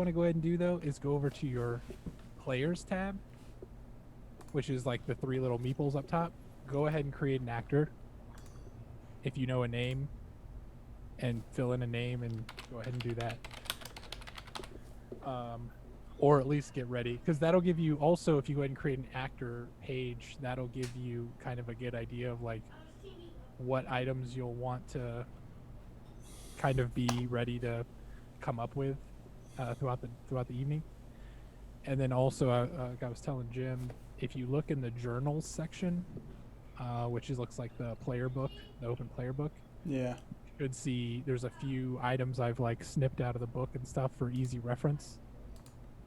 want to go ahead and do though is go over to your players tab, which is like the three little meeples up top. Go ahead and create an actor if you know a name, and fill in a name and go ahead and do that. Or at least get ready, because that'll give you also, if you go ahead and create an actor page, that'll give you kind of a good idea of like what items you'll want to kind of be ready to come up with throughout the evening. And then also, like I was telling Jim, if you look in the journals section, which looks like the player book, the open player book, Yeah. you should see there's a few items I've like snipped out of the book and stuff for easy reference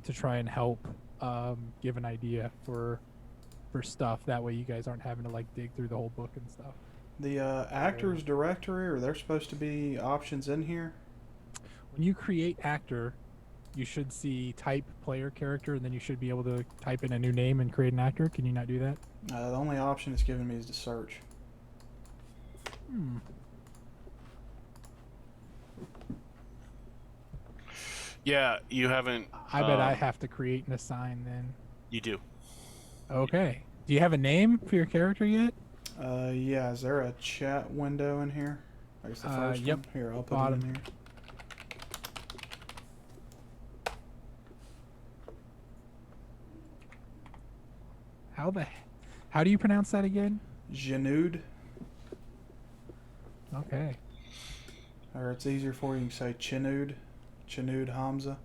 to try and help give an idea for stuff. That way you guys aren't having to like dig through the whole book and stuff. The actors directory, are there supposed to be options in here? When you create actor, you should see type player character, and then you should be able to type in a new name and create an actor. Can you not do that? The only option it's given me is to search. Yeah, you haven't. I bet I have to create and assign then. You do. Okay. Do you have a name for your character yet? Yeah, is there a chat window in here? I guess the first yep. one. Here, I'll put Bottom. it in here. How do you pronounce that again? Janud. Okay. Or it's easier for you to say Chinud. Chinud Hamza.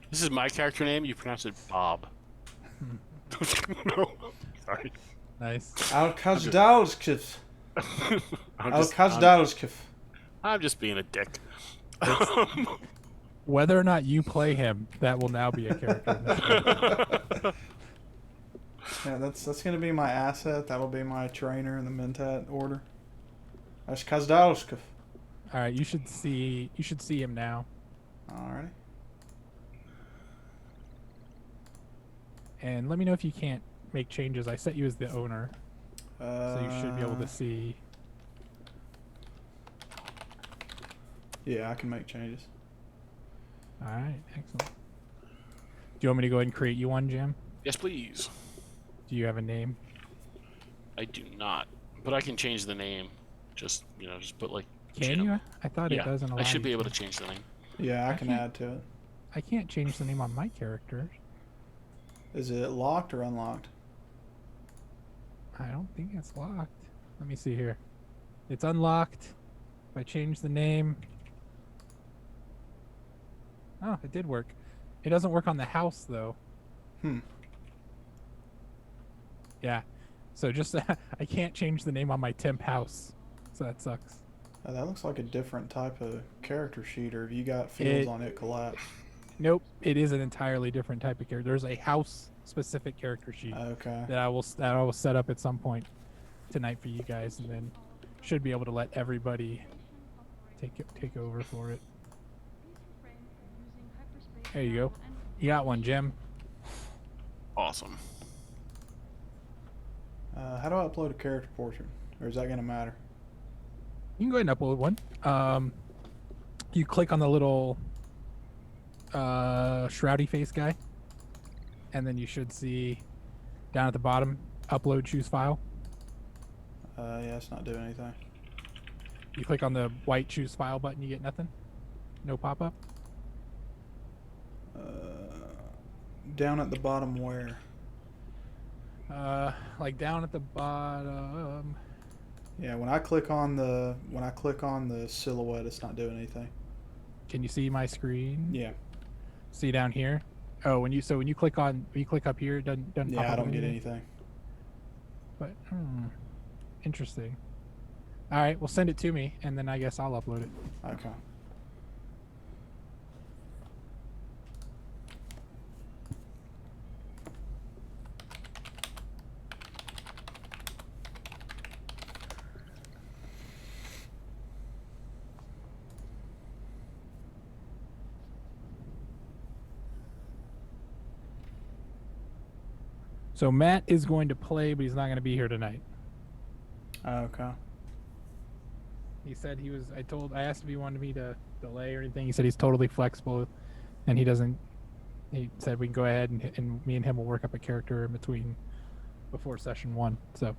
This is my character name. You pronounce it Bob. No, sorry. Nice. Al-Kazdalskif. I'm Al-Kazdalskif. just being a dick. Whether or not you play him, that will now be a character. Yeah, that's gonna be my asset. That'll be my trainer in the Mentat order. That's Kazdalskif. All right, you should see him now. Alrighty. And let me know if you can't make changes. I set you as the owner, so you should be able to see. Yeah, I can make changes. All right, excellent. Do you want me to go ahead and create you one, Jim? Yes, please. Do you have a name? I do not, but I can change the name. Just put like. Can Jim. you? I thought it doesn't allow I should you be able to change the name. Yeah, I can can't- add to it. I can't change the name on my character. Is it locked or unlocked? I don't think it's locked. Let me see here. It's unlocked. If I change the name. Oh, it did work. It doesn't work on the house though. Yeah. So just I can't change the name on my temp house. So that sucks. That looks like a different type of character sheet, or have you got fields on it collapsed? Nope, it is an entirely different type of character. There's a house specific character sheet Okay. that I will set up at some point tonight for you guys, and then should be able to let everybody take over for it. There you go. You got one, Jim. Awesome. How do I upload a character portrait? Or is that going to matter? You can go ahead and upload one. You click on the little shroudy face guy, and then you should see down at the bottom, upload choose file. Yeah, it's not doing anything. You click on the white choose file button, you get nothing? No pop-up? Down at the bottom where? Like down at the bottom. Yeah, when I click on the silhouette, it's not doing anything. Can you see my screen? Yeah. See down here? Oh, when you click up here, it doesn't pop Yeah, I up don't get anything. But interesting. All right, well send it to me, and then I guess I'll upload it. Okay. So Matt is going to play, but he's not going to be here tonight. Okay. He said he was. I asked if he wanted me to delay or anything. He said he's totally flexible, and he doesn't. He said we can go ahead and me and him will work up a character in between before session 1. So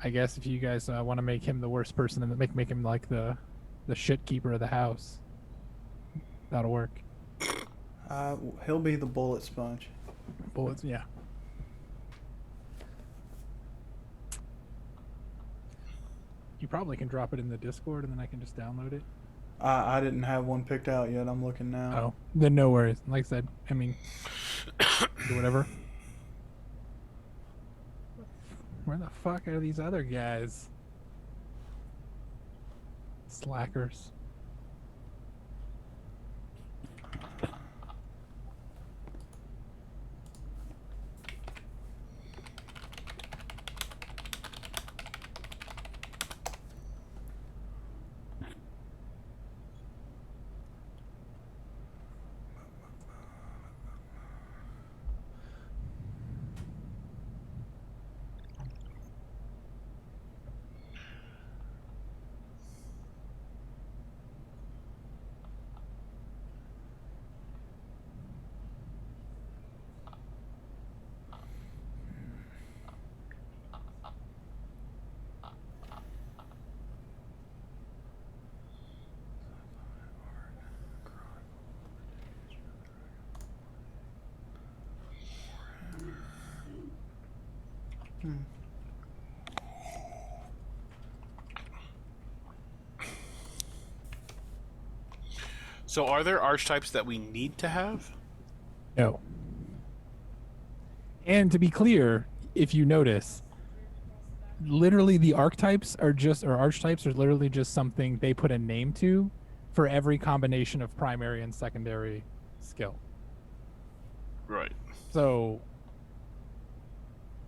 I guess if you guys want to make him the worst person and make him like the shit keeper of the house, that'll work. He'll be the bullet sponge. Bullets, yeah. You probably can drop it in the Discord and then I can just download it. I didn't have one picked out yet. I'm looking now. Oh, then no worries. Like I said, I mean, do whatever. Where the fuck are these other guys? Slackers. So, are there archetypes that we need to have? No. And to be clear, if you notice, literally the archetypes are literally just something they put a name to for every combination of primary and secondary skill. Right. So,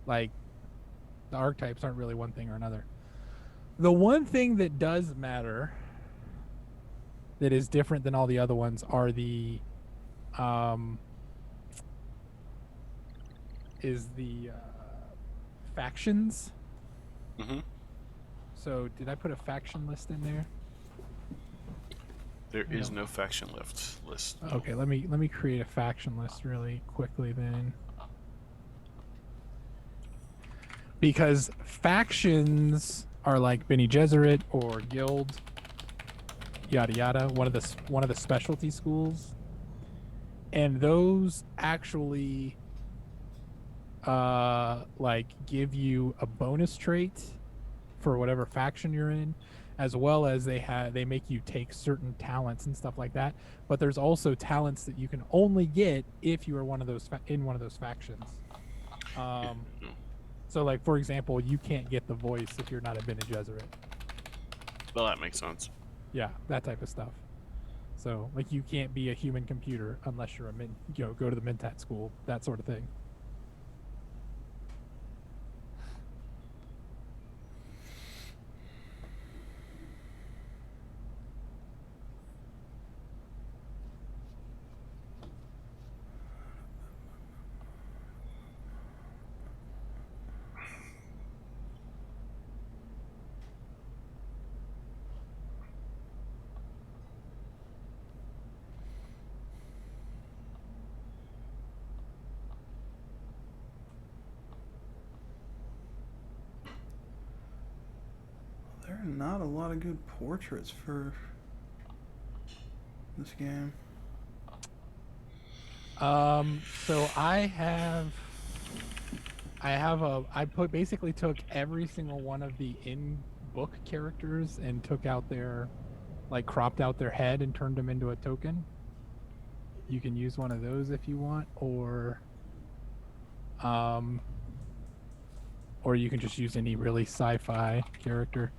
like, the archetypes aren't really one thing or another. The one thing that does matter that is different than all the other ones are the factions. Mm-hmm. So did I put a faction list in there? There is no faction list. Okay, let me create a faction list really quickly then. Because factions are like Bene Gesserit or guild, yada yada, one of the specialty schools, and those actually like give you a bonus trait for whatever faction you're in, as well as they make you take certain talents and stuff like that. But there's also talents that you can only get if you are one of those in one of those factions. So, like, for example, you can't get the voice if you're not a Bene Gesserit. Well, that makes sense. Yeah, that type of stuff. So, like, you can't be a human computer unless you're go to the Mentat school, that sort of thing. There are not a lot of good portraits for this game. So basically took every single one of the in-book characters and took out cropped out their head and turned them into a token. You can use one of those if you want, or you can just use any really sci-fi character.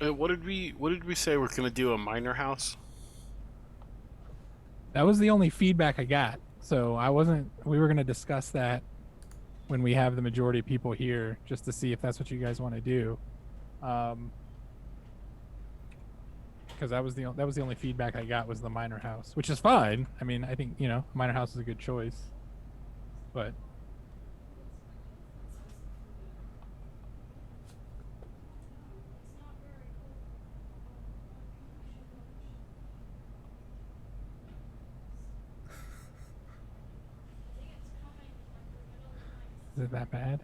What did we say we're gonna do? A minor house? That was the only feedback I got. So I wasn't. We were going to discuss that when we have the majority of people here, just to see if that's what you guys want to do. Because that was the only feedback I got was the minor house, which is fine. I mean, I think minor house is a good choice, but is it that bad?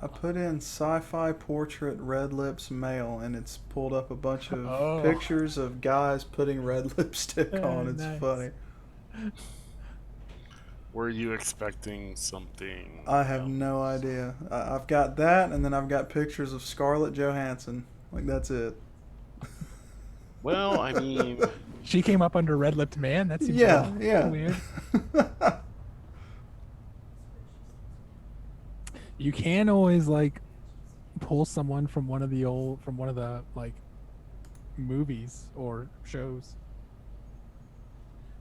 I put in sci-fi portrait red lips male, and it's pulled up a bunch of Oh. pictures of guys putting red lipstick on. It's Nice. funny. Were you expecting something? I have no idea. I've got that, and then I've got pictures of Scarlett Johansson. Like, that's it. Well, I mean, She came up under red lipped man. That seems Yeah, yeah. weird. You can always like pull someone from one of the like movies or shows.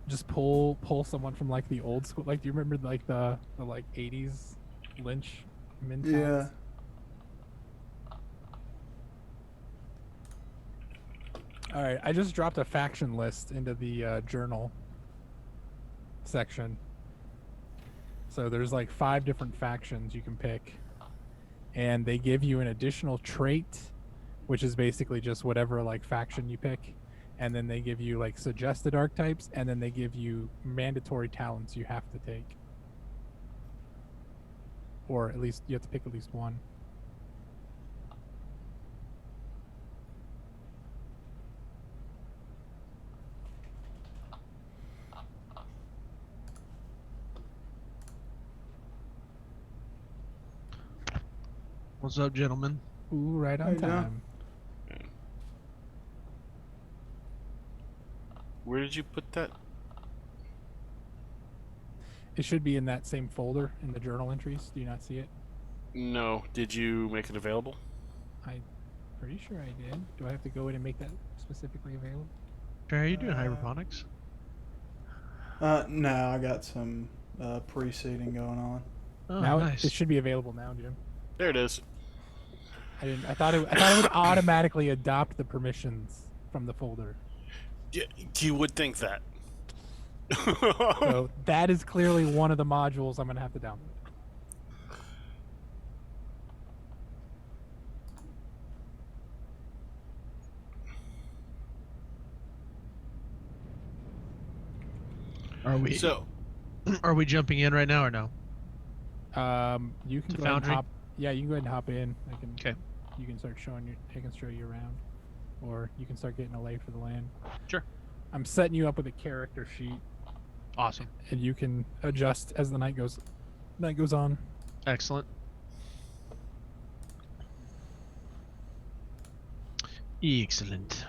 Just pull someone from like the old school. Like, do you remember like the like 80s Lynch mentats? Yeah. All right, I just dropped a faction list into the journal section. So there's like 5 different factions you can pick, and they give you an additional trait, which is basically just whatever like faction you pick, and then they give you like suggested archetypes, and then they give you mandatory talents you have to take, or at least you have to pick at least one. What's up, gentlemen? Ooh, right on Hey, John. time. where did you put that? It should be in that same folder in the journal entries. Do you not see it? No. Did you make it available? I'm pretty sure I did. Do I have to go in and make that specifically available? Trey, are you doing hydroponics? No, I got some pre-seeding going on. Oh, Now nice. it should be available now, Jim. There it is. I thought it would automatically adopt the permissions from the folder. Yeah, you would think that. So that is clearly one of the modules I'm gonna have to download. Are we So, are we jumping in right now or no? You can To go ahead and Foundry? hop. Yeah, you can go ahead and hop in. Okay. You can start I can show you around, or you can start getting a lay for the land. Sure. I'm setting you up with a character sheet, Awesome. and you can adjust as the night goes on. Excellent. Excellent.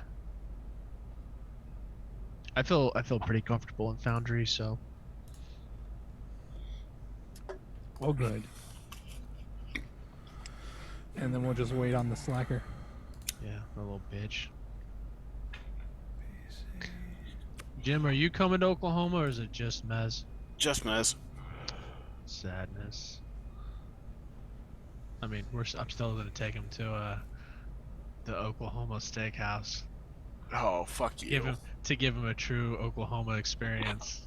I feel pretty comfortable in Foundry, so Well, good. And then we'll just wait on the slacker. yeah, a little bitch. Jim, are you coming to Oklahoma or is it just Mez? just Mez. Sadness. I mean, I'm still gonna take him to the Oklahoma Steakhouse. Oh, fuck you. Give him a true Oklahoma experience.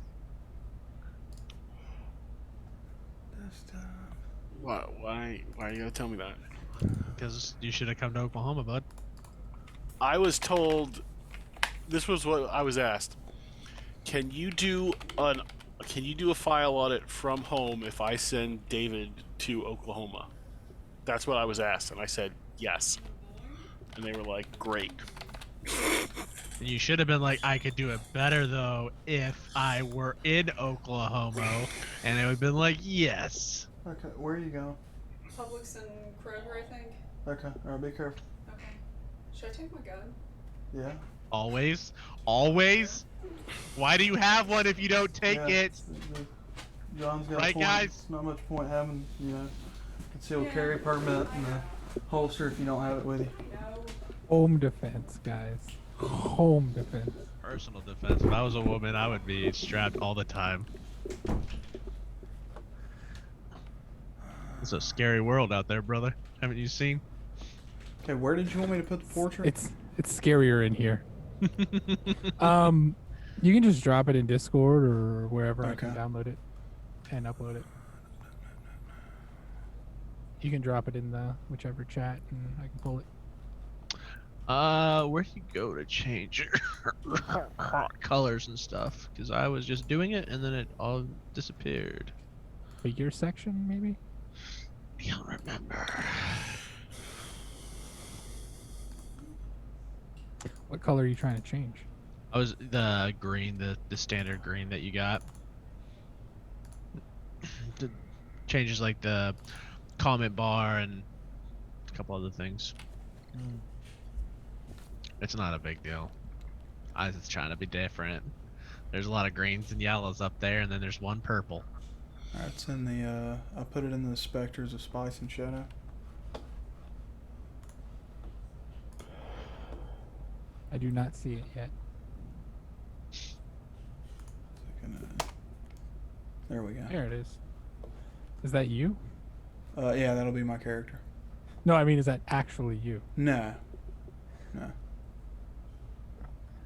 Why are you gonna tell me that? Because you should have come to Oklahoma, bud. I was told. This was what I was asked. Can you do a file audit from home if I send David to Oklahoma? That's what I was asked, and I said yes. And they were like, great. And you should have been like, I could do it better though if I were in Oklahoma, and it would have been like, yes. Okay, where are you going? Publix and Kroger, I think. Okay, alright, be careful. Okay. Should I take my gun? Yeah. Always, always. Why do you have one if you don't take Yeah, it? John's got a Right, point. guys? It's not much point having, concealed Yeah. carry permit in the holster if you don't have it with you. No. Home defense, guys. Home defense. Personal defense. If I was a woman, I would be strapped all the time. It's a scary world out there, brother. Haven't you seen? Okay, where did you want me to put the portrait? It's scarier in here. You can just drop it in Discord or wherever I can Okay. download it and upload it. You can drop it in the whichever chat and I can pull it. Where do you go to change your colors and stuff? Because I was just doing it and then it all disappeared. Figure section, maybe? I don't remember. What color are you trying to change? I was the green, the standard green that you got. The changes like the comment bar and a couple other things. It's not a big deal. I was just trying to be different. There's a lot of greens and yellows up there, and then there's one purple. Alright, it's in the, I put it in the Specters of Spice and Shadow. I do not see it yet. There we go. There it is. Is that you? Yeah, that'll be my character. No, I mean, is that actually you? No. No.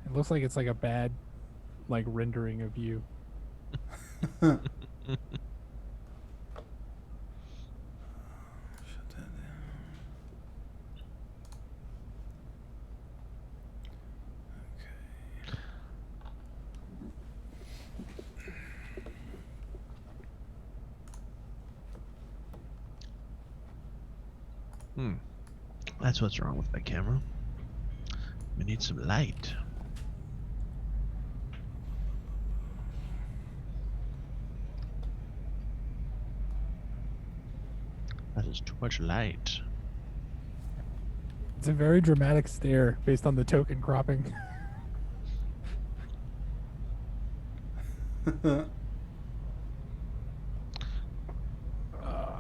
It looks like it's like a bad, like, rendering of you. Shut that down. Okay. That's what's wrong with my camera. We need some light. That is too much light. It's a very dramatic stare based on the token cropping.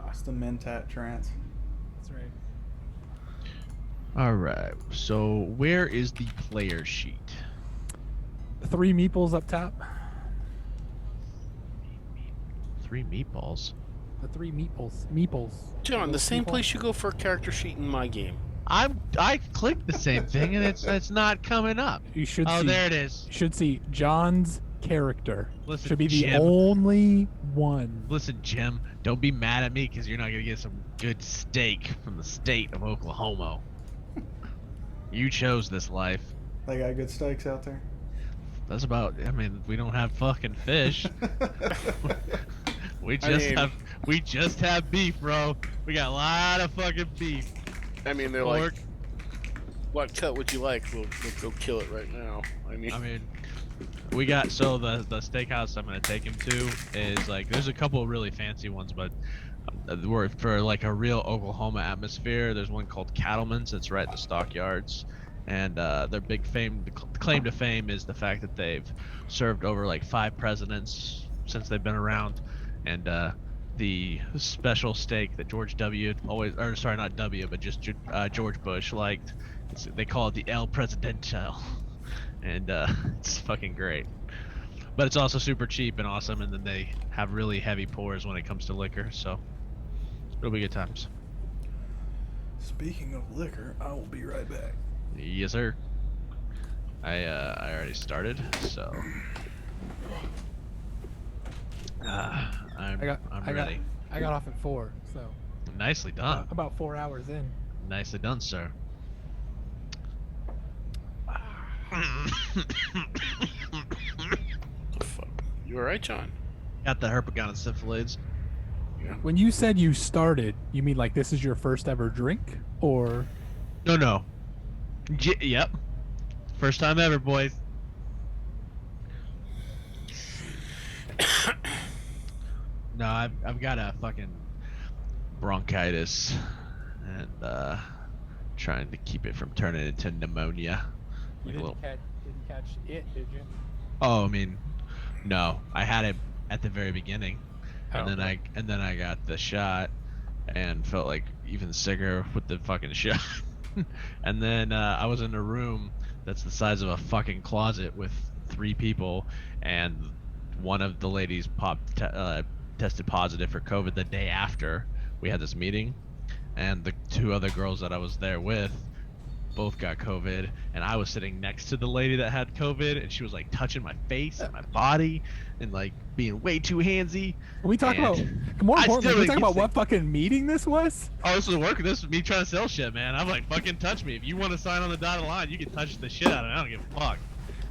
It's the Mentat trance. That's right. Alright, so where is the player sheet? 3 meeples up top. 3 meatballs. The 3 meeples. Meeples. John, the Those same people? place you go for a character sheet in my game. I clicked the same thing and it's not coming up. You should Oh, see. there it is. You should see John's character. Listen, Should be the Jim. only one. Listen, Jim, don't be mad at me because you're not gonna get some good steak from the state of Oklahoma. You chose this life. They got good steaks out there. That's about. I mean, we don't have fucking fish. We just have beef, bro. We got a lot of fucking beef. I mean, they're Pork. like, what cut would you like? We'll go kill it right now. I mean, We got the steakhouse I'm gonna take him to is like there's a couple of really fancy ones, but we're for like a real Oklahoma atmosphere. There's one called Cattleman's that's right at the stockyards, and their big claim to fame is the fact that they've served over like 5 presidents since they've been around, and the special steak that George W. always, or sorry, not W, but just George Bush liked. They call it the El Presidential. And it's fucking great, but it's also super cheap and awesome, and then they have really heavy pours when it comes to liquor, so it'll be good times. Speaking of liquor, I will be right back. Yes, sir. I already started, so I'm ready. I got off at 4, so Nicely done. about 4 hours in. Nicely done, sir. the fuck? You alright, John? Got the herpagon and syphilids. When you said you started, you mean like this is your first ever drink, or? No. Yep. First time ever, boys. No, I've got a fucking bronchitis, and trying to keep it from turning into pneumonia. You Like a little- didn't catch it, did you? Oh, I mean, no. I had it at the very beginning, and then I got the shot, and felt like even sicker with the fucking shot. And then I was in a room that's the size of a fucking closet with 3 people, and one of the ladies tested positive for COVID the day after we had this meeting, and the 2 other girls that I was there with both got COVID, and I was sitting next to the lady that had COVID, and she was like touching my face and my body and like being way too handsy. Can we talk about, And more I importantly, still can we didn't talk get about sick. what fucking meeting this was? Oh, this is working. This is me trying to sell shit, man. I'm like, fucking touch me. If you want to sign on the dotted line, you can touch the shit out of me. I don't give a fuck.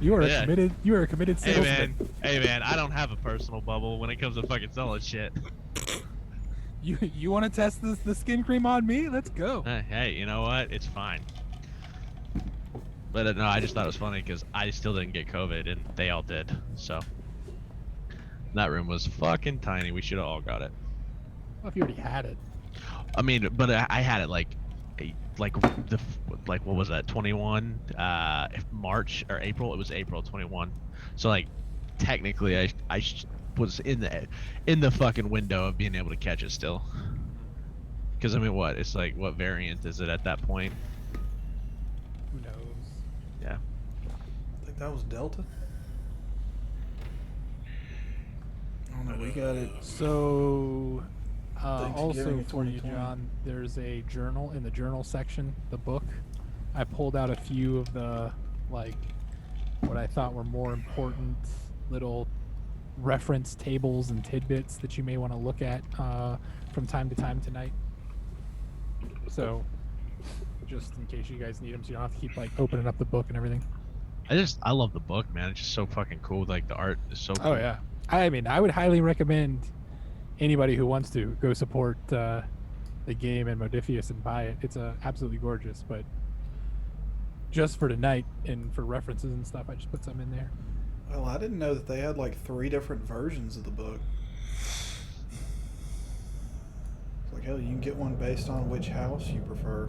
You are Yeah. a committed Hey salesman. hey man, I don't have a personal bubble when it comes to fucking selling shit. You want to test the skin cream on me? Let's go. Hey, you know what? It's fine. But no, I just thought it was funny because I still didn't get COVID and they all did. So that room was fucking tiny. We should have all got it. Well, if you already had it. I mean, but I had it like what was that? 21 March or April? It was April 21. So like technically I was in the fucking window of being able to catch it still. Because I mean, what? It's like, what variant is it at that point? Who knows? Yeah. I think that was Delta. I don't know. We got it. So, also Thanksgiving for you, 2020. John, there's a journal in the journal section, the book. I pulled out a few of the, like, what I thought were more important little reference tables and tidbits that you may want to look at from time to time tonight. So, just in case you guys need them, so you don't have to keep, like, opening up the book and everything. I love the book, man. It's just so fucking cool. Like the art is so cool. Oh, yeah. I mean, I would highly recommend anybody who wants to go support the game and Modifius and buy it. It's absolutely gorgeous, but just for tonight and for references and stuff, I just put some in there. Well, I didn't know that they had like 3 different versions of the book. It's like, hell, you can get one based on which house you prefer.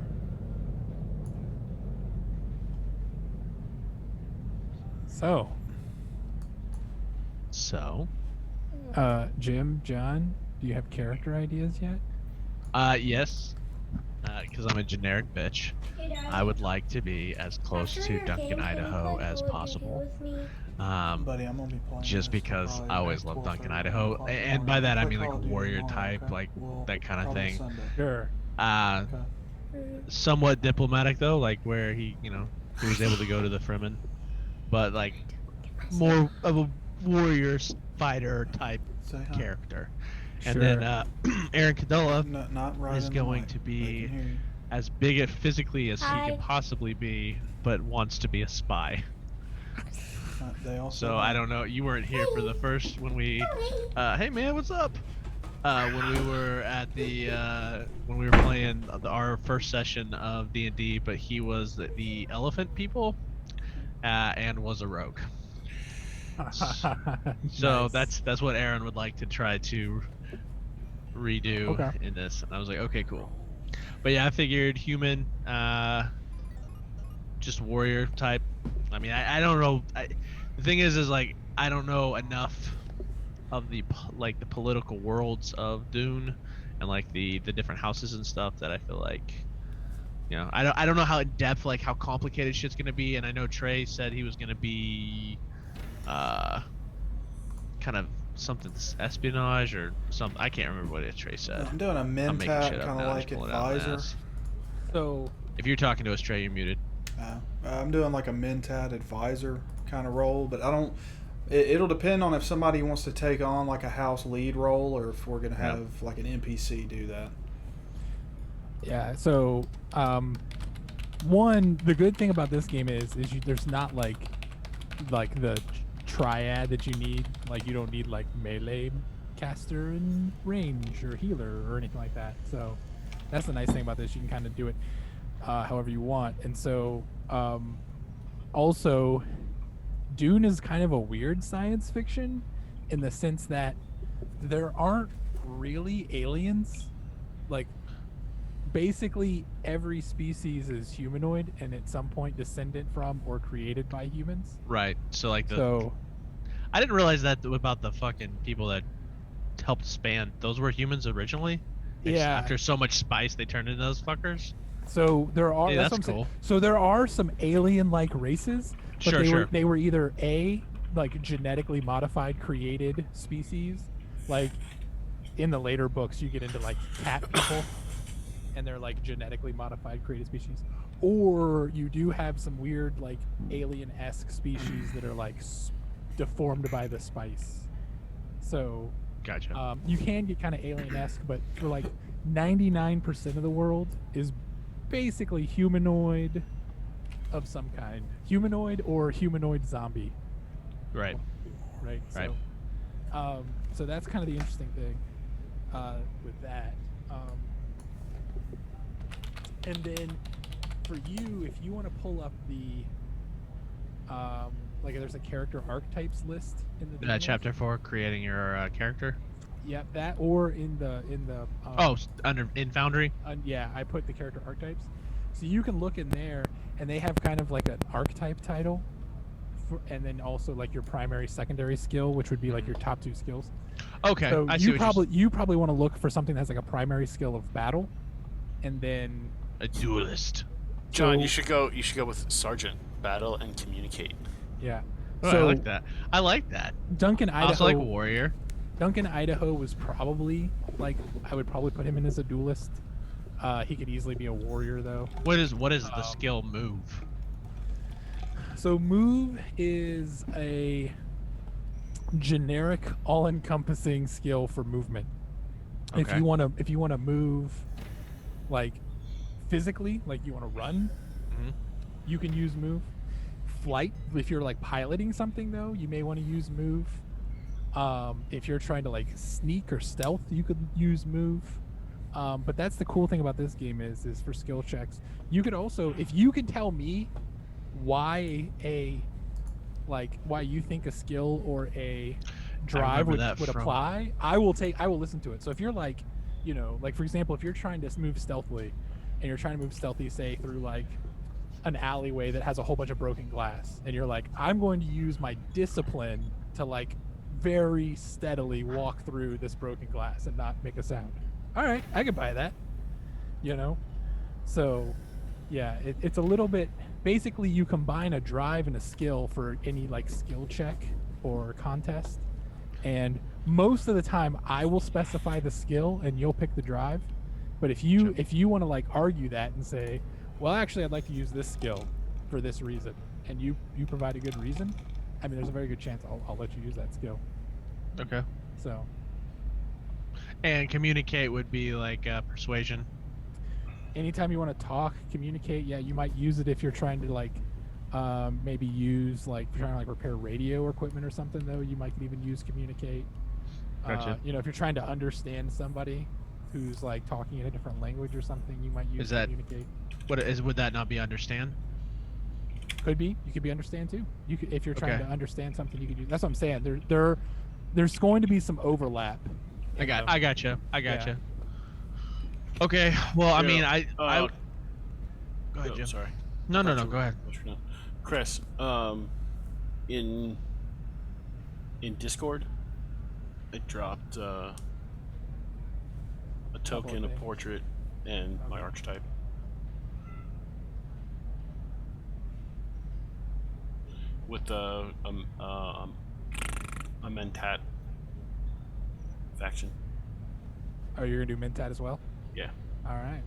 So, Jim, John, do you have character ideas yet? yes, because I'm a generic bitch. I would like to be as close to Duncan, Idaho as possible. Buddy, I'm gonna be playing Just this because probably I always about loved 12:30, Duncan, Idaho, 1 o'clock and by that I Play mean like Call a of Duty warrior tomorrow, type, okay? like We'll that kind of probably thing. Sunday. Sure. Okay. Somewhat diplomatic though, like where he was able to go to the Fremen, but like more of a warrior fighter type Say hi. character. Sure. And then Aaron Cadella Not right is in the going mic. to They be can hear you. as big physically as he Hi. can possibly be, but wants to be a spy. They also So I don't know. You weren't here for the first when we. Hey man, what's up? When we were at the when we were playing our first session of D&D, but he was the elephant people, and was a rogue. So Nice. that's what Aaron would like to try to redo Okay. in this. And I was like, okay, cool. But yeah, I figured human, just warrior type. I mean, I don't know. The thing is like I don't know enough of the political worlds of Dune and like the different houses and stuff that I feel like, I don't know how in depth, like how complicated shit's gonna be. And I know Trey said he was gonna be kind of something espionage or something. I can't remember what Trey said. I'm doing a I'm making mentat shit up kind of now, like just pulling it out of my advisor. ass. So, If you're talking to us, Trey, you're muted. I'm doing like a mentat advisor kind of role, but I don't. It'll depend on if somebody wants to take on like a house lead role, or if we're gonna Yeah. have like an NPC do that. yeah. So, one, the good thing about this game is there's not like the triad that you need. Like you don't need like melee caster and range or healer or anything like that. So that's the nice thing about this. You can kind of do it however you want. And so also Dune is kind of a weird science fiction in the sense that there aren't really aliens. Like basically every species is humanoid and at some point descendant from or created by humans. Right. So like So I didn't realize that about the fucking people that helped span. Those were humans originally. yeah, After so much spice, they turned into those fuckers. So there are. Hey, that's that's what I'm saying. cool. So there are some alien-like races, but Sure, sure. they were either a like genetically modified created species, like in the later books you get into like cat people, and they're like genetically modified created species, or you do have some weird like alien-esque species that are like deformed by the spice. So Gotcha. you can get kind of alien-esque, but for like 99% of the world is basically humanoid of some kind, humanoid or humanoid zombie, Right. right? Right. So that's kind of the interesting thing with that. And then for you, if you want to pull up the like there's a character archetypes list in the manual. Chapter 4, creating your character. Yeah, that or in the Under in Foundry. yeah, I put the character archetypes, so you can look in there, and they have kind of like an archetype title, and then also like your primary, secondary skill, which would be like your top 2 skills. Okay, So I see what you probably want to look for something that's like a primary skill of battle, and then a duelist. John, so- you should go. You should go with Sergeant, battle, and communicate. yeah. Oh, So I like that. I like that. Duncan, I Idaho. also like warrior. Duncan, Idaho was probably like I would probably put him in as a duelist. He could easily be a warrior though. What is the skill move? So move is a generic, all-encompassing skill for movement. If Okay. you want to move like physically, like you want to run, Mhm. you can use move. Flight, if you're like piloting something though, you may want to use move. If you're trying to like sneak or stealth, you could use move. But that's the cool thing about this game is for skill checks. You could also, if you can tell me why why you think a skill or a drive remember that would from- apply, I will listen to it. So if you're like, like for example, if you're trying to move stealthily, and you're trying to move stealthy, say through like an alleyway that has a whole bunch of broken glass, and you're like, I'm going to use my discipline to like very steadily walk through this broken glass and not make a sound. All right, I can buy that. So yeah, it's a little bit, basically you combine a drive and a skill for any like skill check or contest, and most of the time I will specify the skill and you'll pick the drive. But if you want to like argue that and say, well, actually I'd like to use this skill for this reason, and you provide a good reason, I mean there's a very good chance I'll let you use that skill. Okay. So And communicate would be like persuasion. anytime you want to talk, communicate, yeah, you might use it if you're trying to like maybe use like if you're trying to like repair radio equipment or something though, you might even use communicate. Gotcha. If you're trying to understand somebody who's like talking in a different language or something, you might use Is that- communicate. Would that not be understand? Could be. You could be understand too. You could, if you're trying Okay. to understand something, you could use. That's what I'm saying. There's going to be some overlap. I in them. gotcha. Yeah. Okay. Well, I mean, I go ahead, Oh, Jim. sorry. No, Thought you go were- ahead. Chris, in Discord, I dropped a token, a things. portrait, and my archetype. With a Mentat faction. Oh, you're gonna do Mentat as well? Yeah. All right.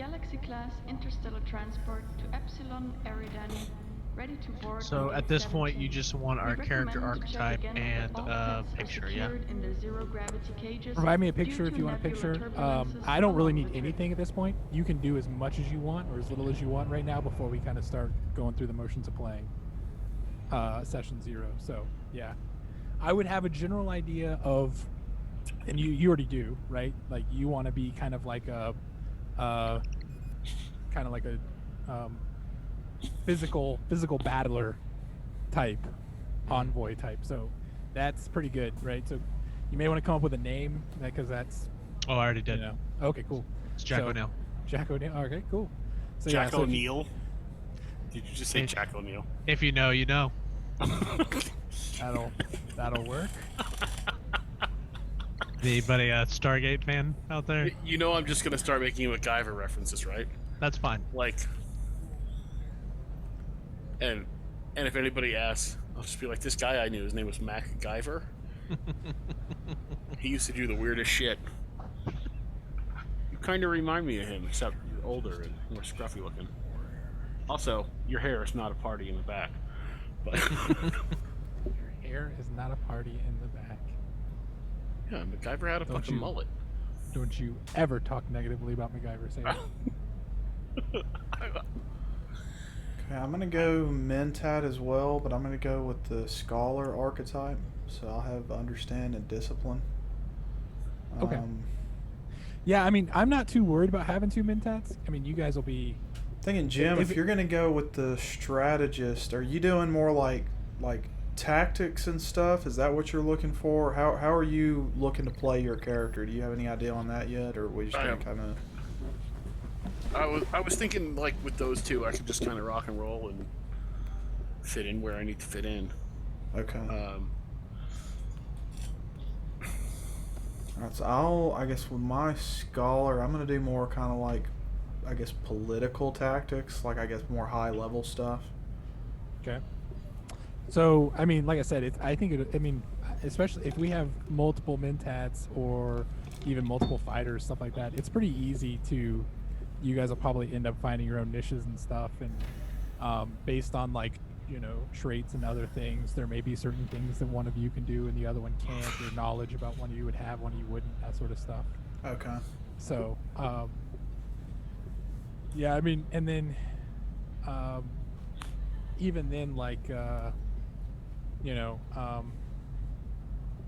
Galaxy-class interstellar transport to Epsilon Eridani, ready to board. So on at gate this point, 17. you just want We our character recommend to check archetype again and that all pets are picture, yeah? secured in their zero-gravity cages Provide me a due picture to if you want a nebula picture. turbulences I don't really along need the trip. anything at this point. You can do as much as you want or as little as you want right now before we kind of start going through the motions of playing session 0. So yeah, I would have a general idea of, and you already do, right? Like you want to be kind of like a physical battler type, envoy type. So that's pretty good, right? So you may want to come up with a name because that's, Oh, I already did. Okay, cool. It's Jack So- O'Neill. Jack O'Neill. Okay, cool. So Jack so if you- O'Neill. Did you just say Hey. Jack O'Neill? If you know, you know. that'll work. Anybody a Stargate fan out there? You know I'm just gonna start making MacGyver references, right? That's fine. Like, and if anybody asks, I'll just be like, this guy I knew, his name was MacGyver. He used to do the weirdest shit. You kind of remind me of him, except you're older and more scruffy looking. Also, your hair is not a party in the back. But Hair is not a party in the back. yeah, MacGyver had a Don't fucking you- mullet. Don't you ever talk negatively about MacGyver. Say it. Okay, I'm gonna go Mentat as well, but I'm gonna go with the Scholar archetype. So I'll have Understand and Discipline. Okay. Yeah, I mean, I'm not too worried about having 2 Mentats. I mean, you guys will be. Thinking, Jim, If if you're gonna go with the strategist, are you doing more like tactics and stuff? Is that what you're looking for? How are you looking to play your character? Do you have any idea on that yet, or are we just gonna kind of? I was thinking, like, with those two, I could just kind of rock and roll and fit in where I need to fit in. Okay. Alright, so I guess with my Scholar, I'm gonna do more kind of like, I guess, political tactics, like I guess more high level stuff. Okay. So, I mean, like I said, I mean, especially if we have multiple Mentats or even multiple fighters, stuff like that, it's pretty easy to. You guys will probably end up finding your own niches and stuff, and based on like traits and other things, there may be certain things that one of you can do and the other one can't. Your knowledge about one of you would have, one of you wouldn't, that sort of stuff. Okay. So, yeah, I mean, and then, even then, like, the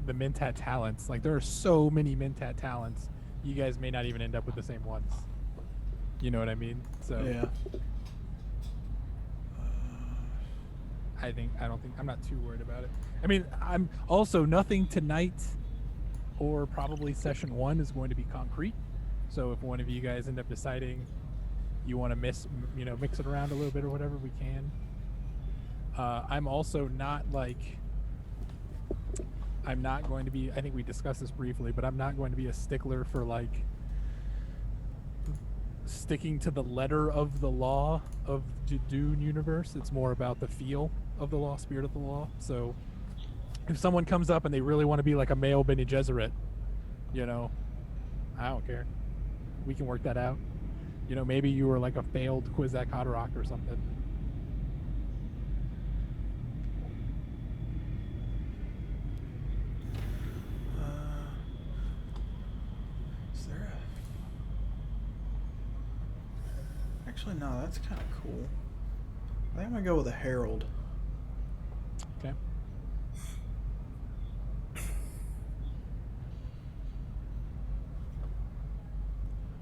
Mentat talents, like, there are so many Mentat talents, you guys may not even end up with the same ones. You know what I mean? So, Yeah. I'm not too worried about it. I mean, I'm also nothing tonight or probably session 1 is going to be concrete. So if one of you guys end up deciding you want to mix it around a little bit or whatever, we can. I'm also not like, I'm not going to be, I think we discussed this briefly, but I'm not going to be a stickler for like sticking to the letter of the law of the Dune universe. It's more about the feel of the law, spirit of the law. So if someone comes up and they really want to be like a male Bene Gesserit, I don't care. We can work that out. Maybe you were like a failed Kwisatz Haderach or something. Is there Actually, no, that's kind of cool. I think I'm gonna go with a Herald. Okay.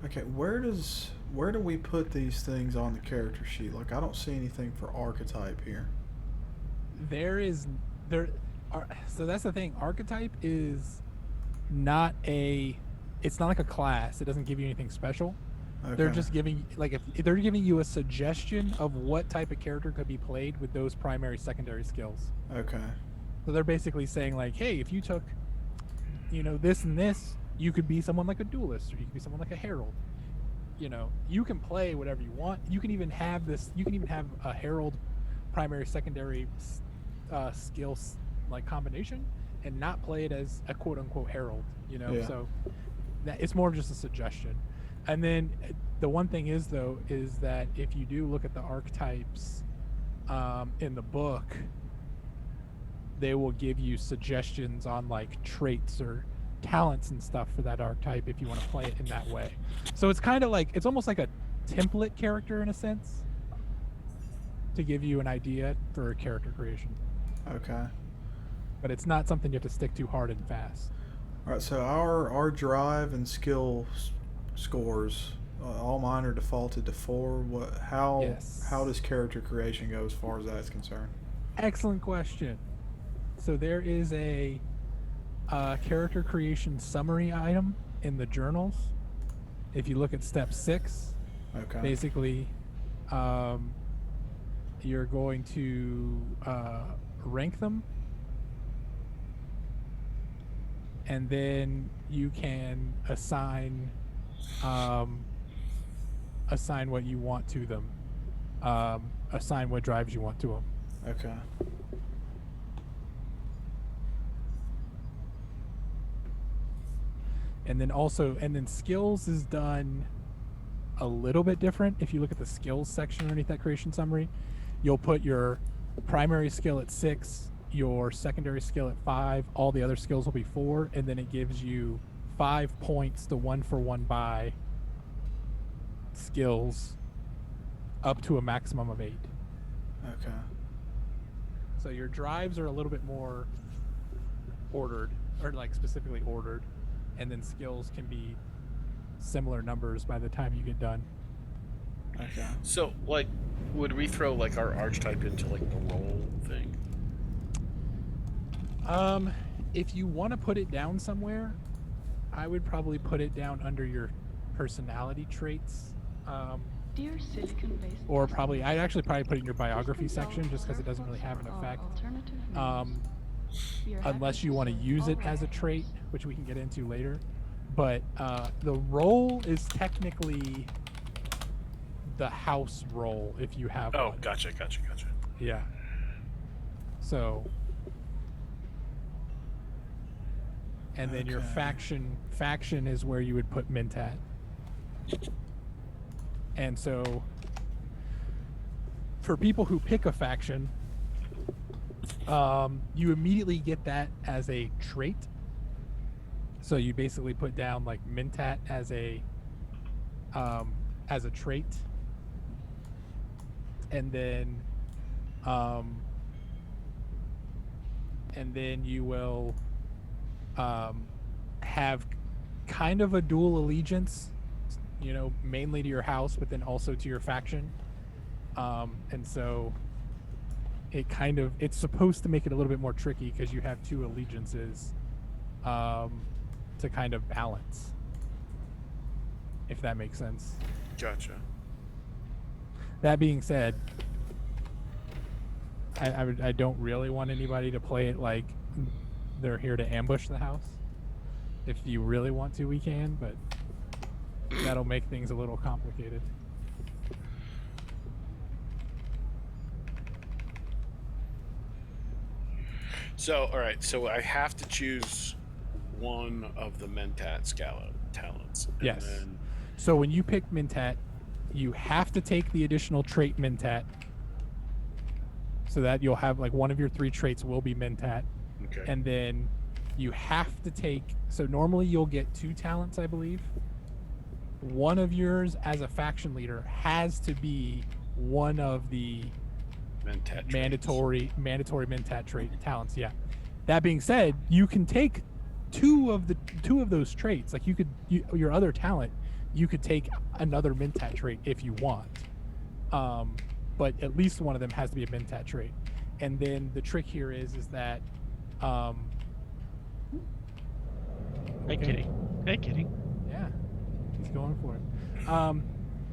Okay, where do we put these things on the character sheet? Like, I don't see anything for archetype here. So that's the thing. Archetype is not it's not like a class. It doesn't give you anything special. Okay. They're just giving, like, if they're giving you a suggestion of what type of character could be played with those primary secondary skills. Okay. So they're basically saying like, hey, if you took this and this, you could be someone like a duelist, or you could be someone like a herald. You can play whatever you want. You can even have a herald primary secondary skills like combination and not play it as a quote unquote herald. Yeah. So that it's more of just a suggestion. And then the one thing is though is that if you do look at the archetypes in the book, they will give you suggestions on like traits or talents and stuff for that archetype if you want to play it in that way. So it's kind of like it's almost like a template character in a sense to give you an idea for character creation. Okay. But it's not something you have to stick to hard and fast. All right. So our drive and skill scores, all mine are defaulted to 4. Yes. How does character creation go as far as that's concerned? Excellent question. So there is a character creation summary item in the journals. If you look at step 6, Okay. basically, you're going to rank them, and then you can assign what you want to them, assign what drives you want to them. Okay. And then skills is done a little bit different. If you look at the skills section underneath that creation summary, you'll put your primary skill at 6, your secondary skill at 5, all the other skills will be 4, and then it gives you 5 points to 1-for-1 buy skills up to a maximum of 8. Okay. So your drives are a little bit more ordered, or like specifically ordered, and then skills can be similar numbers by the time you get done. Okay. So, like, would we throw like our archetype into like the role thing? If you want to put it down somewhere, I would probably put it down under your personality traits. Dear silicon-based Or customers, probably, I'd actually probably put it in your biography please section consult just because it our doesn't really have an website or effect. alternative Um, menus. We are happy unless you want to serve use it all as a residents. trait, which we can get into later. But the role is technically the house role if you have Oh, one. gotcha. Yeah. So, and then your Okay. faction is where you would put Mintat. And so, for people who pick a faction, you immediately get that as a trait. So you basically put down like Mintat as a trait, and then you will have kind of a dual allegiance, you know, mainly to your house, but then also to your faction. And so it's supposed to make it a little bit more tricky because you have 2 allegiances to kind of balance, if that makes sense. Gotcha. That being said, I don't really want anybody to play it like they're here to ambush the house. If you really want to, we can, but that'll make things a little complicated. So, all right. So I have to choose one of the Mentat Scala talents. And Yes. Then, So when you pick Mintat, you have to take the additional trait Mintat, so that you'll have like one of your 3 traits will be Mintat. okay. And then you have to take, so normally you'll get 2 talents, I believe. One of yours as a faction leader has to be one of the Mentat traits. mandatory Mentat trait talents. Yeah. That being said, you can take two of those traits. Like your other talent, you could take another Mentat trait if you want. But at least one of them has to be a Mentat trait. And then the trick here is that Hey, kitty. Hey, kitty. yeah, he's going for it.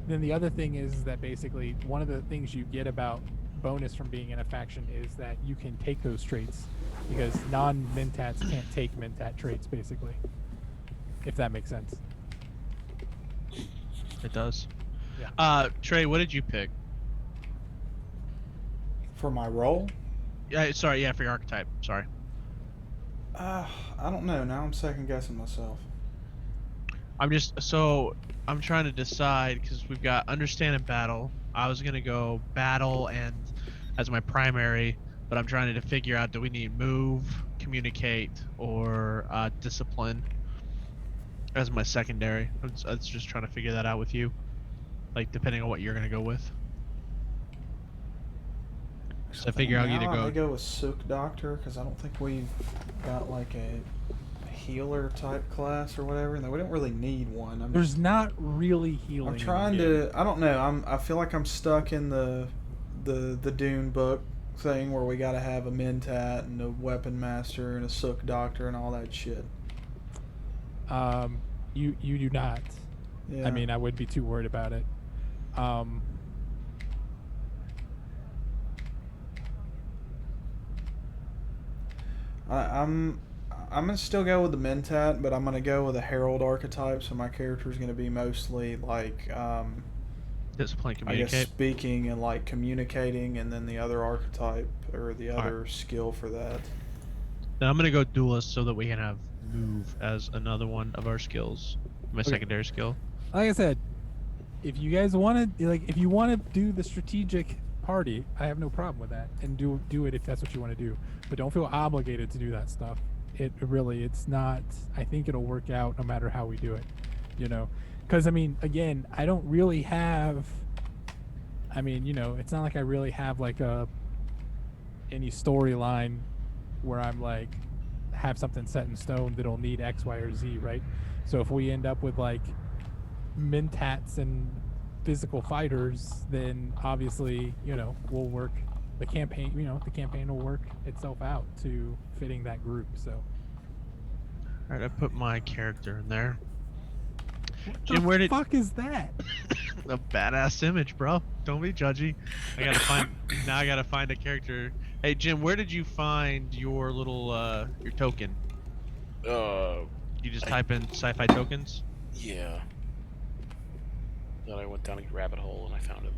Then the other thing is that basically one of the things you get about bonus from being in a faction is that you can take those traits, because non-Mentats can't take Mentat traits, basically. If that makes sense. It does. Yeah. Trey, what did you pick? For my role? Yeah, sorry, yeah, for your archetype. Sorry. I don't know. Now I'm second guessing myself. I'm trying to decide because we've got understand and battle. I was gonna go battle and as my primary, but I'm trying to figure out, do we need move, communicate, or discipline as my secondary. I was just trying to figure that out with you, like depending on what you're gonna go with. So I I think figure I'll now either I may go. go with Sook Doctor because I don't think we've got like a healer type class or whatever, and we don't really need one. There's not really healing. I'm trying to. I don't know. I feel like I'm stuck in the Dune book thing where we got to have a Mentat and a Weapon Master and a Sook Doctor and all that shit. You do not. Yeah. I mean, I wouldn't be too worried about it. I'm gonna still go with the Mentat, but I'm gonna go with a Herald archetype. So my character is gonna be mostly like Discipline, I guess communicate. speaking and like communicating, and then the other archetype or the All right. other skill for that. Then I'm gonna go duelist so that we can have move as another one of our skills, my Okay. secondary skill. Like I said, if you guys want to, if you want to do the strategic party, I have no problem with that, and do it if that's what you want to do. But don't feel obligated to do that stuff. It's not. I think it'll work out no matter how we do it. Because I mean, again, I don't really have. I mean, it's not like I really have like any storyline where I'm like have something set in stone that'll need X, Y, or Z, right? So if we end up with like mentats and physical fighters, then obviously we'll work the campaign. The campaign will work itself out to fitting that group. So All right, I put my character in there. what Jim, the where did fuck is that? a badass image, bro? Don't be judgy. I gotta find a character. Hey Jim, where did you find your little your token? You just type in sci-fi tokens. Yeah. Then I went down a rabbit hole and I found him.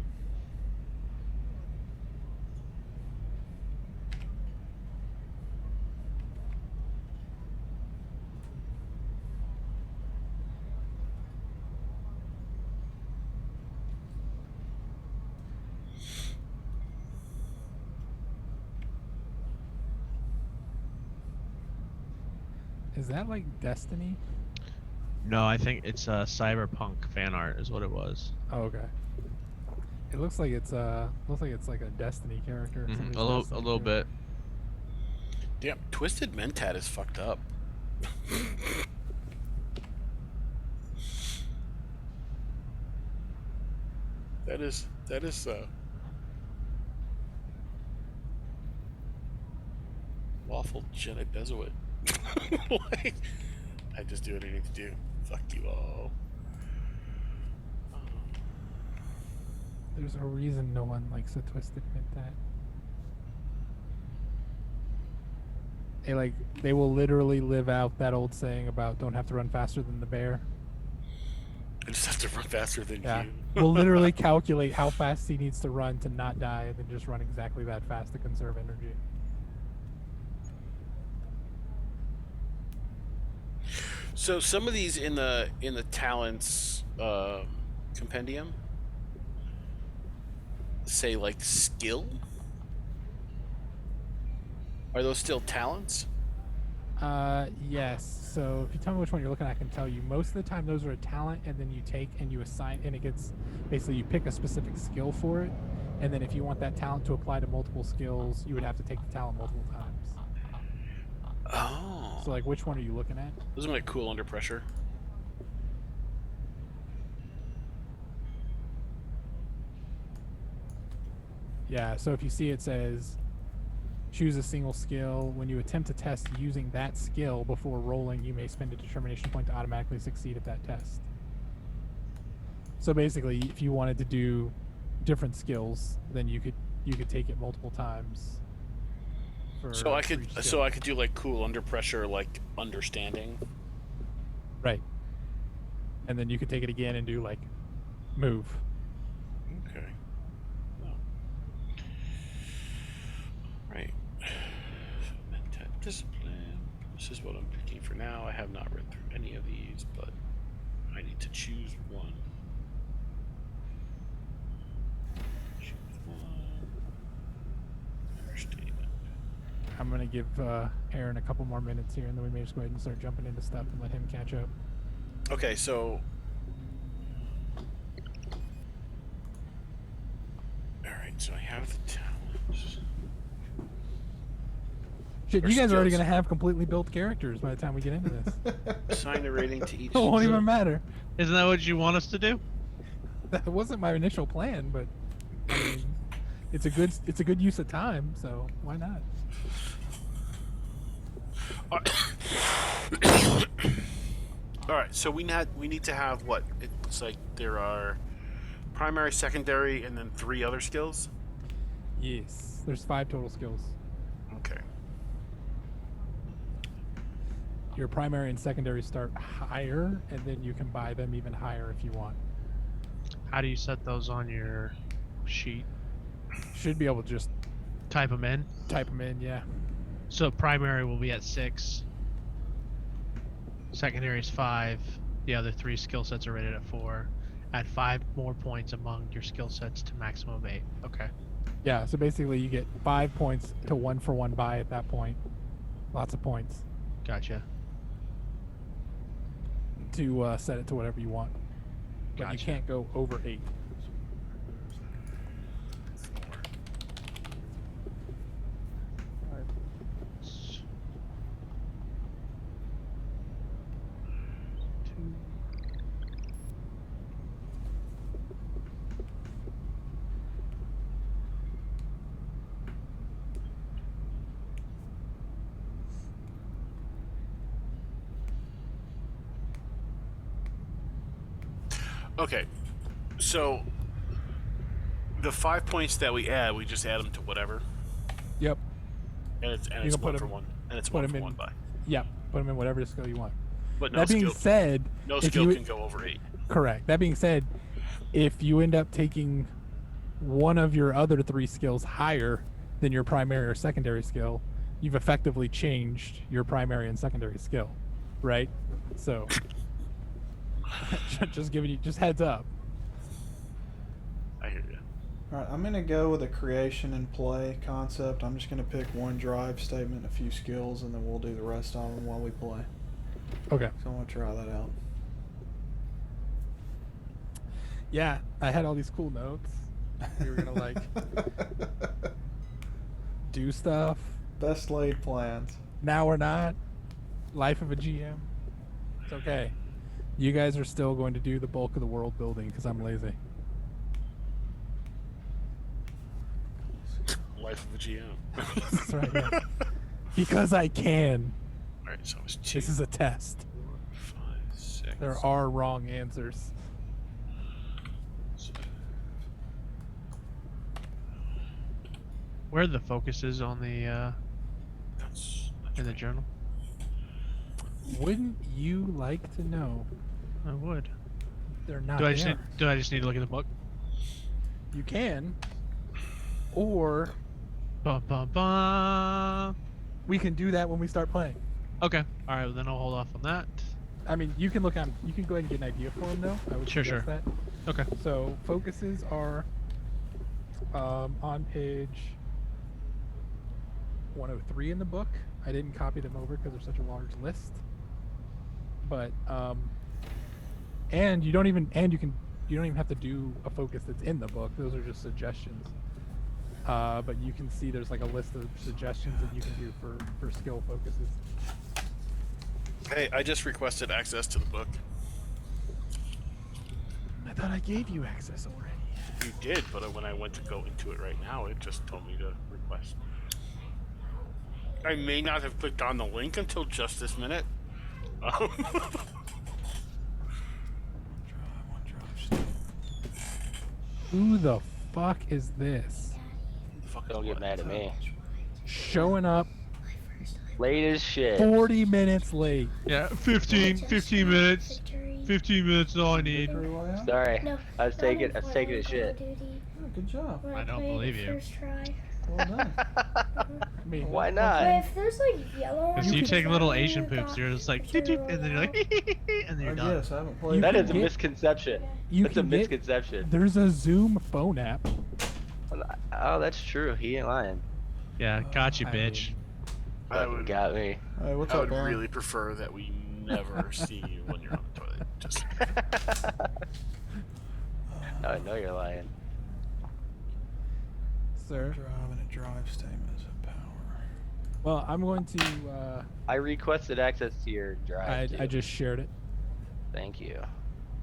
Is that like Destiny? No, I think it's cyberpunk fan art is what it was. Oh, okay. It looks like it's like a Destiny character. Mhm, Somebody's a little Destiny little character. bit. Damn, Twisted Mentat is fucked up. That is lawful Jedi Bezoit. Like, I just do what I need to do. Fuck you all. There's a reason no one likes a Twisted Mentat. They will literally live out that old saying about don't have to run faster than the bear. I just have to run faster than Yeah. you. We'll literally calculate how fast he needs to run to not die, and then just run exactly that fast to conserve energy. So some of these in the talents compendium say like skill. Are those still talents? Yes. So if you tell me which one you're looking at, I can tell you. Most of the time, those are a talent, and then you take and you assign, and it gets basically you pick a specific skill for it, and then if you want that talent to apply to multiple skills, you would have to take the talent multiple times. Oh. So like, which one are you looking at? Those are like cool under pressure. Yeah. So if you see it says choose a single skill. When you attempt a test using that skill before rolling, you may spend a determination point to automatically succeed at that test. So basically, if you wanted to do different skills, then you could take it multiple times. So I for could each skill. do like cool under pressure, like understanding. Right. And then you could take it again and do like move. Okay. Oh. Right. Mentat discipline. This is what I'm picking for now. I have not read through any of these, but I need to choose one. Choose one. Understatement. I'm gonna give Aaron a couple more minutes here, and then we may just go ahead and start jumping into stuff and let him catch up. Okay, so. Alright, so I have the talents. Shit, Or you guys are already skills. gonna have completely built characters by the time we get into this. Assign a rating to each. It won't even matter. Isn't that what you want us to do? That wasn't my initial plan, but I mean, it's a good use of time, so why not? Alright, so we need to have what? It's like there are primary, secondary, and then 3 other skills? Yes, there's 5 total skills. Okay. Your primary and secondary start higher, and then you can buy them even higher if you want. How do you set those on your sheet? Should be able to just Type them in. type them in, yeah. So primary will be at 6. Secondary is 5. The other 3 skill sets are rated at 4. Add 5 more points among your skill sets to maximum of 8. Okay. Yeah, so basically you get 5 points to 1-for-1 buy at that point. Lots of points Gotcha. to set it to whatever you want. But you Gotcha. can't go over 8. Okay, so the 5 points that we add, we just add them to whatever, Yep. and it's You it's can put one for 'em- one, and it's put one 'em for in- one buy. Yep. Put them in whatever skill you want. But no That being skill, said, no if skill you- can go over 8. correct. That being said, if you end up taking one of your other 3 skills higher than your primary or secondary skill, you've effectively changed your primary and secondary skill, right? So, just giving you just heads up. I hear you. Alright, I'm gonna go with a creation and play concept. I'm just gonna pick one drive statement, a few skills, and then we'll do the rest of them while we play. Okay. So I want to try that out. Yeah, I had all these cool notes. We were gonna like do stuff. Best laid plans. Now we're not. Life of a GM. It's okay. You guys are still going to do the bulk of the world building because I'm lazy. Life of a GM. That's right. Yeah. Because I can. Alright, so it's 2, This is a test. 5, 6. There are wrong answers. 7. Where are the focuses on the That's in the right. journal? Wouldn't you like to know? I would. They're not Do I there. just need to look at the book? You can. Or Bum, bum, bum. we can do that when we start playing. Okay. All right. Well, then I'll hold off on that. I mean, you can look on. You can go ahead and get an idea for them, though. I would Sure, suggest sure. that. Okay. So focuses are on page 103 in the book. I didn't copy them over because they're such a large list. But and you don't even have to do a focus that's in the book. Those are just suggestions. But you can see there's like a list of suggestions that you can do for skill focuses. Hey, I just requested access to the book. I thought I gave you access already. You did, but when I went to go into it right now, it just told me to request. I may not have clicked on the link until just this minute. Who the fuck is this? Don't get mad at me. Showing up Late as shit. 40 minutes late. Yeah. 15 minutes. 15 minutes is all I need. Very well, yeah. Sorry. No, I was taking a shit. Oh, good job. I don't believe you. First try. Well done. I mean, Why But not? if there's like yellow on Because it, you does take that little mean Asian it poops, got you're just like, further "Doop," and then you're like, and then I you're done. guess I haven't played. That can is a get- misconception. you That's a can get- misconception. There's a Zoom phone app. Oh, that's true. He ain't lying. Yeah, got you, I bitch. mean, I Fucking would, got me. Hey, what's I up, would Aaron? really prefer that we never see you when you're on the toilet. Just I know you're lying. sir. Driving a drive statements of power. Well, I'm going to. I requested access to your drive. I just shared it. Thank you.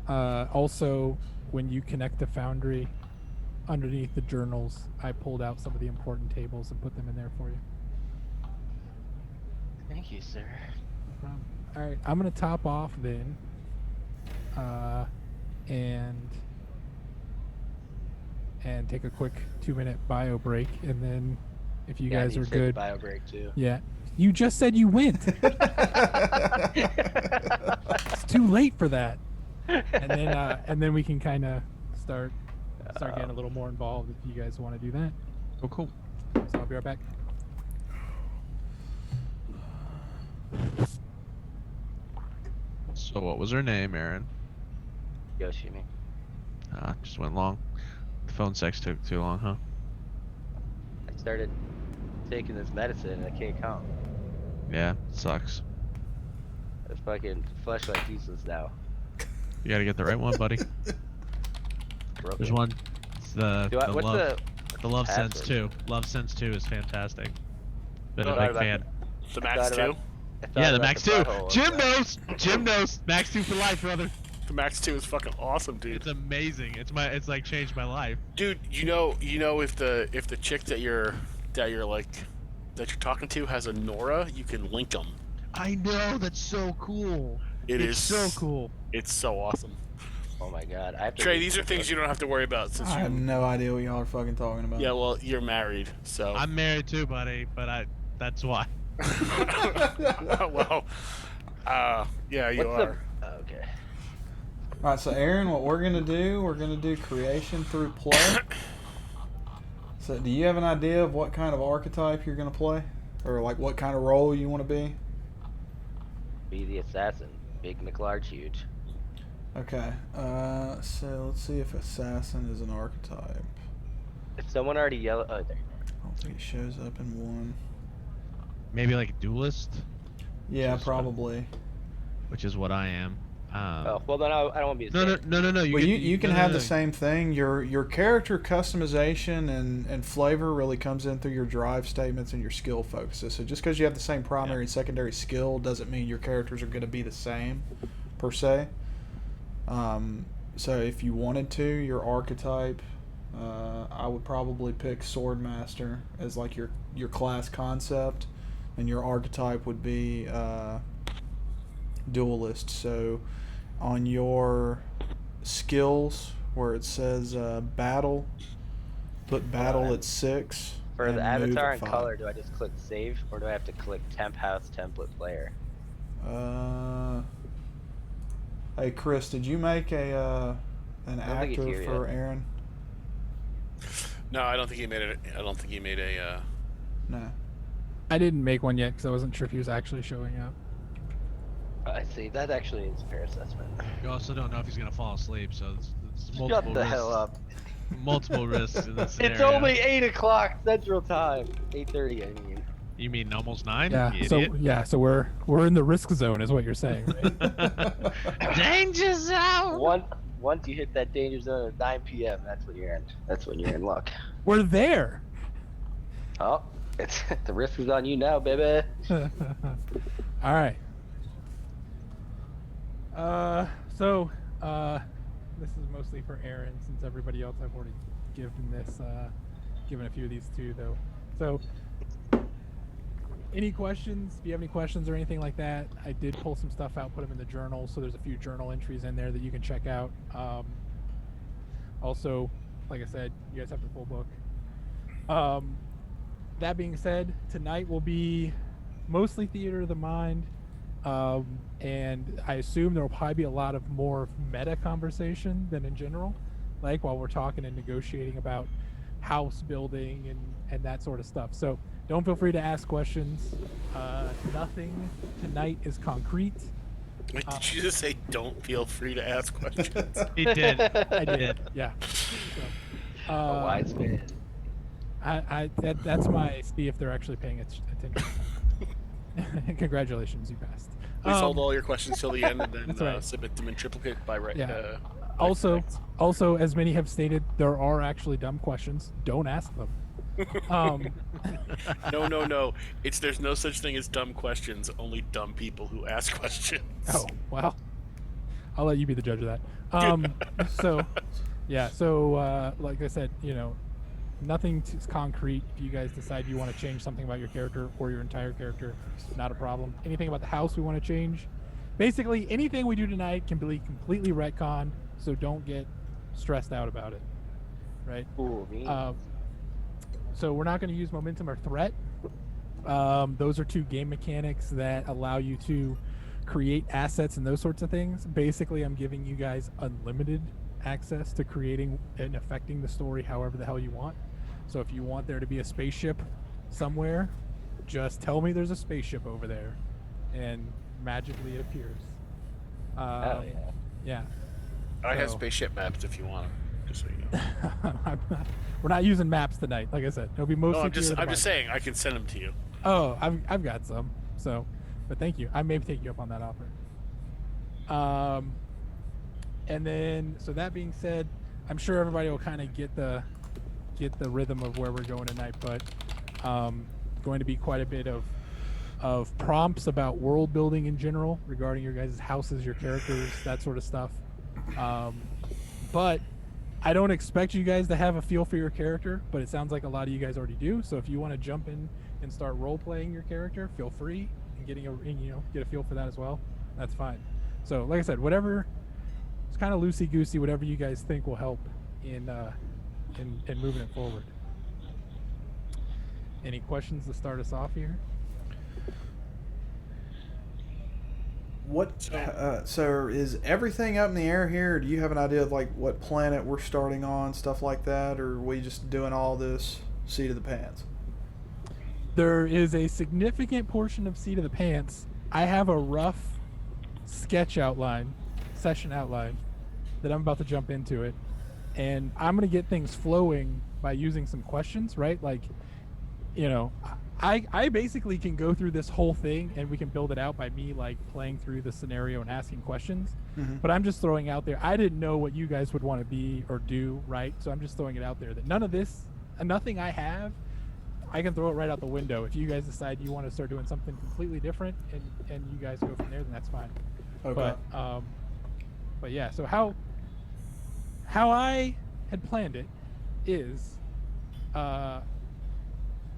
Also, when you connect to Foundry, underneath the journals, I pulled out some of the important tables and put them in there for you. Thank you, sir. No problem. All right, I'm gonna top off then, and take a quick 2-minute bio break, and then if you Yeah, I guys need are to take a good, bio break too. yeah. You just said you went. It's too late for that. And then we can kind of start getting a little more involved if you guys want to do that. Oh, cool. So I'll be right back. So what was her name, Aaron? Yoshimi. Just went long. The phone sex took too long, huh? I started taking this medicine and I can't count. Yeah, sucks. This fucking flashlight's useless now. You gotta get the right one, buddy. Broken. There's one. It's the Do I, the what's love the love password? sense 2. Love sense 2 is fantastic. Been a Thought big about fan. the I Max thought 2. about- I thought Yeah, the about Max 2. butthole. Jim knows. Jim knows. Max 2 for life, brother. The Max 2 is fucking awesome, dude. It's amazing. It's like changed my life. Dude, you know if the chick that you're talking to has a Nora, you can link them. I know. That's so cool. It's so cool. It's so awesome. Oh my god. I have to Trey, read these are this things book. you don't have to worry about since I have you. no idea what y'all are fucking talking about. Yeah, well, you're married, so. I'm married too, buddy. But that's why. Well, yeah, you What's are. Okay. All right, so Aaron, what we're gonna do creation through play. So, do you have an idea of what kind of archetype you're gonna play, or like what kind of role you want to be? Be the assassin. Big McLarge huge. Okay. So let's see if assassin is an archetype. If someone already yelled, oh, there. I don't think it shows up in one. Maybe like a duelist, Yeah, Just, probably. which is what I am. Oh, well then I don't want to be a No, saint. no. Well, you can no, have no, the same thing. Your character customization and flavor really comes in through your drive statements and your skill focuses. So just because you have the same primary and secondary skill doesn't mean your characters are going to be the same, per se. So if you wanted to, your archetype, I would probably pick Swordmaster as like your class concept, and your archetype would be Duelist. So on your skills where it says battle, put battle at 6. For and the move avatar at and 5. color, do I just click save or do I have to click temp house template player? Hey Chris, did you make an don't think he's actor here for yet. Aaron? No, I don't think he made it. I don't think he made a. No. I didn't make one yet because I wasn't sure if he was actually showing up. I see. That actually is a fair assessment. You also don't know if he's gonna fall asleep, so it's multiple Shut the risks. hell up. Multiple risks in this It's scenario. only 8 o'clock Central Time. 8:30, I mean. You mean almost 9? Yeah. You So idiot. we're in the risk zone, is what you're saying, right? Danger zone. Once you hit that danger zone at 9 p.m., that's when you're in. That's when you're in luck. We're there. Oh, it's the risk is on you now, baby. All right. So this is mostly for Aaron, since everybody else I've already given a few of these to, though. So, any questions? Do you have any questions or anything like that? I did pull some stuff out, put them in the journal, so there's a few journal entries in there that you can check out. Also, like I said, you guys have the full book. That being said, tonight will be mostly theater of the mind, and I assume there will probably be a lot of more meta conversation than in general, like while we're talking and negotiating about house building and that sort of stuff. So don't feel free to ask questions. Nothing tonight is concrete. Wait, did you just say don't feel free to ask questions? He did. I did, yeah. So, A wise man. that's my see if they're actually paying attention. Congratulations, you passed. Please hold all your questions till the end and then That's right. submit them in triplicate by right. Yeah. by Also, correct. as many have stated, there are actually dumb questions. Don't ask them. No. There's no such thing as dumb questions. Only dumb people who ask questions. Oh, well, I'll let you be the judge of that. So, yeah. So, like I said, nothing is concrete. If you guys decide you want to change something about your character or your entire character, not a problem. Anything about the house we want to change, basically anything we do tonight can be completely retconned. So don't get stressed out about it, right? Cool. Me. So we're not going to use momentum or threat. Those are two game mechanics that allow you to create assets and those sorts of things. Basically, I'm giving you guys unlimited access to creating and affecting the story however the hell you want. So if you want there to be a spaceship somewhere, just tell me there's a spaceship over there, and magically it appears. Hell yeah. Yeah. I have So- spaceship maps if you want them. Just so you know. We're not using maps tonight. Like I said, it'll be mostly. No, I'm just Bible. saying I can send them to you. Oh, I've got some. So, but thank you. I may take you up on that offer. And then, so that being said, I'm sure everybody will kind of get the rhythm of where we're going tonight. But going to be quite a bit of prompts about world building in general regarding your guys' houses, your characters, that sort of stuff. But I don't expect you guys to have a feel for your character, but it sounds like a lot of you guys already do. So if you want to jump in and start role playing your character, feel free and get a feel for that as well. That's fine. So like I said, whatever, it's kind of loosey goosey. Whatever you guys think will help in moving it forward. Any questions to start us off here? What? So is everything up in the air here? Do you have an idea of like what planet we're starting on, stuff like that, or are we just doing all this seat of the pants? There is a significant portion of seat of the pants. I have a rough session outline that I'm about to jump into it, and I'm gonna get things flowing by using some questions, right? Like, I basically can go through this whole thing and we can build it out by me like playing through the scenario and asking questions. Mm-hmm. But I'm just throwing out there. I didn't know what you guys would want to be or do, right? So I'm just throwing it out there that nothing I have, I can throw it right out the window. If you guys decide you want to start doing something completely different and you guys go from there, then that's fine. Okay. But yeah, so how I had planned it is,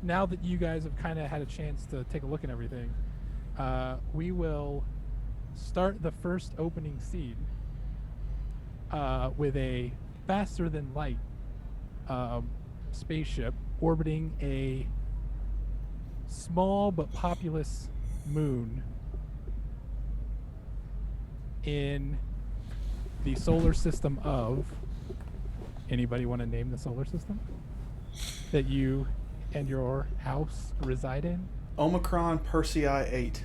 now that you guys have kind of had a chance to take a look at everything, we will start the first opening scene with a faster than light spaceship orbiting a small but populous moon in the solar system of, anybody want to name the solar system that you and your house reside in? Omicron Persei 8.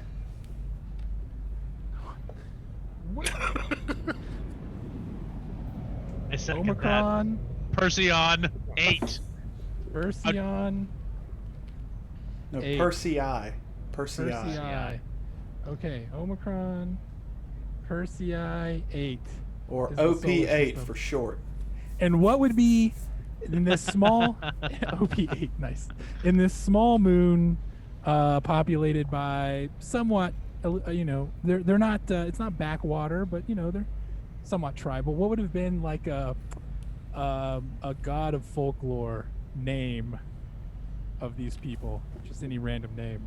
I second Omicron, that. Perseon 8. Perseon, No, 8. Persei. Persei. Okay, Omicron, Persei 8. Or is the solar OP8 system. for short. And what would be in this small OP8, nice. In this small moon, populated by somewhat, they're not. It's not backwater, but they're somewhat tribal. What would have been like a god of folklore name of these people? Just any random name.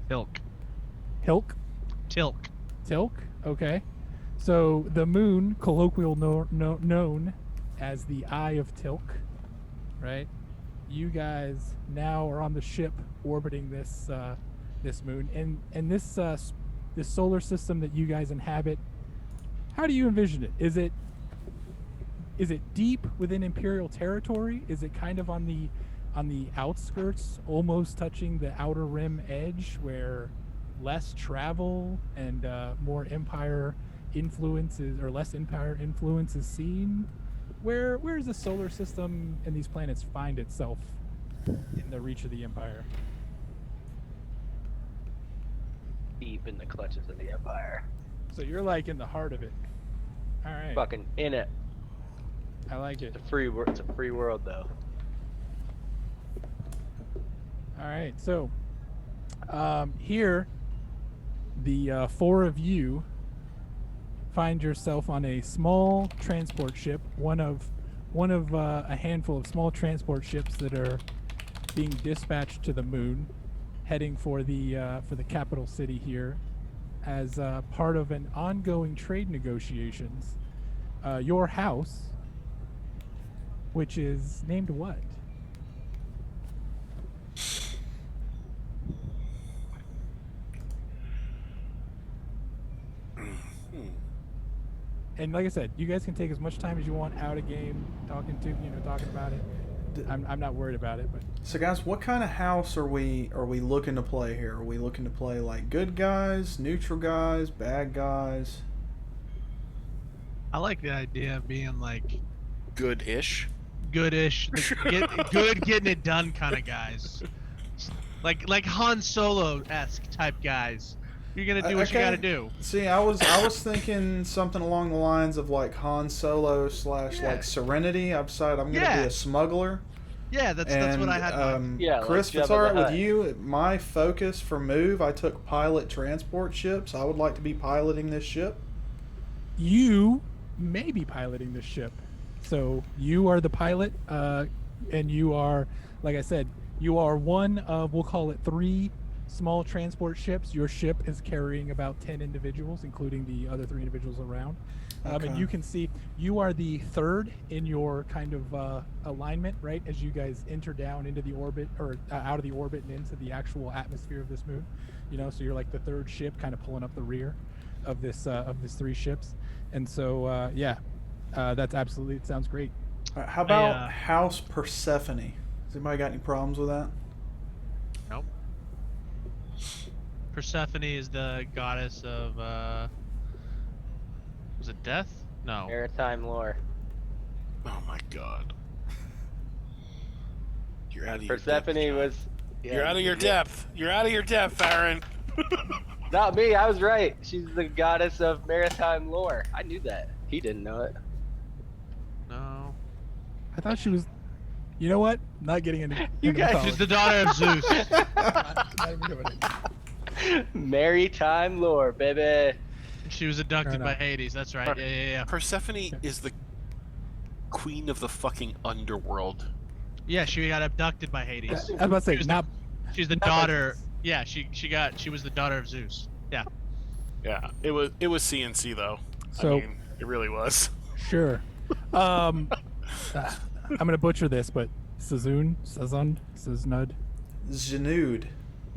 Tilk. Hilk. Tilk. Tilk. Okay. So the moon, colloquial known as the Eye of Tilk, right? You guys now are on the ship orbiting this moon, and this solar system that you guys inhabit. How do you envision it? Is it is it deep within Imperial territory? Is it kind of on the outskirts, almost touching the outer rim edge, where less travel and more Empire influences or less Empire influence is seen? Where does the solar system and these planets find itself in the reach of the Empire? Deep in the clutches of the Empire. So you're like in the heart of it. All right. Fucking in it. I like it. It's a free world though. All right. So here, the four of you find yourself on a small transport ship, one of a handful of small transport ships that are being dispatched to the moon, heading for the capital city here, as part of an ongoing trade negotiations. Your house, which is named what? And like I said, you guys can take as much time as you want out of game, talking about it. I'm not worried about it, but So guys, what kind of house are we looking to play here? Are we looking to play like good guys, neutral guys, bad guys? I like the idea of being like Good-ish. goodish, getting it done kind of guys, like Han Solo-esque type guys. You're gonna do what you gotta do. See, I was thinking something along the lines of like Han Solo / like Serenity. I'm gonna be a smuggler. Yeah, that's what I had. in mind. Yeah, like Chris, if it's Jabba all right the with Hutt. you, my focus for move, I took pilot transport ships. I would like to be piloting this ship. you may be piloting this ship. So you are the pilot, and you are, like I said, you are one of, we'll call it 3 small transport ships. Your ship is carrying about 10 individuals, including the other 3 individuals around. Okay. And you can see you are the 3rd in your kind of alignment, right? As you guys enter down into the orbit, or out of the orbit and into the actual atmosphere of this moon. So you're like the 3rd ship, kind of pulling up the rear of this 3 ships. And so that's absolutely, it sounds great. How about House Persephone? Has anybody got any problems with that? Nope. Persephone is the goddess of was it death? No. Maritime lore. Oh my god. You're out of your Persephone depth, John. was. You're out of your depth. You're out of your depth, Aaron. Not me. I was right. She's the goddess of maritime lore. I knew that. He didn't know it. No. I thought she was, you know what? Not getting into You into guys mythology. She's the daughter of Zeus. Not even doing it. Maritime lore, baby. She was abducted by Hades. That's right. Yeah. Persephone is the queen of the fucking underworld. Yeah, she got abducted by Hades. I was about to say, She was not. She's the not by daughter. Zeus. Yeah, she was the daughter of Zeus. Yeah. Yeah, it was CNC though. So- I mean, it really was. Sure. I'm gonna butcher this, but Sazun, Sazund,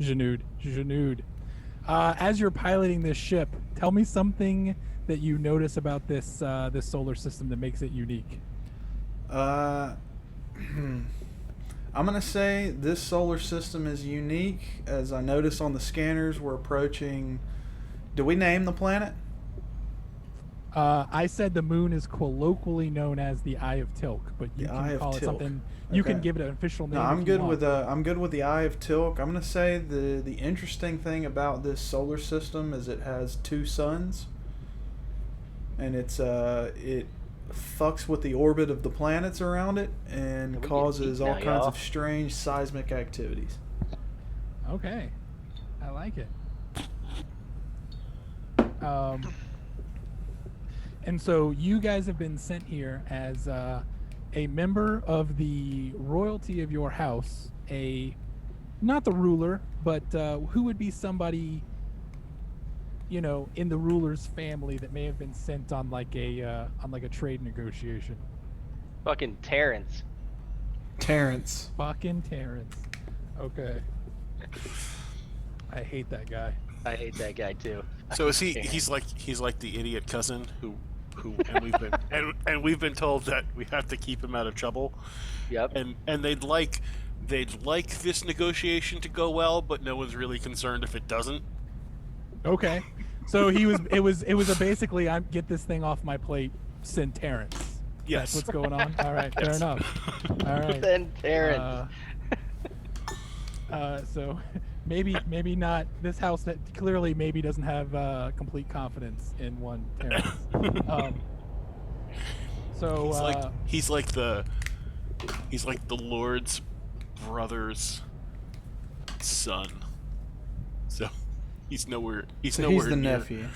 Janud. As you're piloting this ship, tell me something that you notice about this solar system that makes it unique. I'm gonna say this solar system is unique. As I noticed on the scanners, we're approaching. Do we name the planet? I said the moon is colloquially known as the Eye of Tilk, but you The Eye can of call it Tilk. something. You can Okay. give it an official name. No, I'm if you good want. with the Eye of Tilk. I'm gonna say the interesting thing about this solar system is it has 2 suns, and it fucks with the orbit of the planets around it and we get causes deep all now, kinds y'all? of strange seismic activities. Okay, I like it. And so you guys have been sent here as a member of the royalty of your house, not the ruler, but who would be somebody, in the ruler's family that may have been sent on like a trade negotiation. Fucking Terrence. Terrence. Fucking Terrence. Okay. I hate that guy. I hate that guy too. So is he? Fucking He's like the idiot cousin who who and we've been told that we have to keep him out of trouble. Yep. And they'd like this negotiation to go well, but no one's really concerned if it doesn't. Okay. So it was a basically I get this thing off my plate, send Terrence. Yes. That's what's going on. All right, fair enough. All right. Then Terrence. So maybe not this house that clearly maybe doesn't have complete confidence in one Terrence. So he's like the Lord's brother's son. So he's nowhere. He's So nowhere he's the near. nephew.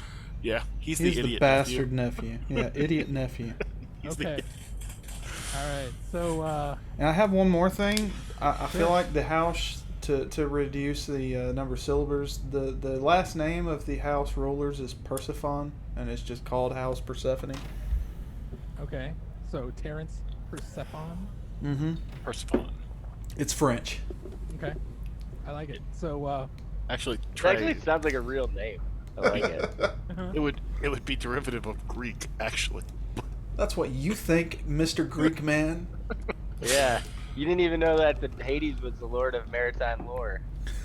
Yeah, he's He's the the idiot bastard nephew. Yeah, idiot nephew. He's okay. All right. So And I have one more thing. I feel like the house to reduce the number of syllables. The last name of the house rulers is Persephone, and it's just called House Persephone. okay. So Terrence Persephone. Mm-hmm. Persephone. It's French. Okay. I like it. So Actually, It try. actually sounds like a real name. I like it. It would be derivative of Greek, actually. That's what you think, Mr. Greek man. Yeah. You didn't even know that the Hades was the lord of maritime lore.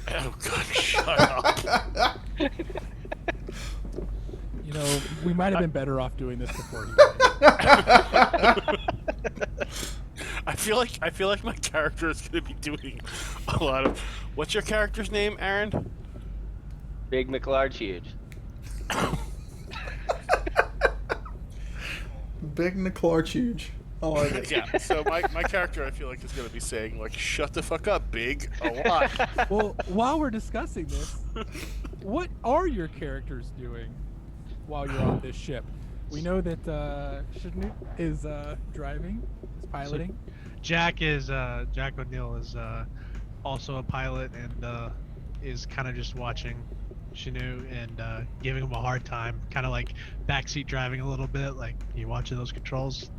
Oh God, shut up. you know we might have been better off doing this before. I feel like my character is gonna be doing a lot of. What's your character's name, Aaron? Big McLarge huge. Big Niclarchuge. I like it. Yeah. So my character, I feel like, is gonna be saying like, "Shut the fuck up, Big," a lot. Well, while we're discussing this, what are your characters doing while you're on this ship? We know that Shinuk is driving, is piloting. Jack O'Neill is also a pilot and is kind of just watching Shinu and giving him a hard time, kind of like backseat driving a little bit, like you watching those controls,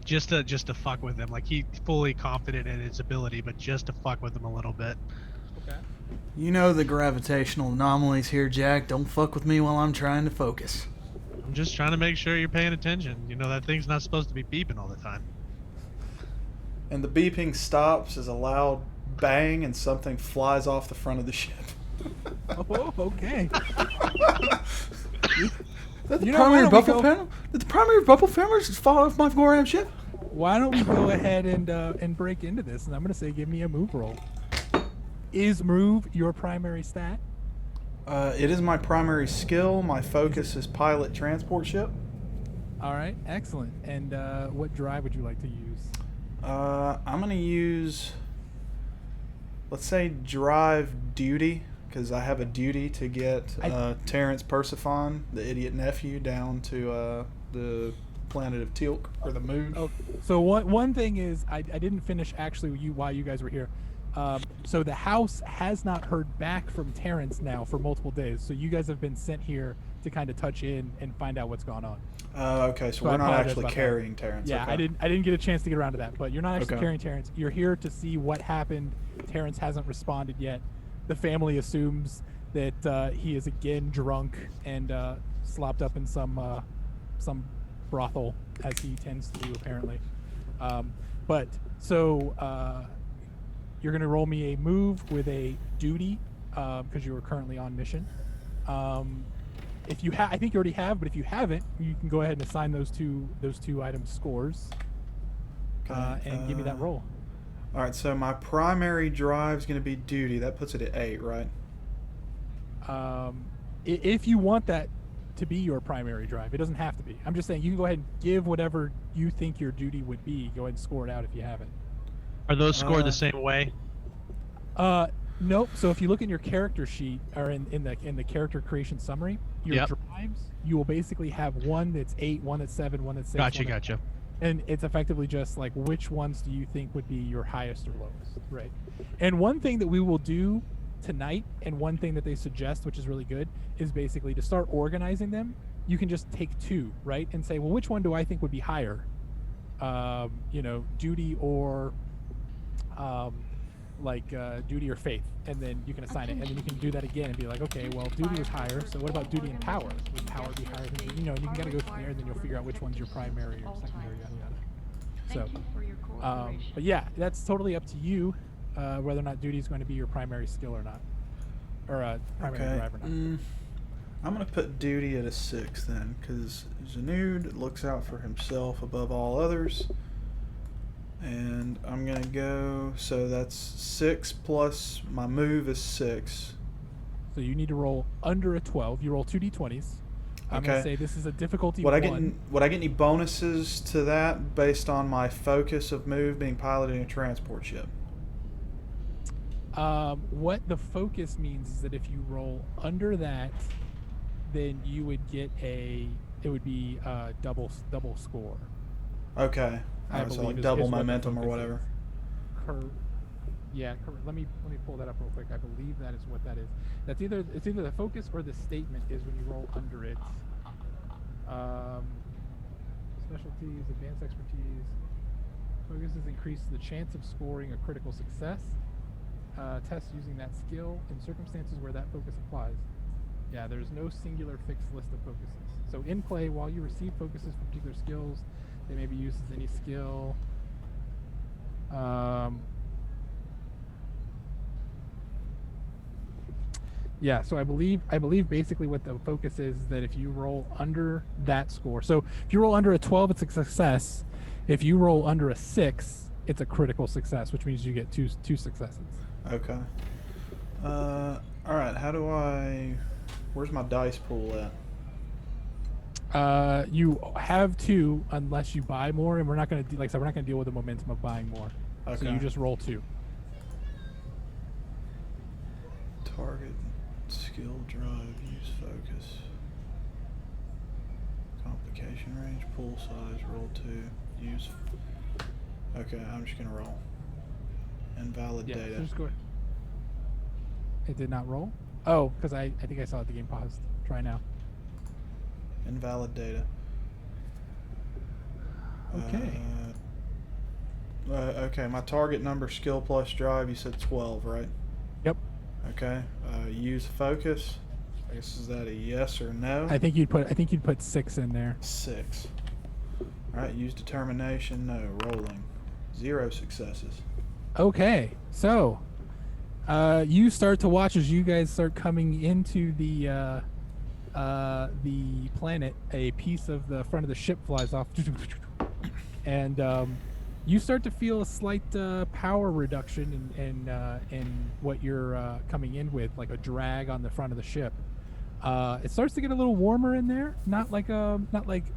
just to fuck with him. Like he's fully confident in his ability, but just to fuck with him a little bit. Okay. You know the gravitational anomalies here, Jack. Don't fuck with me while I'm trying to focus. I'm just trying to make sure you're paying attention. You know that thing's not supposed to be beeping all the time. And the beeping stops as a loud bang and something flies off the front of the ship. Oh, okay. That the You know, primary why don't we buffalo go- panel? Did the primary buffalo panel just fall off my Goram ship? Why don't we go ahead and break into this? And I'm gonna say, give me a move roll. Is move your primary stat? It is my primary skill. My focus is pilot transport ship. All right, excellent. And what drive would you like to use? I'm going to use, let's say, drive duty, because I have a duty to get Terrence Persephone, the idiot nephew, down to the planet of Teal'c, or the moon. Oh, so one thing is, I didn't finish actually while you guys were here. So the house has not heard back from Terrence now for multiple days. So you guys have been sent here to kind of touch in and find out what's going on. Okay, so I we're not apologize actually about that. carrying Terrence. Yeah, okay. I didn't get a chance to get around to that, but you're not actually Okay. carrying Terrence. You're here to see what happened. Terrence hasn't responded yet. The family assumes that he is again drunk and slopped up in some brothel, as he tends to do apparently. But so you're gonna roll me a move with a duty because you are currently on mission. If you have, I think you already have, but if you haven't, you can go ahead and assign those two items scores, Okay, and give me that roll. All right, so my primary drive is going to be duty. That puts it at 8, right? If you want that to be your primary drive, it doesn't have to be. I'm just saying you can go ahead and give whatever you think your duty would be. Go ahead and score it out if you haven't. Are those scored Uh, the same way? Nope. So if you look in your character sheet or in the character creation summary, your Yep. drives, you will basically have one that's 8, one that's 7, one that's 6. Gotcha. And it's effectively just like which ones do you think would be your highest or lowest, right? And one thing that we will do tonight, and one thing that they suggest, which is really good, is basically to start organizing them. You can just take 2, right, and say, well, which one do I think would be higher? Duty or duty or faith, and then you can assign it, and then you can do that again and be like, okay, well, duty was higher, so what about duty and power? Would power be higher than duty? You know, and you can kind of go from there, and then you'll figure out which one's your primary or secondary, yada yada. So, Thank you for your cooperation. but yeah, that's totally up to you, whether or not duty is going to be your primary skill or not, or primary Okay. drive or not. I'm gonna put duty at a 6 then, because Zanud looks out for himself above all others. And I'm gonna go. So that's 6 plus my move is 6. So you need to roll under a 12. You roll 2d20s. I'm gonna Okay. say this is a difficulty Would I 1. get any bonuses to that based on my focus of move being piloting a transport ship? What the focus means is that if you roll under that, then you would get it would be double score. Okay. I Alright, so believe like is double what the momentum or focus whatever. is. Yeah, let me pull that up real quick. I believe that is what that is. It's either the focus or the statement is when you roll under it. Specialties, advanced expertise. Focuses increase the chance of scoring a critical success. Test using that skill in circumstances where that focus applies. Yeah, there's no singular fixed list of focuses. So in play, while you receive focuses for particular skills, they may be used as any skill. Yeah, so I believe basically what the focus is that if you roll under that score, so if you roll under a 12, it's a success. If you roll under a 6, it's a critical success, which means you get two successes. Okay. Alright, how do I... Where's my dice pool at? You have 2 unless you buy more, and we're not going to, like I said, we're not going to deal with the momentum of buying more. Okay. So you just roll 2. Target, skill, drive, use focus. Complication range, pool size, roll 2, use... Okay, I'm just gonna roll. Invalid Yeah, data. so just go. It did not roll? Oh, because I think I saw the game paused. Try now. Invalid data. Okay. Okay, my target number, skill plus drive, you said 12, right? Yep. Okay. Use focus. I guess is that a yes or no? I think you'd put 6 in there. 6. Alright, use determination, no. Rolling. 0 successes. Okay, so you start to watch as you guys start coming into the planet. A piece of the front of the ship flies off, and you start to feel a slight power reduction in what you're coming in with, like a drag on the front of the ship. It starts to get a little warmer in there, not like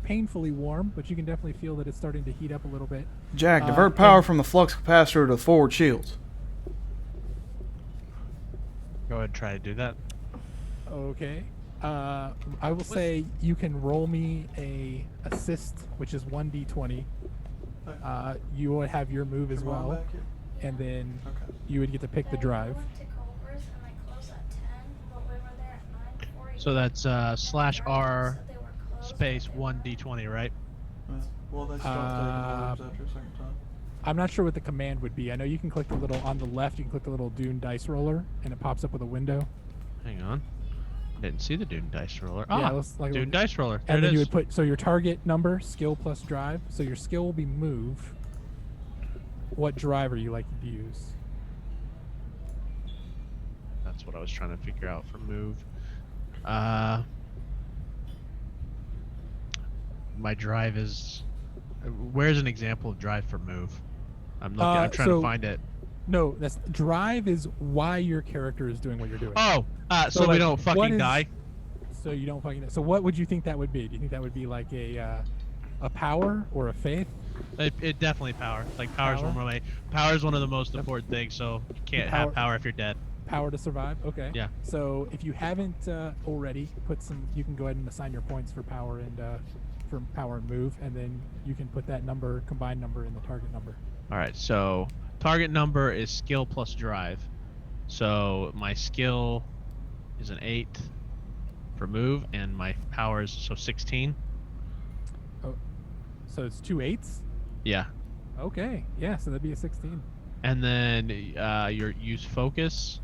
painfully warm, but you can definitely feel that it's starting to heat up a little bit. Jack, divert power from the flux capacitor to the forward shields. Go ahead and try to do that. Okay. I will say you can roll me a assist, which is 1d20. You would have your move as well, and then you would get to pick the drive. So that's /R space 1d20, right? Well, they stopped taking orders after a second time. I'm not sure what the command would be. I know you can click the little on the left. You can click the little Dune dice roller, and it pops up with a window. Hang on. Didn't see the Dune dice roller. Yeah, Ah, let's, like, Dune dice roller. There And it then you is. would put your target number, skill plus drive. So your skill will be move. What drive are you liking to use? That's what I was trying to figure out for move. My drive is. Where's an example of drive for move? I'm looking. I'm trying to find it. No, that's drive is why your character is doing what you're doing. Oh, so we like, don't what fucking is- die. So you don't fucking. So what would you think that would be? Do you think that would be like a power or a faith? It definitely power. Like power's Power? power is one of the most important things. So you can't have power if you're dead. Power to survive. Okay. Yeah. So if you haven't already put some, you can go ahead and assign your points for power and move, and then you can put that number, combined number, in the target number. All right. So target number is skill plus drive. So my skill is an 8 for move, and my power is 16. Oh, so it's 2 8s. Yeah. Okay. Yeah. So that'd be a 16. And then your use focus.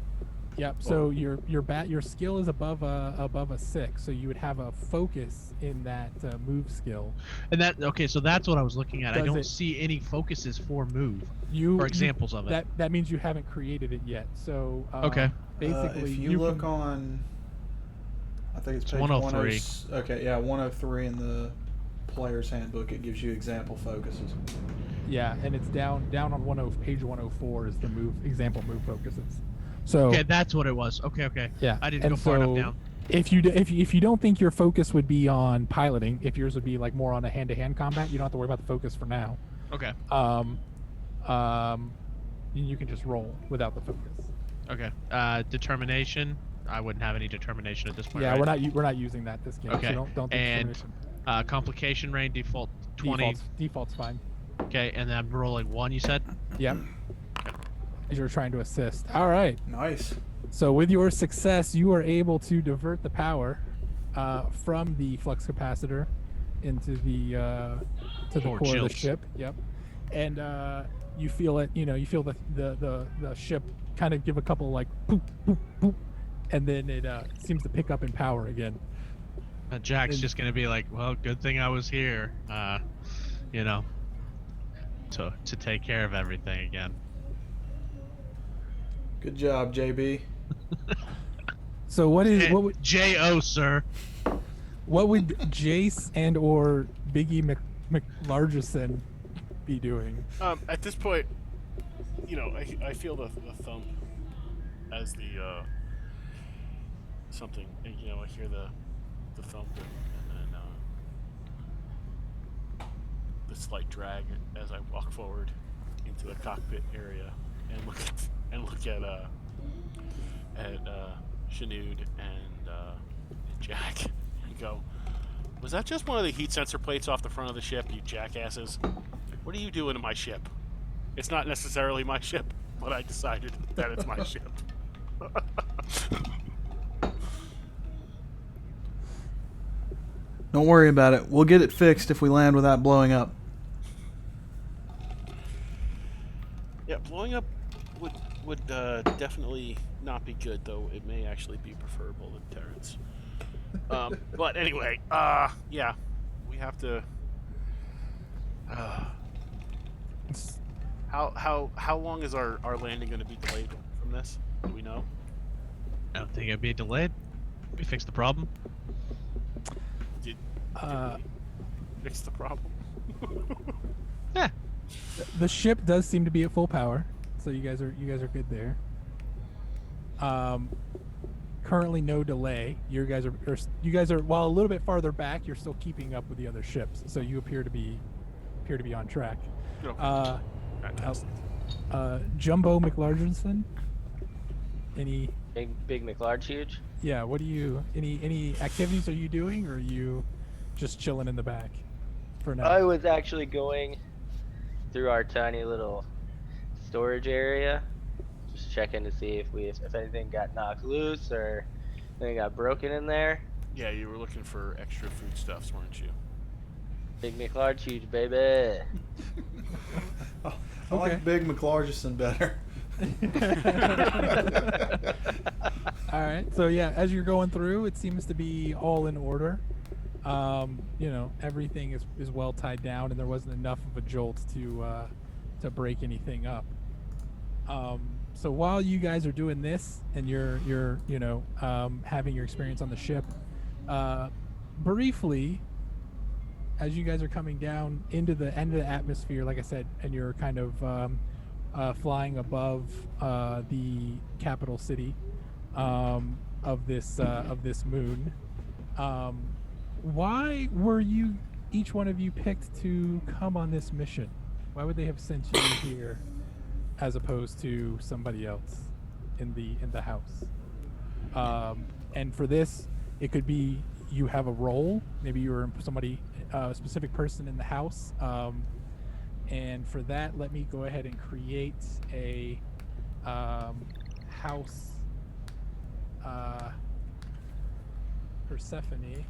Yep. So your skill is above a 6, so you would have a focus in that move skill. And so that's what I was looking at. I Does don't it- see any focuses for move You or examples of it. That means you haven't created it yet. So Okay. basically, if you look can, on, I think it's It's page 103. Okay, yeah, 103 in the player's handbook. It gives you example focuses. yeah, and it's down on page 104 is the example move focuses. So Okay, that's what it was. Okay. yeah, I didn't and go far enough so down. If you don't think your focus would be on piloting, if yours would be like more on a hand-to-hand combat, you don't have to worry about the focus for now. Okay. You can just roll without the focus. Okay. Determination. I wouldn't have any determination at this point. Yeah, right? we're not using that this game. Okay. So don't do And determination. complication range default 20. Default's fine. Okay, and then I'm rolling 1. You said. Yep. As you're trying to assist. All right. Nice. So with your success, you are able to divert the power from the flux capacitor into the core of the shields. ship. Yep. And you feel it. You feel the ship kind of give a couple like poop poop poop, and then it seems to pick up in power again. Jack's And- just gonna be like, well, good thing I was here. To take care of everything again. Good job, JB. So what would J.O. sir. Jace and or Biggie McLargerson be doing? At this point, I feel the thump as the something. I hear the thump and then the slight drag as I walk forward into the cockpit area and look at Shanood and Jack and go, was that just one of the heat sensor plates off the front of the ship, you jackasses? What are you doing to my ship? It's not necessarily my ship, but I decided that it's my ship. Don't worry about it. We'll get it fixed if we land without blowing up. Yeah, blowing up would definitely not be good, though it may actually be preferable to deterrence. But anyway, yeah, we have to. How long is our landing going to be delayed from this? Do we know? I don't think it'd be delayed. We fixed the problem. Did Uh, we fix the problem? Yeah. the ship does seem to be at full power, so you guys are good there. Currently no delay. You guys are while a little bit farther back, you're still keeping up with the other ships, so you appear to be on track. No. Fantastic. Jumbo McLargenson. Any Big McLarge huge. yeah? What do you any activities are you doing, or are you just chilling in the back for now? I was actually going through our tiny little storage area, just checking to see if anything got knocked loose or anything got broken in there. Yeah, you were looking for extra foodstuffs, weren't you? Big McLarge huge, baby. I like Big McLargerson better. All right. So yeah, as you're going through, it seems to be all in order. Everything is well tied down, and there wasn't enough of a jolt to break anything up. So while you guys are doing this, and you're having your experience on the ship, briefly, as you guys are coming down into the end of the atmosphere, like I said, and you're kind of flying above the capital city of this moon. Why were each one of you picked to come on this mission? Why would they have sent you here as opposed to somebody else in the house? And for this, it could be you have a role. Maybe you're somebody, a specific person in the house. And for that, let me go ahead and create a house Persephone.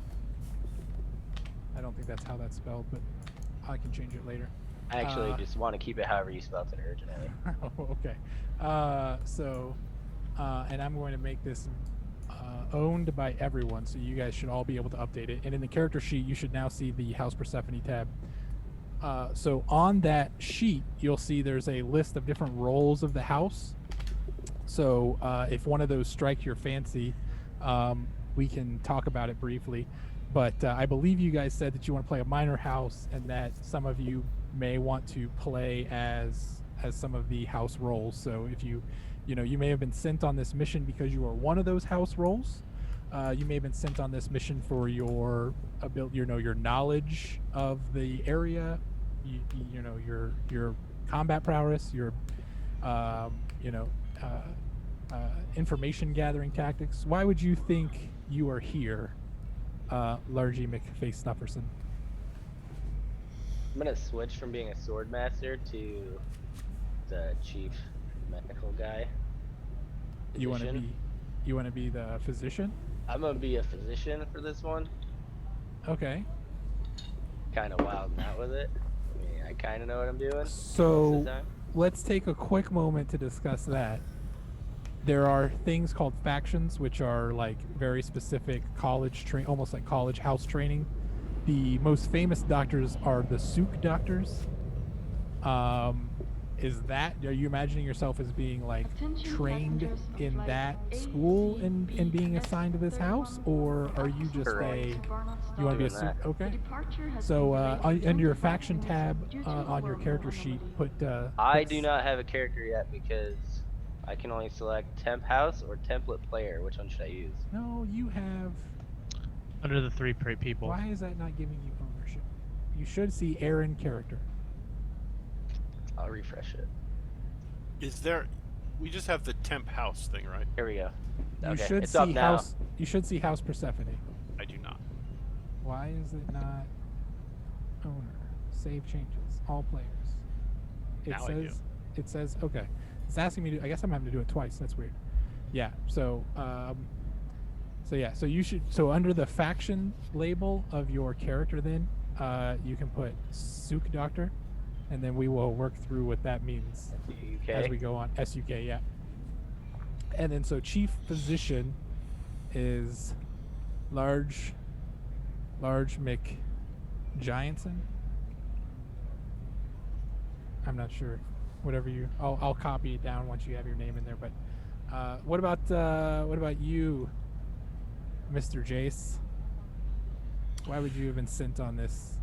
I don't think that's how that's spelled, but I can change it later. I actually just want to keep it however you spelled it originally. Okay. And I'm going to make this owned by everyone, so you guys should all be able to update it. And in the character sheet, you should now see the House Persephone tab. So on that sheet, you'll see there's a list of different roles of the house. So if one of those strike your fancy, we can talk about it briefly. But I believe you guys said that you want to play a minor house, and that some of you may want to play as some of the house roles. So if you may have been sent on this mission because you are one of those house roles. You may have been sent on this mission for your your knowledge of the area, your combat prowess, your information gathering tactics. Why would you think you are here, Largy McFace Snufferson? I'm gonna switch from being a sword master to the chief medical guy. You want Physician. to be the physician? I'm gonna be a physician for this one. Okay. Kind of wilding out with it. I mean, I kind of know what I'm doing. most of So the time. let's take a quick moment to discuss that. There are things called factions, which are like very specific almost like college house training. The most famous doctors are the Sook doctors. Are you imagining yourself as being like Attention trained passengers of in flight that school and being assigned to this house, or are you just Correct. you want to be a Doing Sook? that. Okay. So under your faction tab on your character sheet, put. I do not have a character yet because I can only select temp house or template player. Which one should I use? No, you have. Under the three people. Why is that not giving you ownership? You should see Aaron character. I'll refresh it. Is there? We just have the temp house thing, right? Here we go. You Okay, should it's up see now. house. You should see House Persephone. I do not. Why is it not owner? Save changes. All players. It Now I do. says. It says okay. It's asking me to. I guess I'm having to do it twice. That's weird. Yeah. So. So you should. So under the faction label of your character, then you can put Sook Doctor, and then we will work through what that means as we UK. go on. SUK, yeah. And then so Chief Physician is Large Mick Giantson. I'm not sure. Whatever you, I'll copy it down once you have your name in there. But what about you, Mr. Jace? Why would you have been sent on this?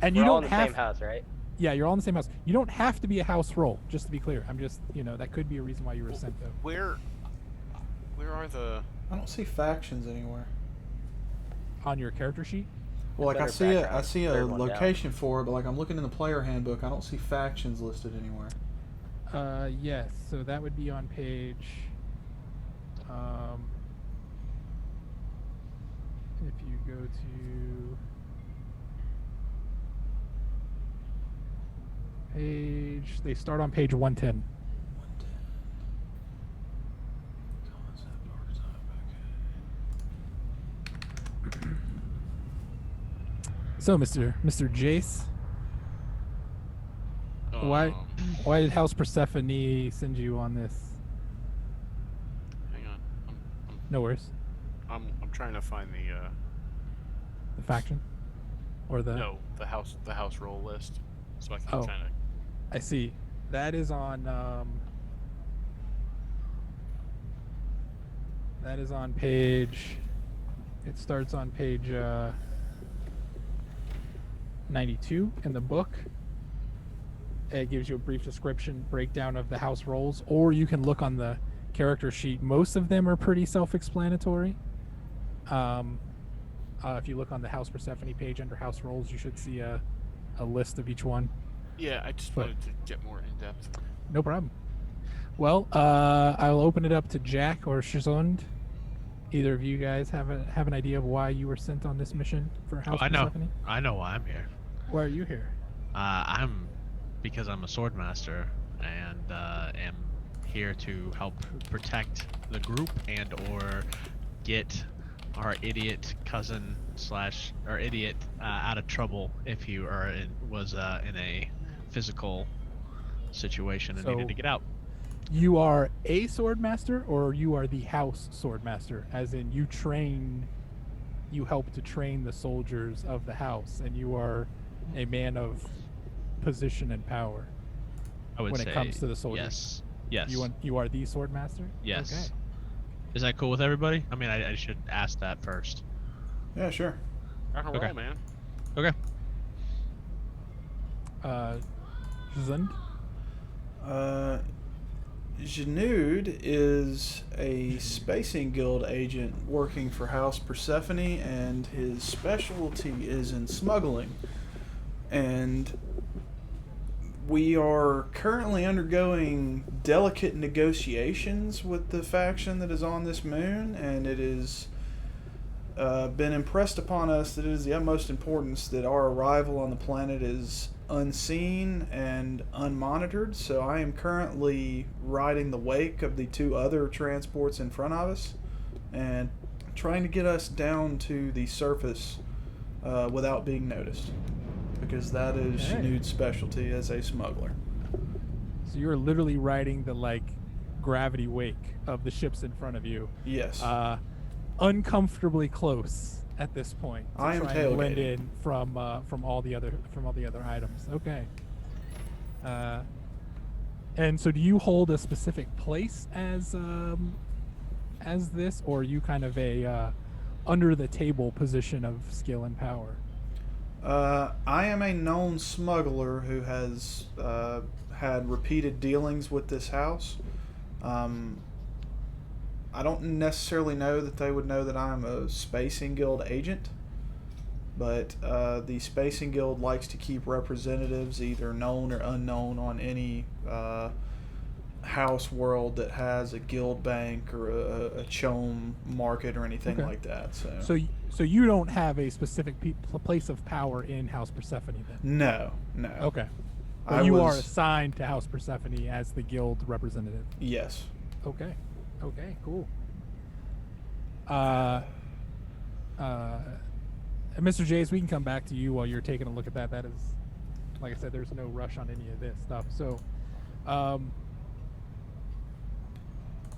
And you We're all in don't the have. same house, right? Yeah, you're all in the same house. You don't have to be a house role, just to be clear. I'm just, that could be a reason why you were sent though. Where are the? I don't see factions anywhere. On your character sheet? Well, like I Better see I background. see a Third one down. location for it, but like I'm looking in the player handbook, I don't see factions listed anywhere. Yes. So that would be on page. If you go to page, they start on page 110. So, Mr. Jace, why did House Persephone send you on this? Hang on. No worries. I'm trying to find The faction, or the the house roll list, so I can Oh. kind of. I see. That is on. That is on page. It starts on page 92 in the book. It gives you a brief description, breakdown of the house roles, or you can look on the character sheet. Most of them are pretty self-explanatory. If you look on the House Persephone page under house roles, you should see a list of each one. Yeah, I just But- wanted to get more in depth. No problem. Well, I'll open it up to Jack or Shazund. Either of you guys have an idea of why you were sent on this mission for House I know. Persephone? I know why I'm here. Why are you here? Because I'm a sword master and am here to help protect the group and or get our idiot cousin slash or idiot out of trouble if he was in a physical situation and needed So to get out. you are a sword master, or you are the house sword master, as in you help to train the soldiers of the house, and you are a man of position and power I would when say it comes to the soldiers. yes. You are the sword master? Yes. Okay. Is that cool with everybody? I mean, I should ask that first. Yeah, sure. Rock and Okay. roll, man. Okay. Zund? Janud is a spacing guild agent working for House Persephone, and his specialty is in smuggling. And we are currently undergoing delicate negotiations with the faction that is on this moon, and it is been impressed upon us that it is the utmost importance that our arrival on the planet is unseen and unmonitored. So I am currently riding the wake of the two other transports in front of us and trying to get us down to the surface without being noticed, because that is Okay. Shanud's specialty as a smuggler. So you're literally riding the gravity wake of the ships in front of you, Yes. uncomfortably close at this point to I am try and blend tailgating. in from all the other items. Okay. And so do you hold a specific place as this, or are you kind of a under the table position of skill and power? I am a known smuggler who has had repeated dealings with this house. I don't necessarily know that they would know that I'm a Spacing Guild agent, but the Spacing Guild likes to keep representatives, either known or unknown, on any house world that has a guild bank or a chome market or anything Okay. like that. So you don't have a specific place of power in House Persephone then? No. Okay. I But you are was- assigned to House Persephone as the guild representative. Yes. Okay. Okay, cool. Mr. Jace, we can come back to you while you're taking a look at that. That is, like I said, there's no rush on any of this stuff. So,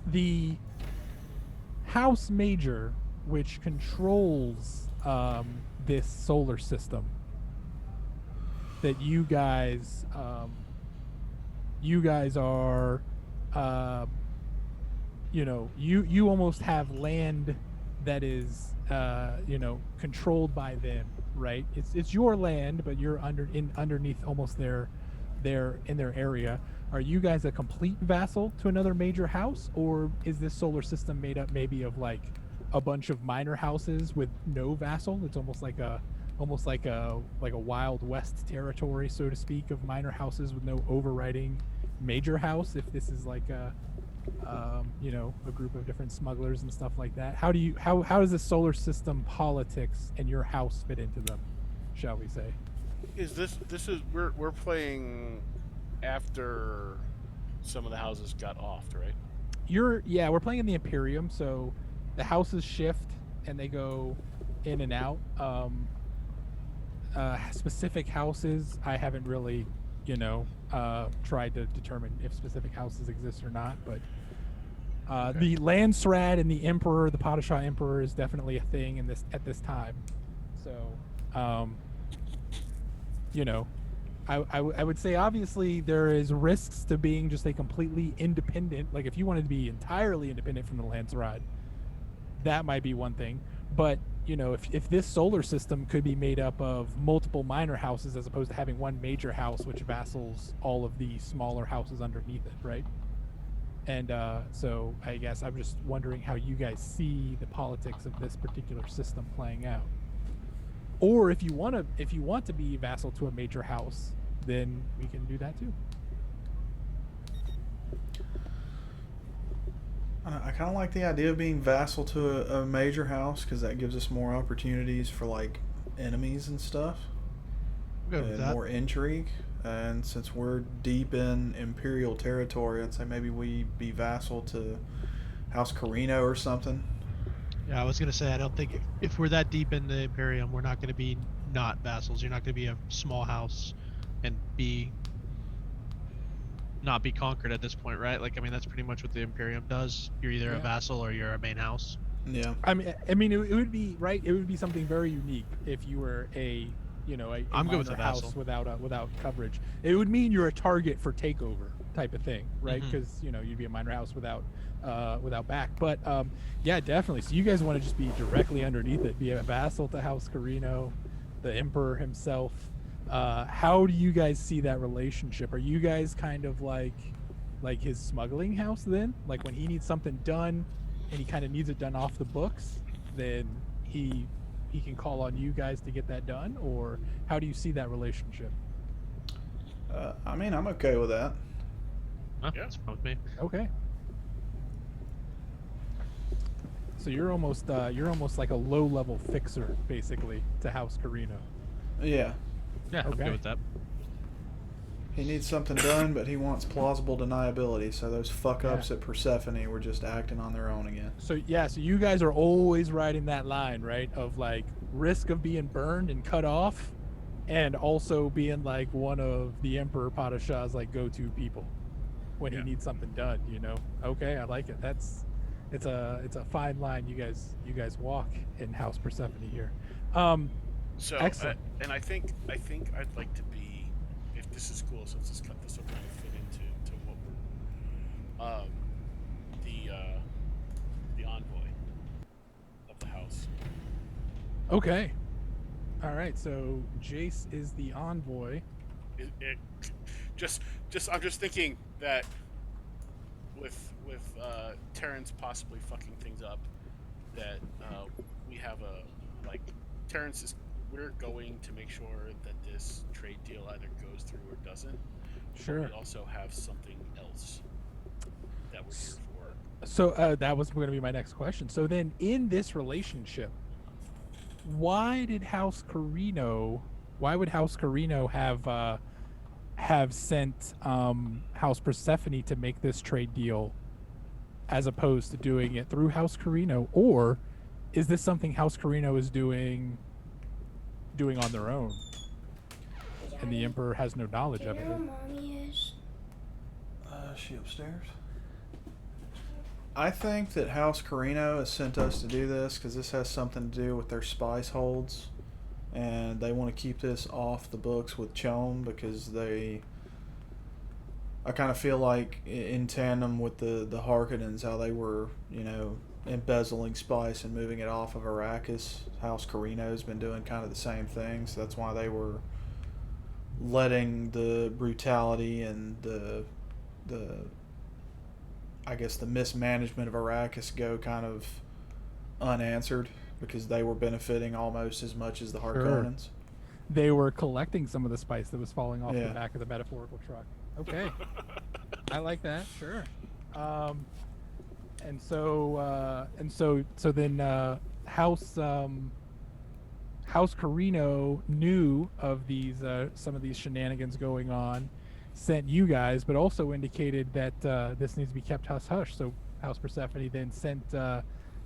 the House Major, which controls this solar system that you guys are, you almost have land that is controlled by them, right? It's your land, but you're underneath almost their in their area. Are you guys a complete vassal to another major house, or is this solar system made up maybe of a bunch of minor houses with no vassal? It's almost like a Wild West territory, so to speak, of minor houses with no overriding major house. If this is like a group of different smugglers and stuff like that, how does the solar system politics and your house fit into them, shall we say? Is this is we're playing after some of the houses got offed, right? We're playing in the Imperium, so the houses shift and they go in and out. Specific houses, I haven't really, tried to determine if specific houses exist or not, but the Landsrad and the Emperor, the Padishah Emperor, is definitely a thing at this time. So, I would say obviously there is risks to being just a completely independent. Like if you wanted to be entirely independent from the Landsrad, that might be one thing. But if this solar system could be made up of multiple minor houses as opposed to having one major house which vassals all of the smaller houses underneath it, right? And so I guess I'm just wondering how you guys see the politics of this particular system playing out. Or if you want to be vassal to a major house, then we can do that too. I kind of like the idea of being vassal to a major house, because that gives us more opportunities for enemies and stuff, Good with and that. more intrigue. And since we're deep in Imperial territory, I'd say maybe we be vassal to House Carino or something. Yeah, I was gonna say I don't think if we're that deep in the Imperium, we're not gonna be not vassals. You're not gonna be a small house and be not be conquered at this point, right? Like, I mean, that's pretty much what the Imperium does. You're either a Yeah. vassal or you're a main house. Yeah. I mean, it would be right. It would be something very unique if you were a, a I'm good with minor a house vassal. without coverage. It would mean you're a target for takeover type of thing, right? Mhm. Because you'd be a minor house without back. But yeah, definitely. So you guys want to just be directly underneath it, be a vassal to House Carino, the Emperor himself. How do you guys see that relationship? Are you guys kind of like his smuggling house then? Like when he needs something done and he kind of needs it done off the books, then he can call on you guys to get that done? Or how do you see that relationship? I mean, I'm okay with that. Huh, Yeah. that's fine with me. Okay. So you're almost like a low level fixer basically to House Carino. Yeah. Yeah, I'm Okay. good with that. He needs something done, but he wants plausible deniability. So those fuck ups at Persephone were just acting on their own again. So yeah, so you guys are always riding that line, right? Of like risk of being burned and cut off, and also being like one of the Emperor Padishah's like go-to people when he Yeah. needs something done. Okay, I like it. It's a fine line you guys walk in House Persephone here. So, Excellent. and I think I'd like to be, if this is cool, since this will kind of fit into what we're, the envoy of the house. Okay. All right. So Jace is the envoy. It just I'm just thinking that with Terrence possibly fucking things up, that we have a like Terrence is. We're going to make sure that this trade deal either goes through or doesn't. Sure. We also have something else that we're here for. So that was going to be my next question. So then, in this relationship, why would House Carino have sent House Persephone to make this trade deal, as opposed to doing it through House Carino? Or is this something House Carino is doing on their own, and the Emperor has no knowledge of it? Mommy is. Is she upstairs? I think that House Carino has sent us to do this because this has something to do with their spice holds, and they want to keep this off the books with Chone because I kind of feel like in tandem with the Harkonnens, how they were, embezzling spice and moving it off of Arrakis. House Carino's been doing kind of the same thing, so that's why they were letting the brutality and the I guess the mismanagement of Arrakis go kind of unanswered because they were benefiting almost as much as the Harkonnens. They were collecting some of the spice that was falling off Yeah. the back of the metaphorical truck. Okay. I like that. Sure. And so then House Carino knew of these some of these shenanigans going on, sent you guys, but also indicated that this needs to be kept hush hush. So House Persephone then sent the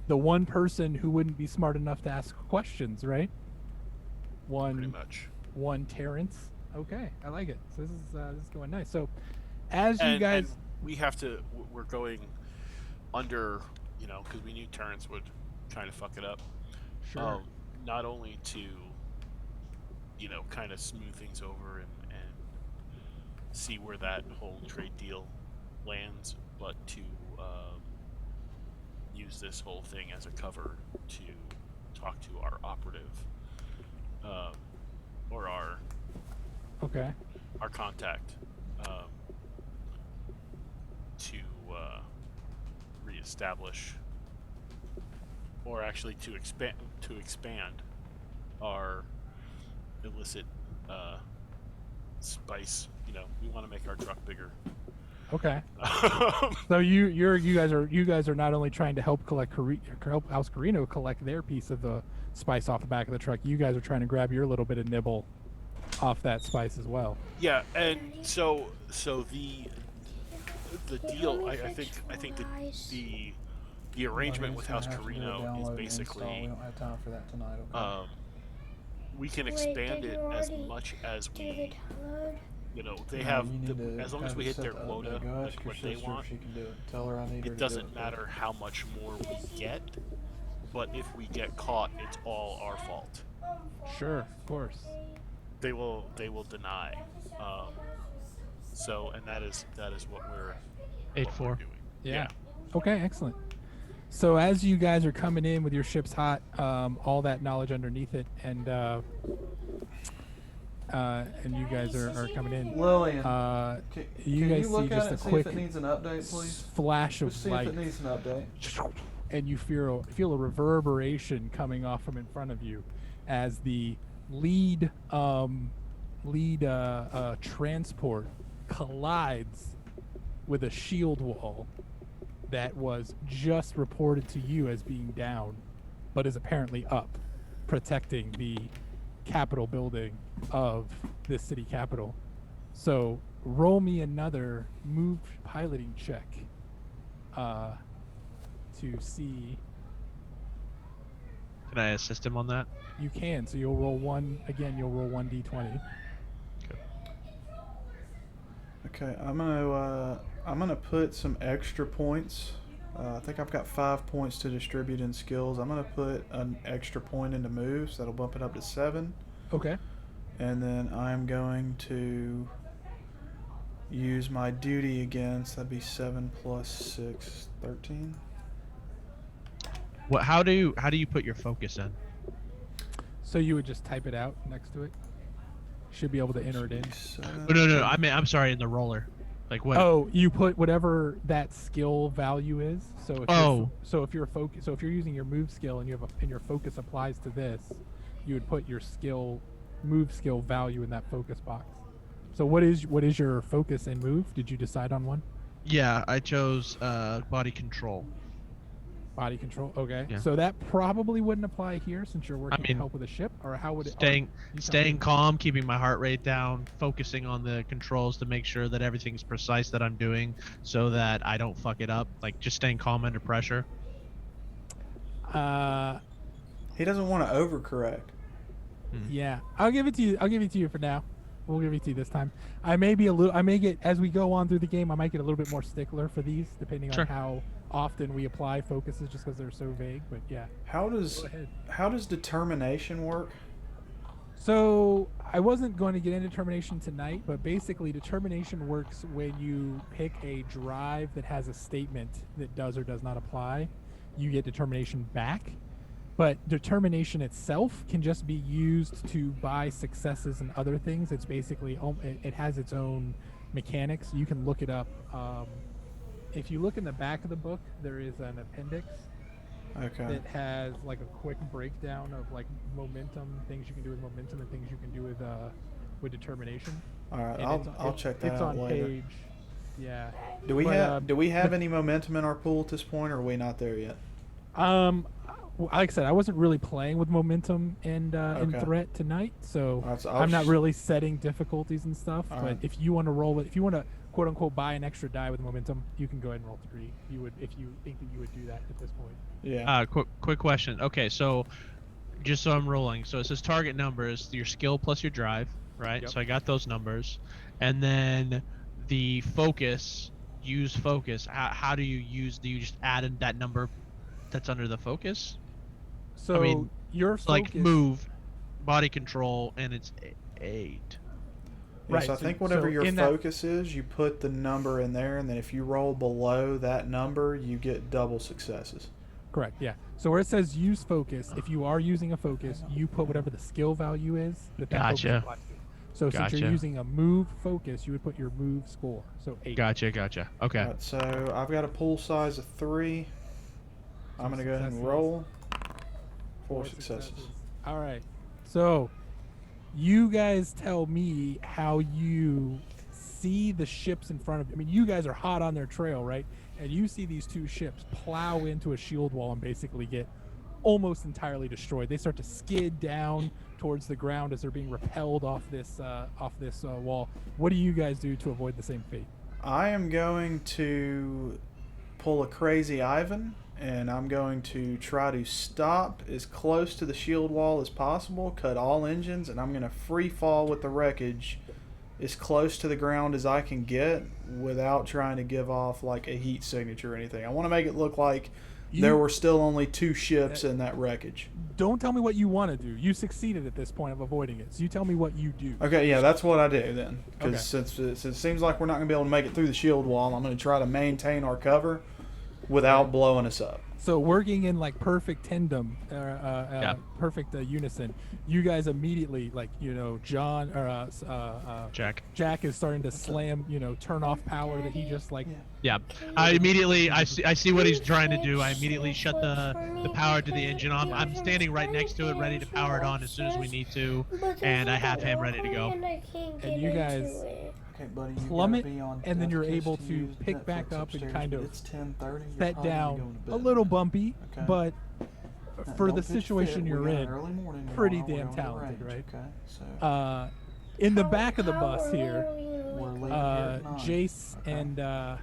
one person who wouldn't be smart enough to ask questions, right? Pretty much. One Terrence. Okay, I like it. So this is going nice. So as you And guys, we have to. We're going under, because we knew Terrence would kind of fuck it up. sure. Not only to, kind of smooth things over and see where that whole trade deal lands, but to use this whole thing as a cover to talk to our operative, or Okay. our contact, to reestablish, or actually to expand our illicit spice. We want to make our truck bigger. Okay. So you guys are not only trying to help help House Carino collect their piece of the spice off the back of the truck. You guys are trying to grab your little bit of nibble off that spice as well. Yeah, and so the deal. I think the the arrangement He's with gonna House have to do a Carino download is and install. We basically don't have time for that tonight. Okay. we can Wait, expand did it you as already much as do the we, download? they No, have you need to as long as have we it hit set their to quota, update. Go ask like your what they sister want. if she can do it. Tell her I need her It to doesn't do it. matter how much more we get, but if we get caught, it's all our fault. Sure, of course. They will deny. So, and that is what we're 8-4. doing. Yeah. Okay, excellent. So as you guys are coming in with your ships hot, all that knowledge underneath it, and you guys are coming in. Lillian, You can guys you look see at just it a and see quick if it needs an update, please? flash Just of see light, if it needs an update. and you feel a reverberation coming off from in front of you, as the lead transport collides with a shield wall that was just reported to you as being down, but is apparently up, protecting the Capitol building of this city capital. So roll me another move piloting check to see. Can I assist him on that? You can. So you'll roll one again. You'll roll 1d20. Okay, I'm gonna put some extra points. I think I've got 5 points to distribute in skills. I'm gonna put an extra point into moves. That'll bump it up to 7. Okay. And then I'm going to use my duty again. So that'd be 7 plus 6, 13. What? How do you put your focus in? So you would just type it out next to it. Should be able to enter it in. Oh, no. I mean, I'm sorry, in the roller. Like what? Oh, you put whatever that skill value is. So if you're using your move skill and and your focus applies to this, you would put your move skill value in that focus box. So what is your focus and move? Did you decide on one? Yeah, I chose body control. Body control. Okay. Yeah. So that probably wouldn't apply here since you're working to mean, help with a ship, or how would it? Staying calm, keeping my heart rate down, focusing on the controls to make sure that everything's precise that I'm doing, so that I don't fuck it up. Like just staying calm under pressure. He doesn't want to overcorrect. Yeah, I'll give it to you. I'll give it to you for now. We'll give it to you this time. I may get, as we go on through the game, I might get a little bit more stickler for these, depending Sure. on how often we apply focuses, just because they're so vague. But yeah. How Go ahead. does determination work? So I wasn't going to get into determination tonight, but basically determination works when you pick a drive that has a statement that does or does not apply. You get determination back. But determination itself can just be used to buy successes and other things. It's basically, it has its own mechanics. You can look it up. If you look in the back of the book, there is an appendix Okay. that has like a quick breakdown of like momentum, things you can do with momentum, and things you can do with determination. All right. And I'll check that it's out on later. page. Yeah. Do we But, have any momentum in our pool at this point, or are we not there yet? Like I said, I wasn't really playing with momentum and Okay. threat tonight, so All right, so I'll I'm not just- really setting difficulties and stuff. All But right. if you want to roll it, if you want to quote unquote buy an extra die with momentum, you can go ahead and roll 3. You would, if you think that you would do that at this point. Yeah. Quick question. Okay, so just so I'm rolling, so it says target numbers, your skill plus your drive, right? Yep. So I got those numbers, and then the focus. Use focus. How do you use? Do you just add in that number that's under the focus? So mean, your It's like focus, move, body control, and it's 8. Yes, right, I so- think whatever so your in that- focus is, you put the number in there, and then if you roll below that number, you get double successes. Correct. Yeah. So where it says use focus, if you are using a focus, you put whatever the skill value is that focus Gotcha. applies to. So since Gotcha. you're using a move focus, you would put your move score. So 8. Gotcha. Okay. All right, so I've got a pool size of 3. I'm going to go ahead and Successes. roll 4 4 successes. All right. So you guys tell me how you see the ships in front of you. I mean, you guys are hot on their trail, right? And you see these 2 ships plow into a shield wall and basically get almost entirely destroyed. They start to skid down towards the ground as they're being repelled off this wall. What do you guys do to avoid the same fate? I am going to pull a crazy Ivan and I'm going to try to stop as close to the shield wall as possible, cut all engines, and I'm going to free fall with the wreckage as close to the ground as I can get without trying to give off like a heat signature or anything. I want to make it look like there were still only 2 ships in that wreckage. Don't tell me what you want to do. You succeeded at this point of avoiding it. So you tell me what you do. Okay, yeah, that's what I do then. Because Okay. since it seems like we're not going to be able to make it through the shield wall, I'm going to try to maintain our cover without blowing us up. So working in like perfect tandem, perfect unison, you guys immediately, like, you know, John or Jack is starting to slam, you know, turn off power that he just like. Yeah, I see what he's trying to do. I immediately shut the power to the engine on. I'm standing right next to it, ready to power it on as soon as we need to, and I have him ready to go. And you guys Okay, buddy, plummet, and then you're able to pick back up and kind of set down a little bumpy, but for the situation you're in, pretty damn talented, right? In the back of the bus here, Jace and I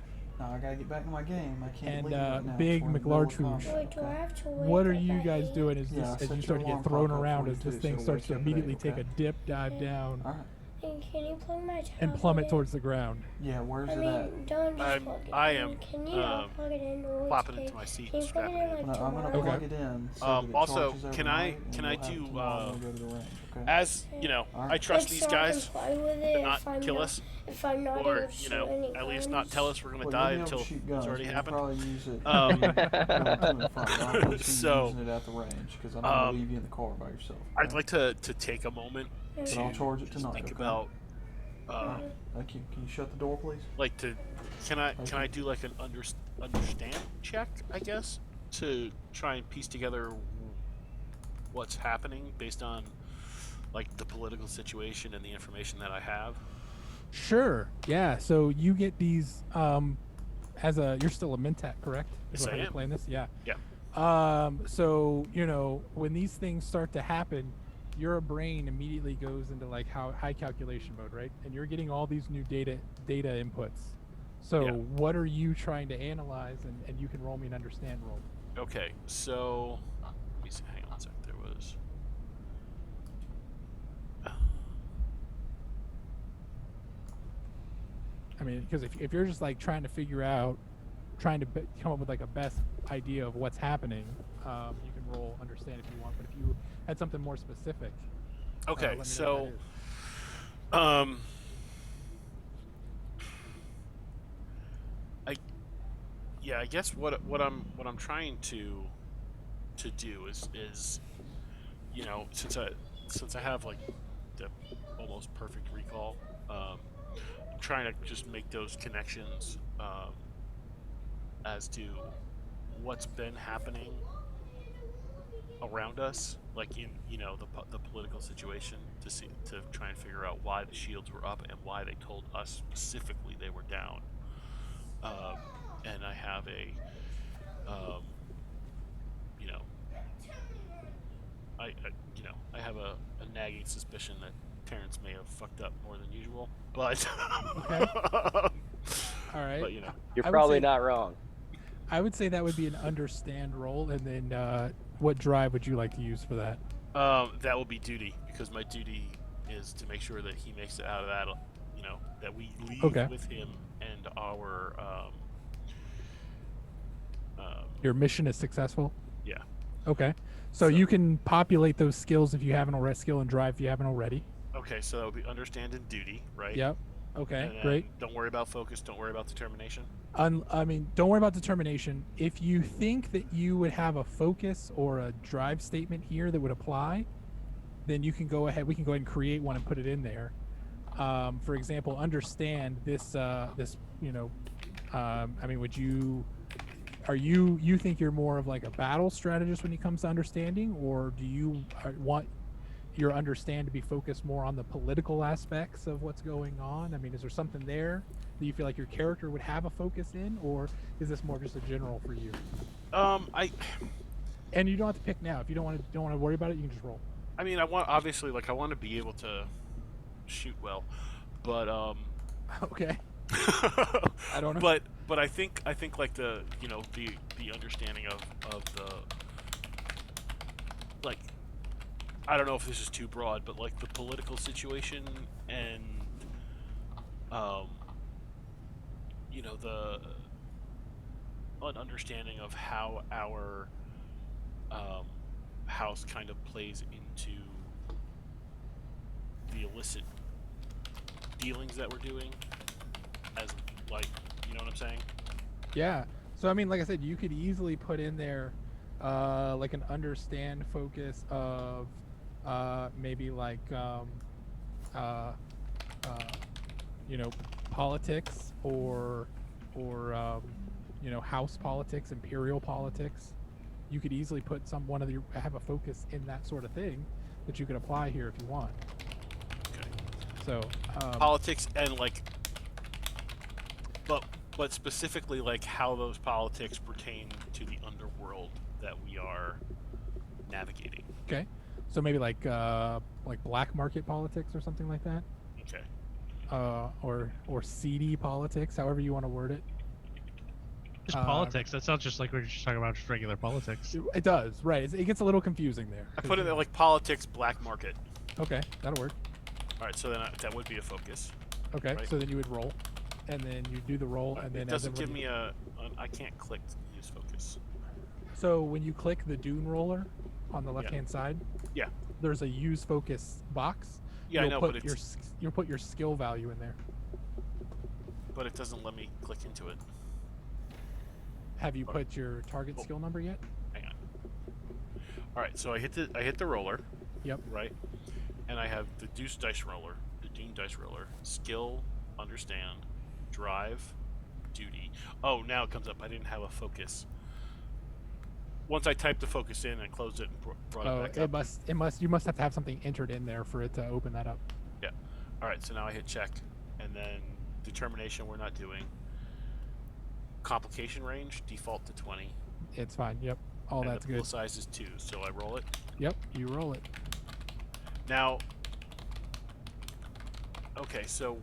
gotta get back to my game. I can't leave right now. Big It's McLarge. What are you guys doing as you start to get thrown around as this thing starts to immediately take a dive down? And can you plug my and plummet towards the ground? Yeah, where's I it mean, at? don't just plug it I in. am Can you not plug it in? Or plopping take- into my seat Can and you plug it strapping in it like I'm gonna tomorrow? plug it in. So that it Also, charges can overnight, I and we'll do, have tomorrow to go to the range, okay? as you know, I trust Like, these so I can guys play with to it not if I'm kill not- us, If I'm not or able to you know, shoot any at least guns. not tell us we're gonna Well, die you'll be able until to shoot it's guns, already but we'll happened. probably use it Um, going to the front. I'll probably be So, using it at the range because I'm gonna leave you in the car by yourself. I'd like to take a moment But to I'll charge it just tonight, think okay? about Thank you. Can you shut the door, please? like to can I do like an understand check, I guess, to try and piece together what's happening based on like the political situation and the information that I have. Sure. Yeah. So you get these you're still a Mentat, correct? Yes, Is I how you're am. playing this? Yeah. Yeah. So, you know, when these things start to happen, your brain immediately goes into like how high calculation mode, right? And you're getting all these new data inputs. So Yeah. what are you trying to analyze? And you can roll me an understand roll. Okay, so let me see. Hang on a sec. There was. I mean, because if you're just like trying to come up with like a best idea of what's happening, you can roll understand if you want. But if you had something more specific, Okay, let me know so what that is. I guess what I'm trying to do is you know, since I have like the almost perfect recall, I'm trying to just make those connections as to what's been happening around us, like in, you know, the political situation, to try and figure out why the shields were up and why they told us specifically they were down. And I have you know, I have a nagging suspicion that Terrence may have fucked up more than usual, but Okay. All right. but you know, You're I would probably say- not wrong. I would say that would be an understand roll, and then what drive would you like to use for that? that will be duty, because my duty is to make sure that he makes it out of that. You know, that we leave Okay. with him and our Your mission is successful. yeah. Okay. So you can populate those skills if you haven't already. Skill and drive if you haven't already. Okay, so that would be understand and duty, right? Yep. Okay. And then Great. Don't worry about focus. Don't worry about determination. I mean, don't worry about determination. If you think that you would have a focus or a drive statement here that would apply, then you can go ahead. We can go ahead and create one and put it in there. For example, understand this. You know, I mean, would you? Are you think you're more of like a battle strategist when it comes to understanding, or do you want your understand to be focused more on the political aspects of what's going on? I mean, is there something there that you feel like your character would have a focus in, or is this more just a general for you? And you don't have to pick now. If you don't want to worry about it, you can just roll. I mean, I want to be able to shoot well, but Okay. I don't know. But I think like the the understanding of the like I don't know if this is too broad, but like the political situation and um the an understanding of how our house kind of plays into the illicit dealings that we're doing, as like, you know what I'm saying? Yeah. So I mean, like I said, you could easily put in there, like an understand focus of, maybe like, uh, you know, politics or house politics, imperial politics. You could easily put one of your have a focus in that sort of thing that you could apply here if you want. Okay. So Politics and like, but specifically like how those politics pertain to the underworld that we are navigating. okay, so maybe like black market politics or something like that, Okay. or seedy politics, however you want to word it. Just politics. That sounds just like we're just talking about just regular politics. It does, right? It gets a little confusing there. I put in there like politics, black market. Okay, that'll work. All right, so then that would be a focus. Okay, Right. so then you would roll, and then you do the roll, and then It doesn't give me I can't click use focus. So when you click the Dune roller on the left-hand side, Yeah. there's a use focus box. Yeah, I know, put but you'll put your skill value in there. but it doesn't let me click into it. Have you put your target skill number yet? Hang on. All right, so I hit the roller. Yep. Right, and I have the Deuce dice roller, the Dune dice roller, skill, understand, drive, duty. Oh, now it comes up. I didn't have a focus. Once I typed the focus in and closed it and brought it back up. You must have to have something entered in there for it to open that up. Yeah. All right, so now I hit check, and then determination we're not doing. Complication range default to 20. It's fine. Yep. All and that's the pool good. size is 2, so I roll it. Yep. You roll it. Now, okay, so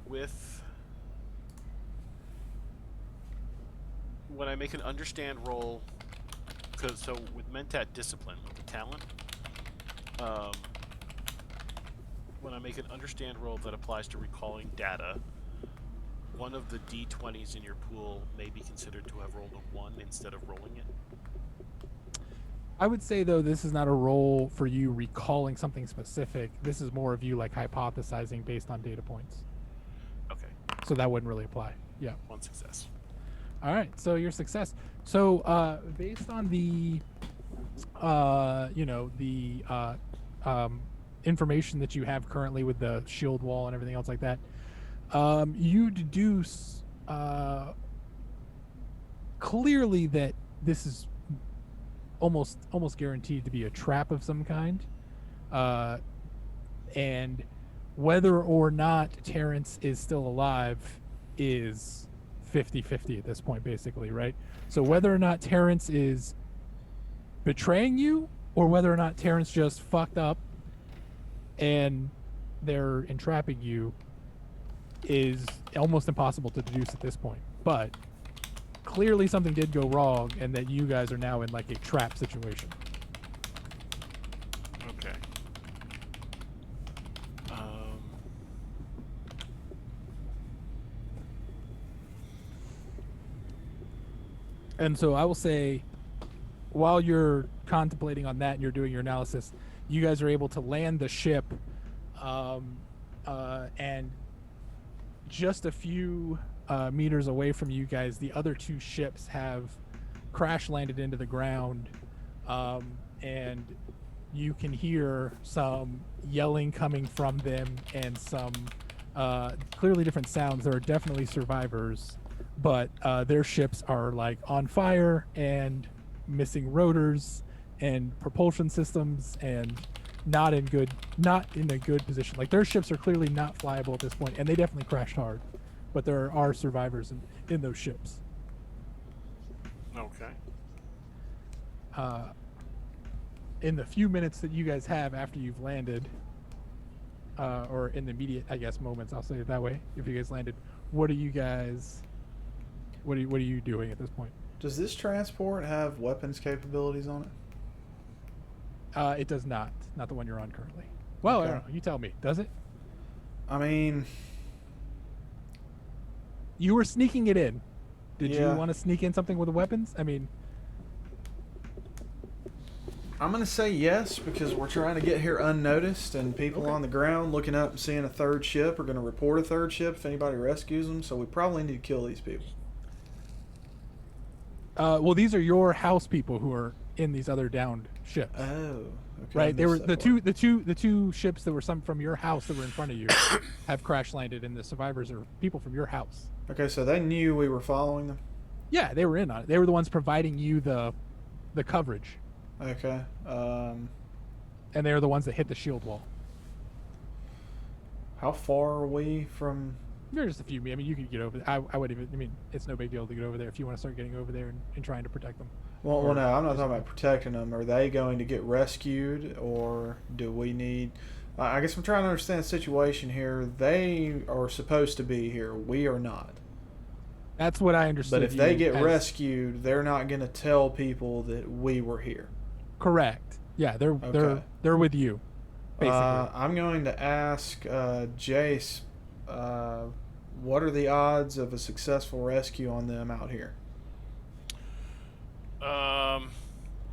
when I make an understand roll, so with Mentat discipline, with the talent, when I make an understand roll that applies to recalling data, one of the d20s in your pool may be considered to have rolled a 1 instead of rolling it. I would say though, this is not a roll for you recalling something specific. This is more of you like hypothesizing based on data points. Okay. So that wouldn't really apply. Yeah. 1 success. All right. So your success. So based on the information that you have currently with the shield wall and everything else like that, you deduce clearly that this is almost guaranteed to be a trap of some kind, and whether or not Terrence is still alive is 50-50 at this point, basically, right? So whether or not Terrence is betraying you or whether or not Terrence just fucked up and they're entrapping you is almost impossible to deduce at this point. But clearly something did go wrong and that you guys are now in like a trap situation. Okay. And so I will say, while you're contemplating on that and you're doing your analysis, you guys are able to land the ship, and just a few meters away from you guys, the other two ships have crash landed into the ground, and you can hear some yelling coming from them and some clearly different sounds. There are definitely survivors, but their ships are like on fire and missing rotors and propulsion systems and not in a good position. Like their ships are clearly not flyable at this point, and they definitely crashed hard, but there are survivors in those ships. Okay. In the few minutes that you guys have after you've landed, or in the immediate, I guess, moments, I'll say it that way, if you guys landed, what are you guys? What are you doing at this point? Does this transport have weapons capabilities on it? It does not. Not the one you're on currently. Well, I Okay. don't know. You tell me. Does it? I mean, You were sneaking it in. Did Yeah. you want to sneak in something with weapons? I mean, I'm gonna say yes because we're trying to get here unnoticed, and people Okay. on the ground looking up and seeing a third ship are gonna report a third ship if anybody rescues them. So we probably need to kill these people. well, these are your house people who are in these other downed ships. Oh, okay. I Right, they were missed that part. the two ships that were some from your house that were in front of you have crash landed, and the survivors are people from your house. Okay, so they knew we were following them. Yeah, they were in on it. They were the ones providing you the coverage, Okay. and they were the ones that hit the shield wall. How far are we from? There's just a few. I mean, you could get over. I would even. I mean, it's no big deal to get over there if you want to start getting over there and trying to protect them. Well, no, I'm not talking about protecting them. Are they going to get rescued, or do we need? I guess I'm trying to understand the situation here. They are supposed to be here. We are not. That's what I understood. But if they you get as- rescued, they're not going to tell people that we were here. correct. Yeah, Okay. they're with you, basically. I'm going to ask Jace, what are the odds of a successful rescue on them out here?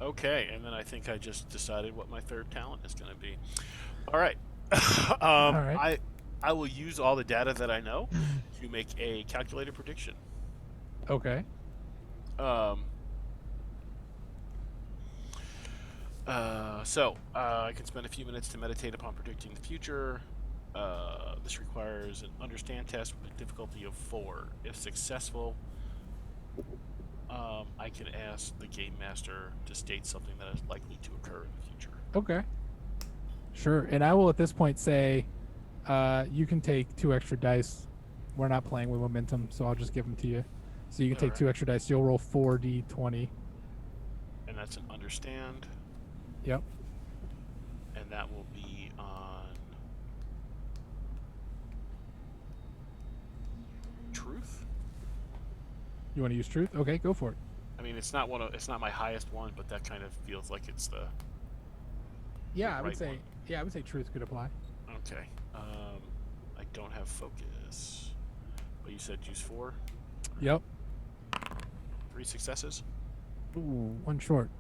Okay, and then I think I just decided what my third talent is going to be. All right. All right. I will use all the data that I know to make a calculated prediction. Okay. I can spend a few minutes to meditate upon predicting the future. This requires an understand test with a difficulty of 4. If successful, I can ask the game master to state something that is likely to occur in the future. Okay. Sure. And I will at this point say, you can take 2 extra dice. We're not playing with momentum, so I'll just give them to you. So you can take Alright. 2 extra dice. You'll roll 4d20. And that's an understand, Yep. and that will be on truth. You want to use truth? Okay, go for it. I mean, it's not my highest one, but that kind of feels like it's the Yeah, I would right say. one. Yeah, I would say truth could apply. okay. I don't have focus, but you said use 4, Yep. 3 successes. Ooh, 1 short.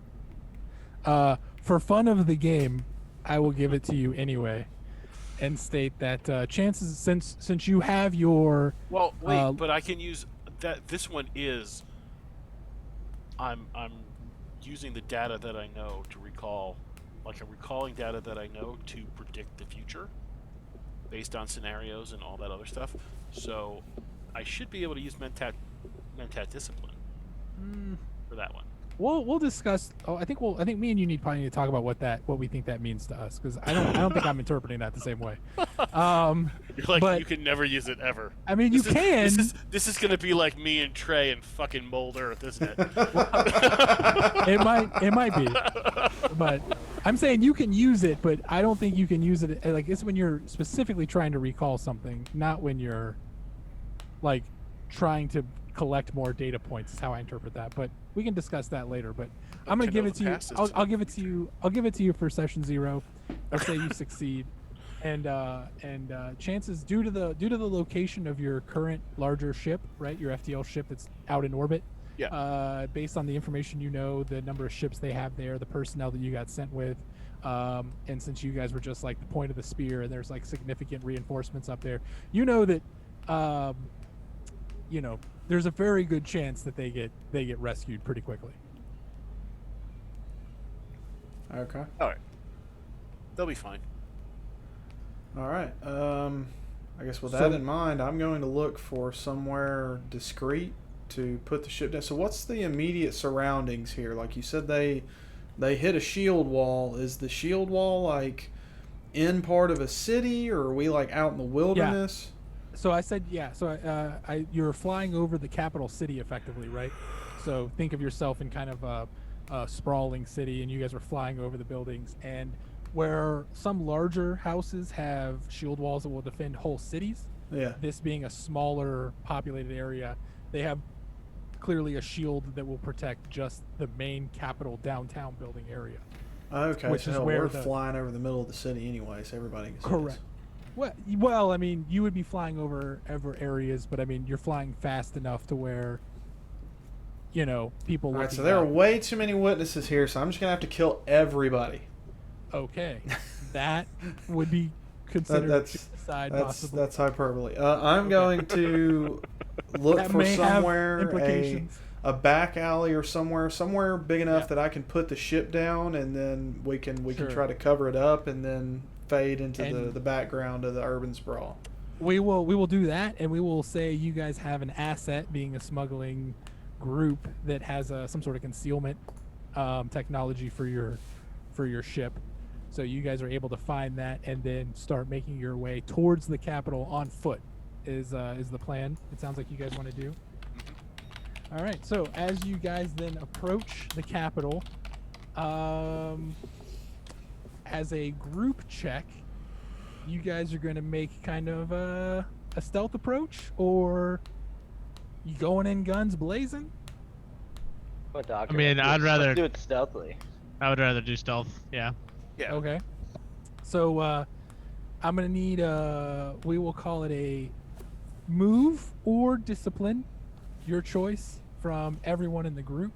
For fun of the game, I will give it to you anyway, and state that chances since you have your Well, wait, Uh, but I can use that. This one is. I'm using the data that I know to recall, like I'm recalling data that I know to predict the future, based on scenarios and all that other stuff. So, I should be able to use mentat discipline for that one. we'll discuss. Oh, I think me and you probably need to talk about what we think that means to us, because I don't think I'm interpreting that the same way. You're like, but- you can never use it ever. I mean, you can. This is gonna be like me and Trey and fucking Mold Earth, isn't it? It might be, but I'm saying you can use it, but I don't think you can use it. Like, it's when you're specifically trying to recall something, not when you're like trying to collect more data points. Is how I interpret that. But we can discuss that later. But I'm gonna To give know it the to you. past is I'll to give it to you. I'll give it to you for session 0. Let's say you succeed, and chances due to the location of your current larger ship, right? Your FTL ship that's out in orbit. Yeah. Based on the information you know, the number of ships they have there, the personnel that you got sent with, and since you guys were just like the point of the spear, and there's like significant reinforcements up there, you know that, there's a very good chance that they get rescued pretty quickly. Okay. All right, they'll be fine. All right. I guess with So- that in mind, I'm going to look for somewhere discreet to put the ship down. So what's the immediate surroundings here? Like you said, they hit a shield wall. Is the shield wall like in part of a city, or are we like out in the wilderness? So I said, yeah. So you're flying over the capital city, effectively, right? So think of yourself in kind of a sprawling city, and you guys are flying over the buildings. And where some larger houses have shield walls that will defend whole cities, Yeah. this being a smaller populated area, they have clearly a shield that will protect just the main capital downtown building area. Okay, Which so is hell, where we're the- flying over the middle of the city anyway, so everybody can see Correct. Well, I mean, you would be flying over areas, but I mean, you're flying fast enough to where, you know, people. All right, so looking there are at- way too many witnesses here, so I'm just gonna have to kill everybody. Okay, that would be considered that's suicide, that's possibly. that's hyperbole. I'm going to look That for may have somewhere implications. a back alley or somewhere big enough Yeah. that I can put the ship down, and then we can Sure. try to cover it up, and then fade into And- the background of the urban sprawl. We will do that, and we will say you guys have an asset, being a smuggling group that has some sort of concealment technology for your ship. So you guys are able to find that and then start making your way towards the capital on foot. Is the plan? It sounds like you guys want to do. All right. So as you guys then approach the capital, as a group check, you guys are going to make kind of a stealth approach, or you going in guns blazing? What, Doctor? I mean, I'd rather- Let's do it stealthily. I would rather do stealth. Yeah. Yeah. Okay. So I'm gonna need we will call it a move or discipline, your choice from everyone in the group.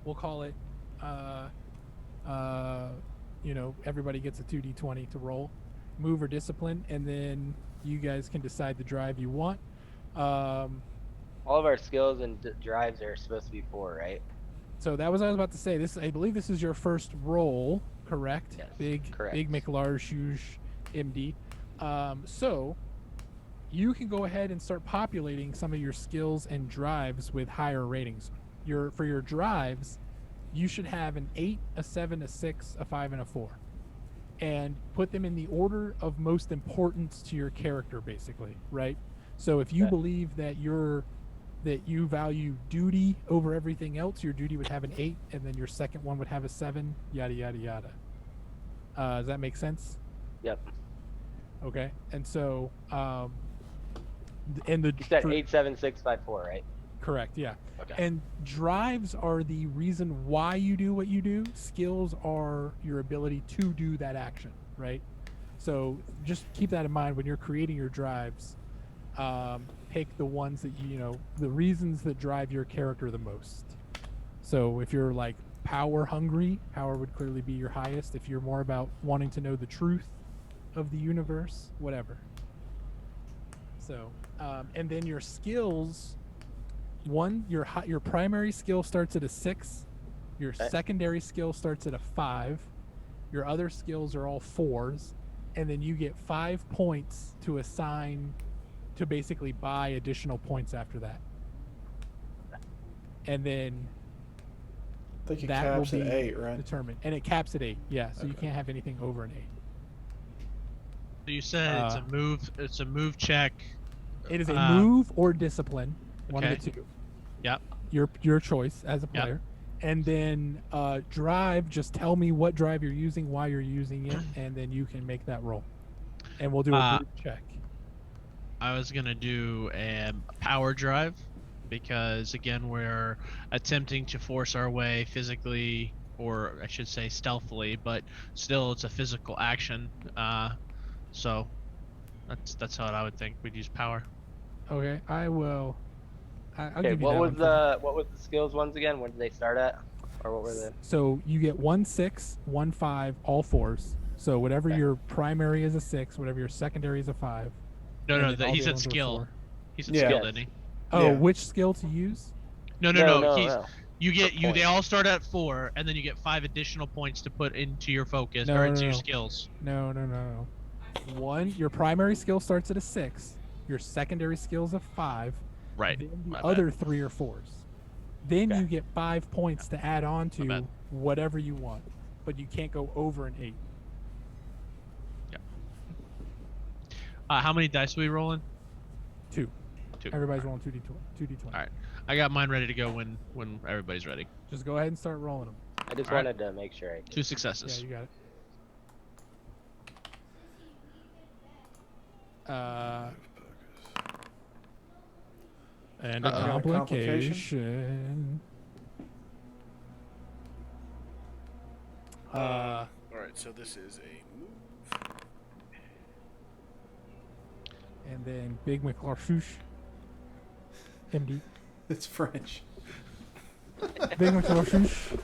We'll call it you know, everybody gets a 2d20 to roll, move or discipline, and then you guys can decide the drive you want. All of our skills and drives are supposed to be 4, right? So that was what I was about to say. I believe this is your first roll, correct? Yes, correct. Big McLarge MD. So you can go ahead and start populating some of your skills and drives with higher ratings. For your drives, you should have an 8, a 7, a 6, a 5, and a 4, and put them in the order of most importance to your character, basically, right? So if you Okay. believe that you value duty over everything else, your duty would have an 8, and then your second one would have a 7, yada yada yada. Does that make sense? Yep. Okay. And so and the You said for- 8, 7, 6, 5, 4, right? correct, yeah. Okay. And drives are the reason why you do what you do. Skills are your ability to do that action, right? So just keep that in mind when you're creating your drives. Pick the ones that the reasons that drive your character the most. So if you're like power hungry, power would clearly be your highest. If you're more about wanting to know the truth of the universe, whatever. So, and then your skills. Your primary skill starts at a 6. Your Okay. secondary skill starts at a 5. Your other skills are all 4s, and then you get 5 points to assign to basically buy additional points after that. And then I think it that caps will at be 8, right? determined, and it caps at 8. Yeah, so you Okay. can't have anything over an 8. So you said it's a move. It's a move check. It is a Uh, move or discipline, one of okay. the two. Yep. Your choice as a Yep. player. And then drive, just tell me what drive you're using, why you're using it, and then you can make that roll. And we'll do a group check. I was gonna do a power drive because again we're attempting to force our way physically, or I should say stealthily, but still it's a physical action. So that's how I would think we'd use power. Okay, I will. I'll Okay, give you what that was one for- what was the skills ones again? When did they start at? Or what were they? So you get 1 6, 1 5, all 4s. So whatever Okay. your primary is a 6, whatever your secondary is a 5. No, and no, then all he the said other ones are skill. 4. He said Yeah. skill, Yes. didn't he? Oh, Yeah. which skill to use? No. He's no. you get For they points. all start at 4, and then you get 5 additional points to put into your focus No, or no, into your no. skills. No. Your primary skill starts at a 6. Your secondary skill is a 5. Right. Then the My other bad. 3 are 4s. Then Okay. you get 5 points to add on My to bad. whatever you want, but you can't go over an 8. How many dice are we rolling? 2. 2. Everybody's rolling 2d20. All right. I got mine ready to go when everybody's ready. Just go ahead and start rolling them. I just All right. wanted to make sure I did. 2 Yeah, successes. you got it. And Uh-oh. a Complication? complication. All right, so this is a move. And then Big McLarchouche. MD. It's French. Big McLarchouche.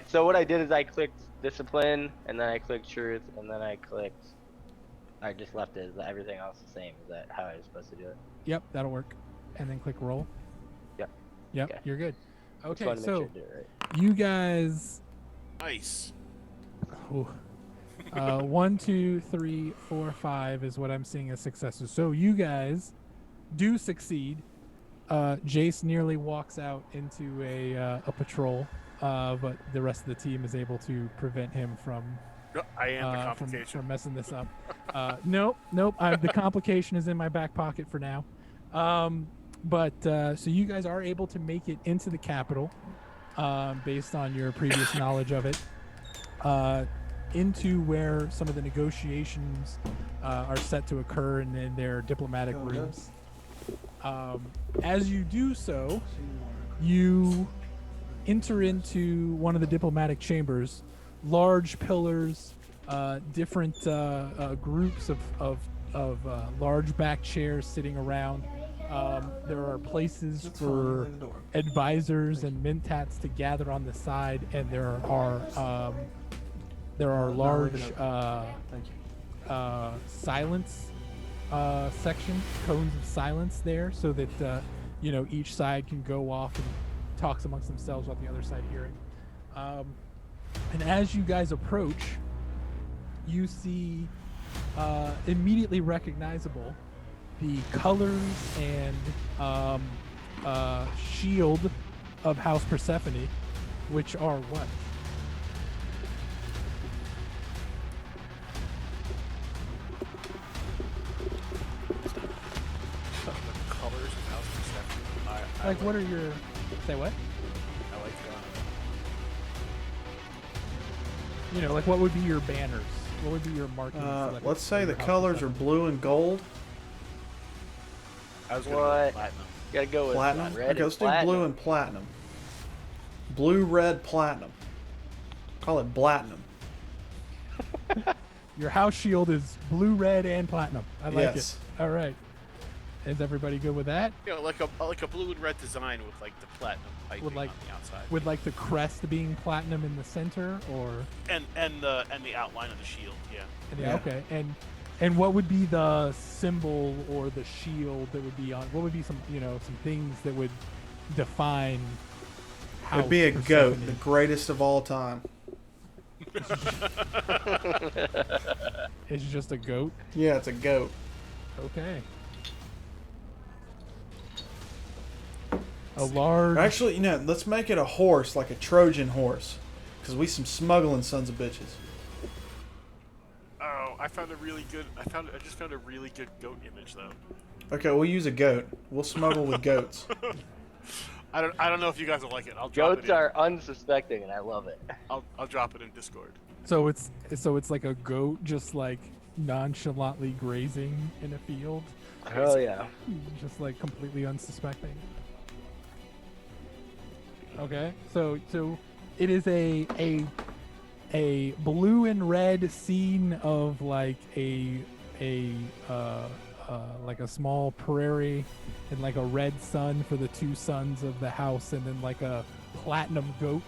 So what I did is I clicked discipline, and then I clicked truth, and then I just left it as everything else the same. Is that how I was supposed to do it? Yep, that'll work. And then click roll. Yep. Yep, Okay. you're good. Just Okay, wanted to make so sure I did it right. you guys. Nice. Ooh. 1, 2, 3, 4, 5 is what I'm seeing as successes. So you guys do succeed. Jace nearly walks out into a patrol, but the rest of the team is able to prevent him from I am the complication. from messing this up. Nope. The complication is in my back pocket for now. So you guys are able to make it into the capital, based on your previous knowledge of it, into where some of the negotiations are set to occur in their diplomatic Oh, yeah. rooms. As you do so, you enter into one of the diplomatic chambers. Large pillars, different groups of large back chairs sitting around. There are places for advisors and mentats to gather on the side, and there are large Thank you. silence sections, cones of silence there, so that each side can go off and talks amongst themselves without the other side hearing. And as you guys approach, you see immediately recognizable the colors and shield of House Persephone, which are what? The colors of House Persephone. I Like, what are your... Say what? I like Like, what would be your banners? What would be your markings? Let's say the colors are blue and gold. I was gonna What? go platinum. Gotta go with Platinum? red. Okay, let's do blue and platinum. Blue, red, platinum. Call it platinum. Your house shield is blue, red, and platinum. I like Yes. it. All right. Is everybody good with that? Like a blue and red design with like the platinum piping Would like- on the outside, With like the crest being platinum in the center, or and the outline of the shield. Yeah. Yeah. okay. And what would be the symbol or the shield that would be on? What would be some some things that would define? It'd be a House goat, Persephone? the greatest of all time. It's just a goat. Yeah, it's a goat. Okay. A large. Actually, let's make it a horse, like a Trojan horse. Because we some smuggling sons of bitches. Oh, I just found a really good goat image though. Okay, we'll use a goat. We'll smuggle with goats. I don't know if you guys will like it. I'll drop Goats it in. are unsuspecting, and I love it. I'll drop it in Discord. So it's like a goat just like nonchalantly grazing in a field, Oh yeah. just like completely unsuspecting. Okay, so it is a blue and red scene of like like a small prairie and like a red sun for the two sons of the house, and then like a platinum goat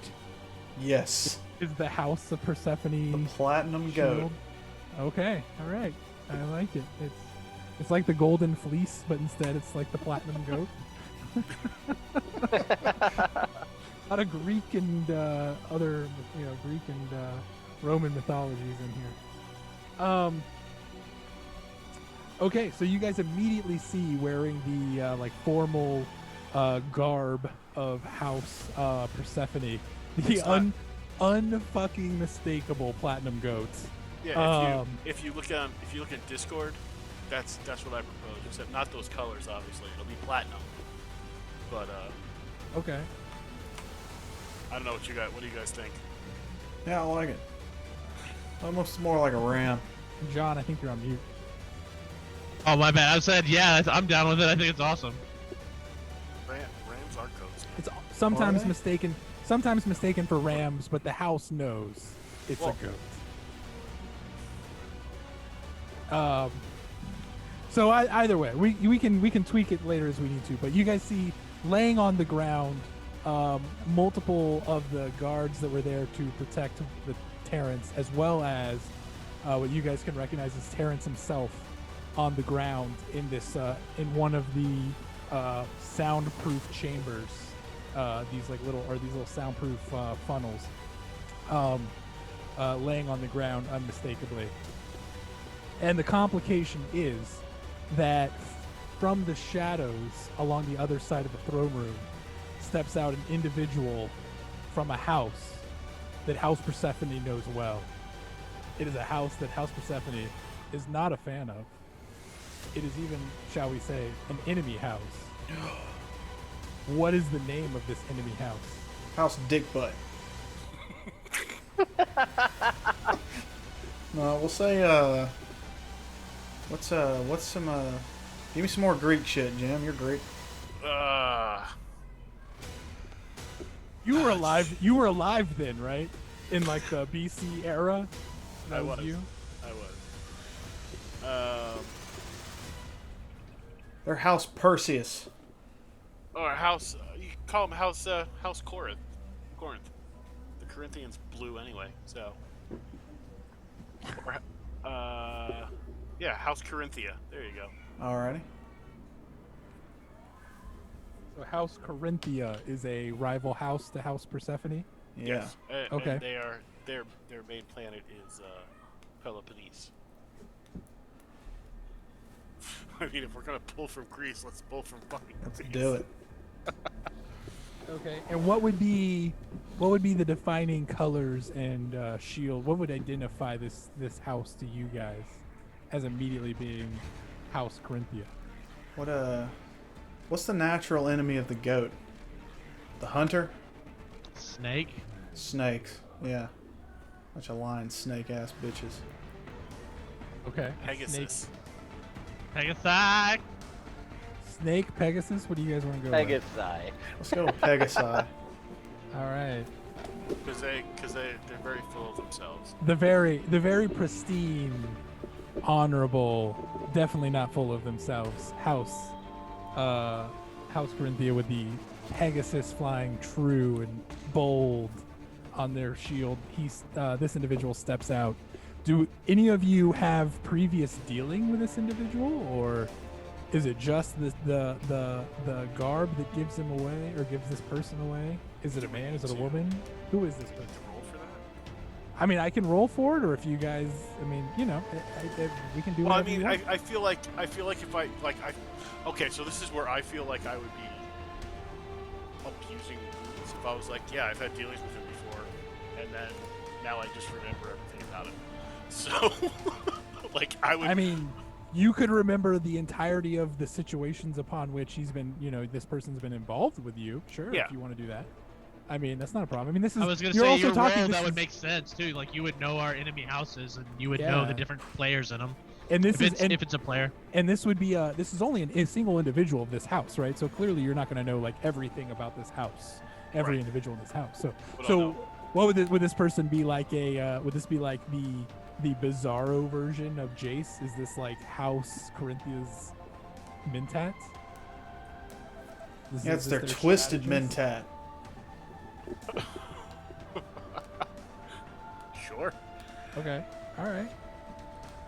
Yes. is the house of Persephone. The platinum goat. shield. Okay, all right, I like it. It's like the golden fleece, but instead it's like the platinum goat. A lot of Greek and other, Greek and Roman mythologies in here. Okay, so you guys immediately see wearing the like formal garb of House Persephone, the unfucking mistakable platinum goats. Yeah, if you look at Discord, that's what I propose. Except not those colors, obviously. It'll be platinum. But Okay. I don't know what do you guys think? Yeah, I like it. Almost more like a ram. John, I think you're on mute. Oh my bad. I said yeah. I'm down with it. I think it's awesome. Rams are goats. It's sometimes they? mistaken for rams, but the house knows it's Well- a goat. So either way, we can tweak it later as we need to. But you guys see laying on the ground multiple of the guards that were there to protect the Terrence, as well as what you guys can recognize as Terrence himself on the ground in this in one of the soundproof chambers. These little soundproof funnels, laying on the ground unmistakably. And the complication is that from the shadows along the other side of the throne room steps out an individual from a house that House Persephone knows well. It is a house that House Persephone is not a fan of. It is even, shall we say, an enemy house. What is the name of this enemy house? House Dick Butt. No, we'll say what's some give me some more Greek shit, Jim. You're Greek. You were alive. You were alive then, right? In like the BC era. That I was was. you. I was. They're House Perseus. Or House. You can call them House Corinth. Corinth. The Corinthians blew anyway, so. Or, yeah, House Corinthia. There you go. Alrighty. So House Corinthia is a rival house to House Persephone. Yeah. Yes. Okay. And they are their main planet is Peloponnese. I mean, if we're gonna pull from Greece, let's pull from fucking Let's Greece. do it. Okay. And what would be the defining colors and shield? What would identify this house to you guys as immediately being House Corinthia? What's the natural enemy of the goat? The hunter? Snake. Snakes. Yeah. Bunch of lying snake ass bitches. Okay. Pegasus. Pegasi. Snake, Pegasus. What do you guys want to go with? Pegasi. Let's go with Pegasi. All right. Because they're very full of themselves. The very pristine, honorable, definitely not full of themselves House Corinthia with the Pegasus flying true and bold on their shield. This individual steps out. Do any of you have previous dealing with this individual, or is it just the garb that gives him away, or gives this person away? Is it a man? Is it a woman? Who is this person? Roll for that. I mean, I can roll for it, or if you guys, I mean, you know, we can do. Well, I whatever you mean, want. I feel like if I okay, so this is where I feel like I would be abusing rules if I was like, yeah, I've had dealings with him before, and then now I just remember everything about him. So, like, I would. I mean, you could remember the entirety of the situations upon which he's been, you know, this person's been involved with you. Sure, Yeah. if you want to do that. I mean, that's not a problem. I mean, this is. I was gonna you're say also your talking. role This that would is- make sense too. Like you would know our enemy houses and you would know Yeah. the different players in them. and this is If it's a player. and this would be this is only a single individual of this house, right? So clearly, you're not going to know like everything about this house, every Right. individual in this house. So But I'll so know. what would this person be like? Would this be like the Bizarro version of Jace? Is this like House Corinthia's Mentat? Yeah, it's their twisted strategist? mentat. Sure. Okay. All right.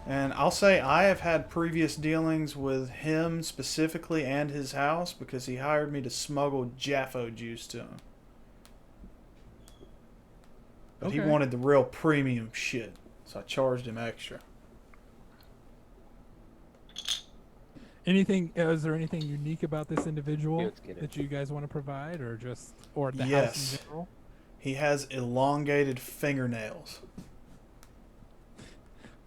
And I'll say I have had previous dealings with him specifically and his house because he hired me to smuggle Jaffo juice to him. But he Okay. wanted the real premium shit, so I charged him extra. Anything? Is there anything unique about this individual Let's get it. that you guys want to provide, or just or the house Yes. in general? He has elongated fingernails.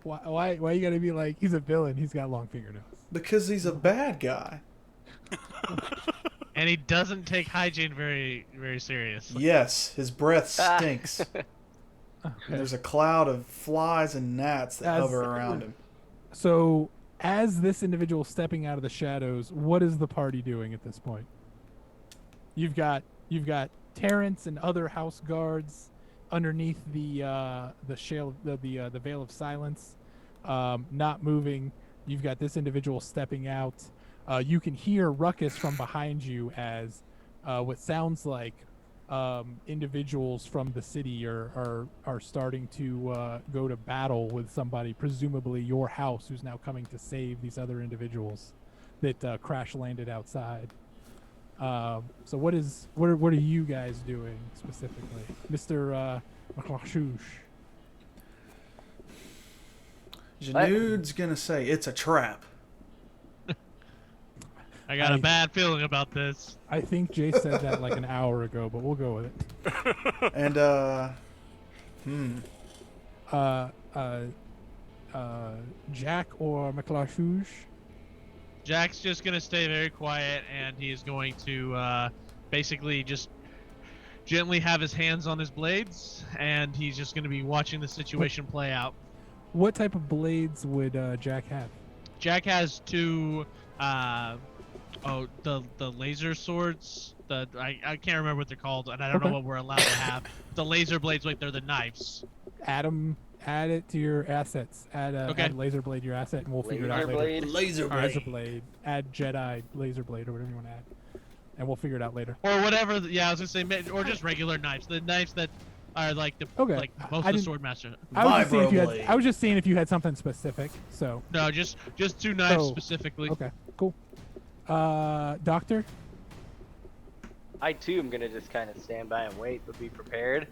Why you gotta be like he's a villain? He's got long fingernails. Because he's a bad guy. And he doesn't take hygiene very, very serious. Yes, his breath stinks. Okay. And there's a cloud of flies and gnats that As- hover around him. So as this individual stepping out of the shadows, what is the party doing at this point? You've got Terrence and other house guards underneath the veil of silence, not moving. You've got this individual stepping out. You can hear ruckus from behind you as what sounds like individuals from the city are starting to go to battle with somebody, presumably your house, who's now coming to save these other individuals that crash landed outside. So what are you guys doing specifically, Mr. McLachouche? Janude's gonna say it's a trap. I got a bad feeling about this. I think Jay said that like an hour ago, but we'll go with it. And Jack or McLachouche? Jack's just gonna stay very quiet, and he's going to basically just gently have his hands on his blades, and he's just gonna be watching the situation play out. What type of blades would Jack have? Jack has two the laser swords. I can't remember what they're called, and I don't know what we're allowed to have. The laser blades, like they're the knives. Add it to your assets. Add laser blade to your asset, and we'll figure it out later. Laser blade. Laser blade. Add Jedi laser blade or whatever you want to add, and we'll figure it out later. Or whatever. Yeah, I was gonna say, or just regular knives. The knives that are like the like most of the sword master. I was just seeing if you had something specific. So no, just two knives specifically. Okay, cool. Doctor. I too am gonna just kind of stand by and wait, but be prepared.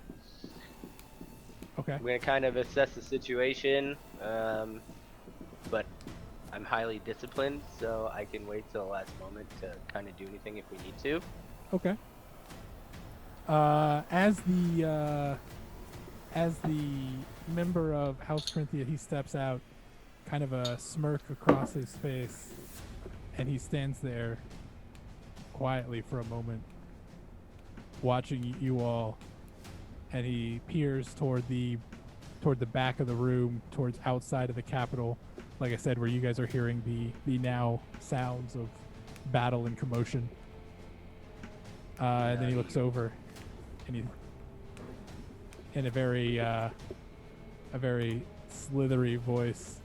Okay. I'm gonna kind of assess the situation, but I'm highly disciplined, so I can wait till the last moment to kind of do anything if we need to. Okay. As the member of House Corinthia, he steps out, kind of a smirk across his face, and he stands there quietly for a moment, watching you all, and he peers toward the back of the room, towards outside of the Capitol, like I said, where you guys are hearing the now sounds of battle and commotion. And then he looks over, and he, in a very slithery voice,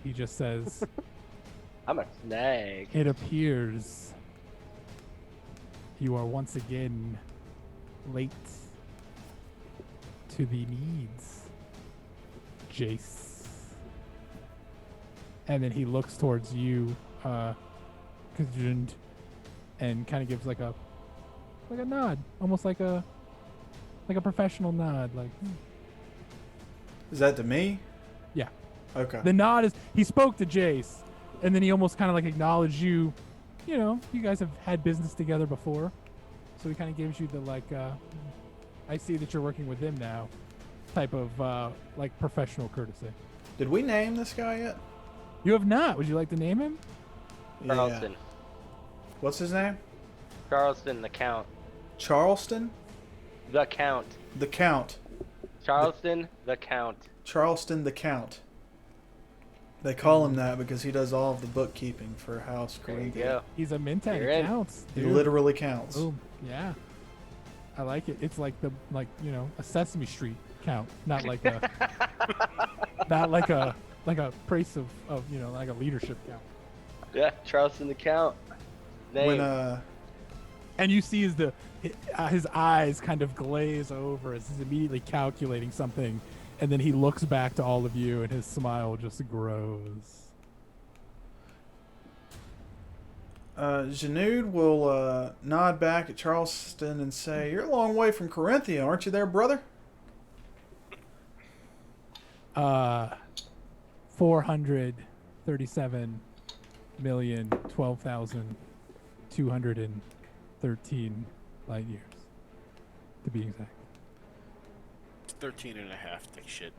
he just says, I'm a snag. "It appears you are once again late to the needs, Jace." And then he looks towards you, Kajund, and kind of gives like a nod, almost like a professional nod, like. Is that to me? Yeah. Okay. The nod is he spoke to Jace, and then he almost kind of like acknowledged you. You know, you guys have had business together before, so he kind of gives you the I see that you're working with him now, type of like professional courtesy. Did we name this guy yet? You have not. Would you like to name him? Charleston. Yeah. What's his name? Charleston the Count. Charleston? The Count. The Count. Charleston the Count. Charleston the Count. They call him that because he does all of the bookkeeping for House There you Corinthia. go. He's a minted. You're It in. counts. He Dude. literally counts. Boom. Yeah. I like it. It's like a Sesame Street count, not like a like a price of like a leadership count. Yeah, Charleston the Count. Name. When And you see his eyes kind of glaze over as he's immediately calculating something, and then he looks back to all of you, and his smile just grows. Janude will nod back at Charleston and say, "You're a long way from Corinthia, aren't you there, brother?" 437,012,213 light years, to be exact. It's 13 and a half, take shit.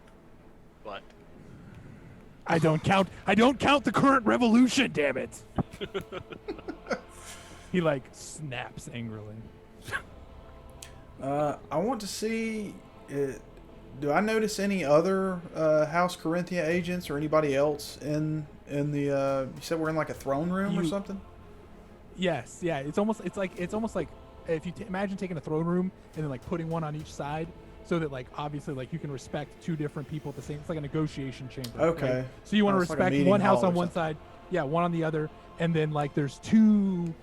But I don't count the current revolution, damn it. He like snaps angrily. I want to see it. Do I notice any other House Corinthia agents or anybody else in the? You said we're in like a throne room or You- something. Yes, yeah. It's almost like if you imagine taking a throne room and then like putting one on each side, so that like obviously like you can respect two different people at the same. It's like a negotiation chamber. Okay. Right? So you want to Oh, it's like a respect meeting one house hall on or one something. side, yeah, one on the other, and then like there's two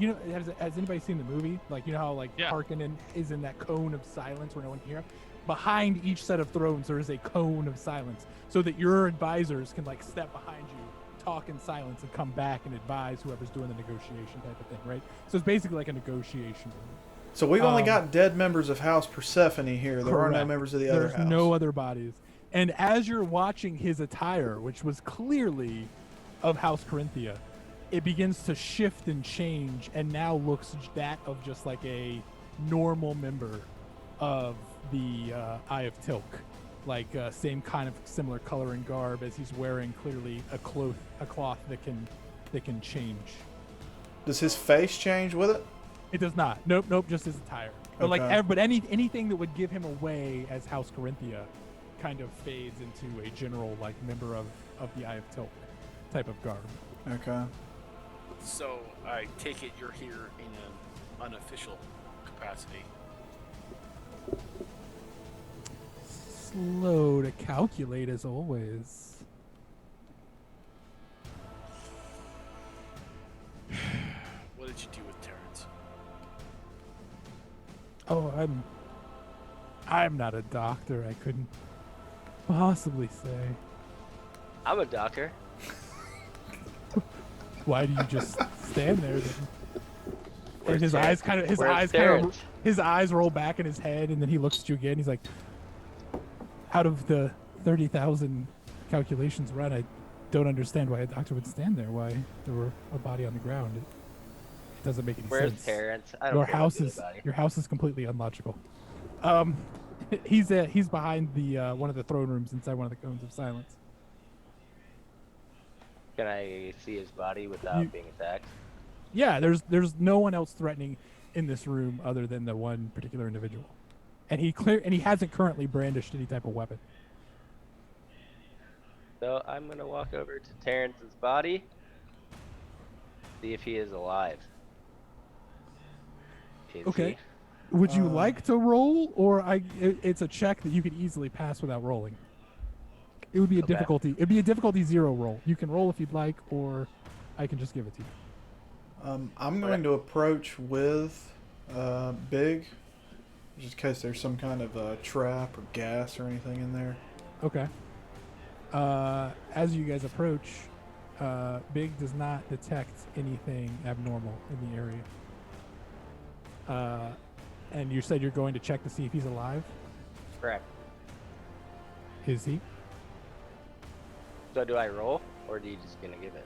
You know, has anybody seen the movie? Like you know how like Yeah. Harkonnen is in that cone of silence where no one can hear. Behind each set of thrones, there is a cone of silence, so that your advisors can like step behind you, talk in silence, and come back and advise whoever's doing the negotiation type of thing, right? So it's basically like a negotiation room. So we've only Um, got dead members of House Persephone here. There are no Correct. members of the There's other house. no other bodies. And as you're watching his attire, which was clearly of House Corinthia, it begins to shift and change and now looks that of just like a normal member of the Eye of Tilk. Like same kind of similar color and garb as he's wearing clearly a cloth that can change. Does his face change with it? It does not. Nope, just his attire. But like, Okay. but anything that would give him away as House Corinthia, kind of fades into a general like member of the Eye of Tilk type of garb. Okay. So I take it you're here in an unofficial capacity. Slow to calculate as always. What did you do with Terrence? Oh, I'm not a doctor. I couldn't possibly say. I'm a doctor. Why do you just stand there then? Where's And his Terrence? eyes kind of Where's Terrence? his eyes roll back in his head, and then he looks at you again. He's like, out of the 30,000 calculations run, I don't understand why a doctor would stand there. Why there were a body on the ground? It doesn't make any Where's sense. Terrence? I don't Your care about house the is body. your house is completely illogical. He's behind the one of the throne rooms inside one of the cones of silence. Can I see his body without You- being attacked? Yeah, there's no one else threatening in this room other than the one particular individual, and he hasn't currently brandished any type of weapon. So I'm gonna walk over to Terrence's body, see if he is alive. Is Okay. he? Would you like to roll, or it's a check that you could easily pass without rolling? It would be a Okay. difficulty. It'd be a difficulty 0 roll. You can roll if you'd like, or I can just give it to you. I'm going to approach with Big, just in case there's some kind of trap or gas or anything in there. Okay. As you guys approach, Big does not detect anything abnormal in the area. And you said you're going to check to see if he's alive. Correct. Is he? So do I roll, or are you just gonna give it?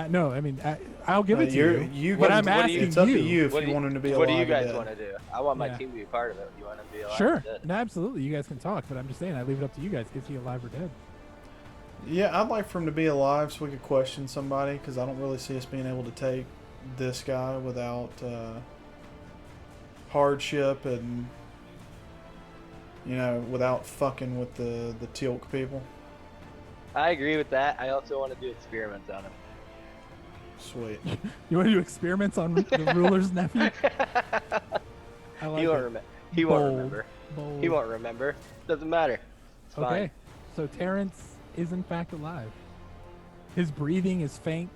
No. I mean, I'll give it to You're- you. you But can- I'm asking It's up to you. you if What you do you- want him to be What alive do you or guys dead. want to do? I want my Yeah. team to be a part of it. You want to be alive? Sure. Or dead? No, absolutely. You guys can talk, but I'm just saying I leave it up to you guys. Is he alive or dead? Yeah, I'd like for him to be alive so we could question somebody, because I don't really see us being able to take this guy without hardship and, without fucking with the Teal'c people. I agree with that. I also want to do experiments on him. Sweet. You want to do experiments on the ruler's nephew? I like he won't it. remember. He won't Bold. remember. Bold. He won't remember. Doesn't matter. It's Okay. fine. So Terrence is in fact alive. His breathing is faint.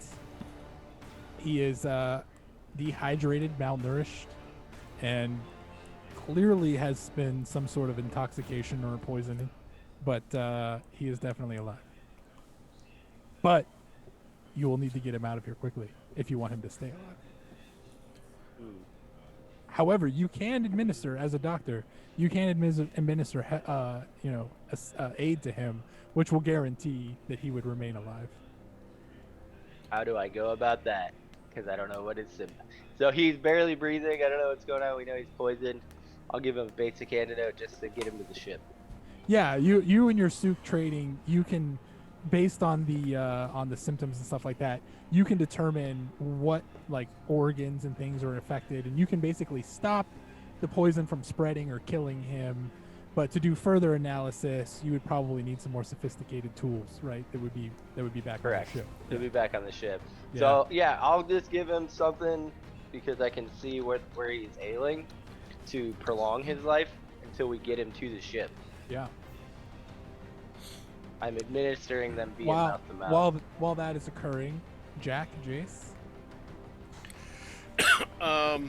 He is dehydrated, malnourished, and clearly has been some sort of intoxication or poisoning. But he is definitely alive. But you will need to get him out of here quickly if you want him to stay alive. However, you can administer, as a doctor, you can administer aid to him, which will guarantee that he would remain alive. How do I go about that? Because I don't know what his symptoms. So he's barely breathing. I don't know what's going on. We know he's poisoned. I'll give him a basic antidote just to get him to the ship. Yeah, you and your souk trading, you can, based on the symptoms and stuff like that, you can determine what like organs and things are affected, and you can basically stop the poison from spreading or killing him But to do further analysis, you would probably need some more sophisticated tools, right? That would be back Correct. on the ship. He'll be back on the ship. Yeah. So yeah, I'll just give him something because I can see where he's ailing to prolong his life until we get him to the ship. Yeah. I'm administering them via mouth to mouth. While that is occurring, Jack, Jace. I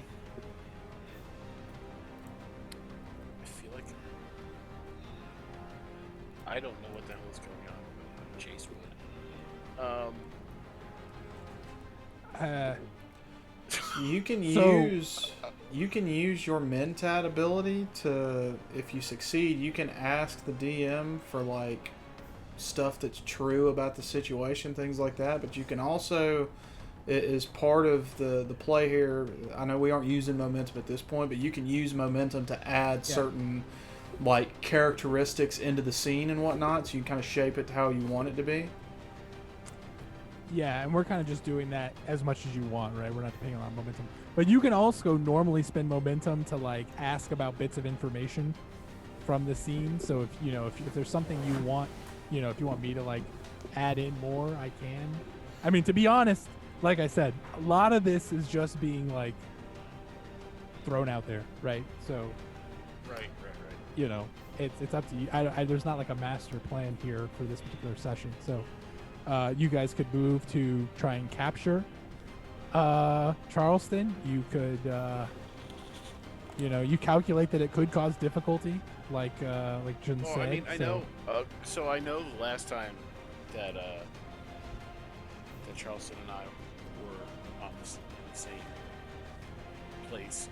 feel like I don't know what the hell is going on, but Chase would. You can use your Mentat ability to, if you succeed, you can ask the DM for like stuff that's true about the situation, things like that. But you can also, it is part of the play here. I know we aren't using momentum at this point, but you can use momentum to add certain like characteristics into the scene and whatnot, so you can kind of shape it to how you want it to be. Yeah, and we're kind of just doing that as much as you want, right? We're not depending on momentum. But you can also normally spend momentum to like ask about bits of information from the scene. So if there's something you want, if you want me to like add in more, I can. I mean, to be honest, like I said, a lot of this is just being like thrown out there, right? So Right. it's up to you. There's not like a master plan here for this particular session. So you guys could move to try and capture Charleston. You could, you calculate that it could cause difficulty, like Jun Well, said. I mean, I know. So I know the last time that Charleston and I were on the same place,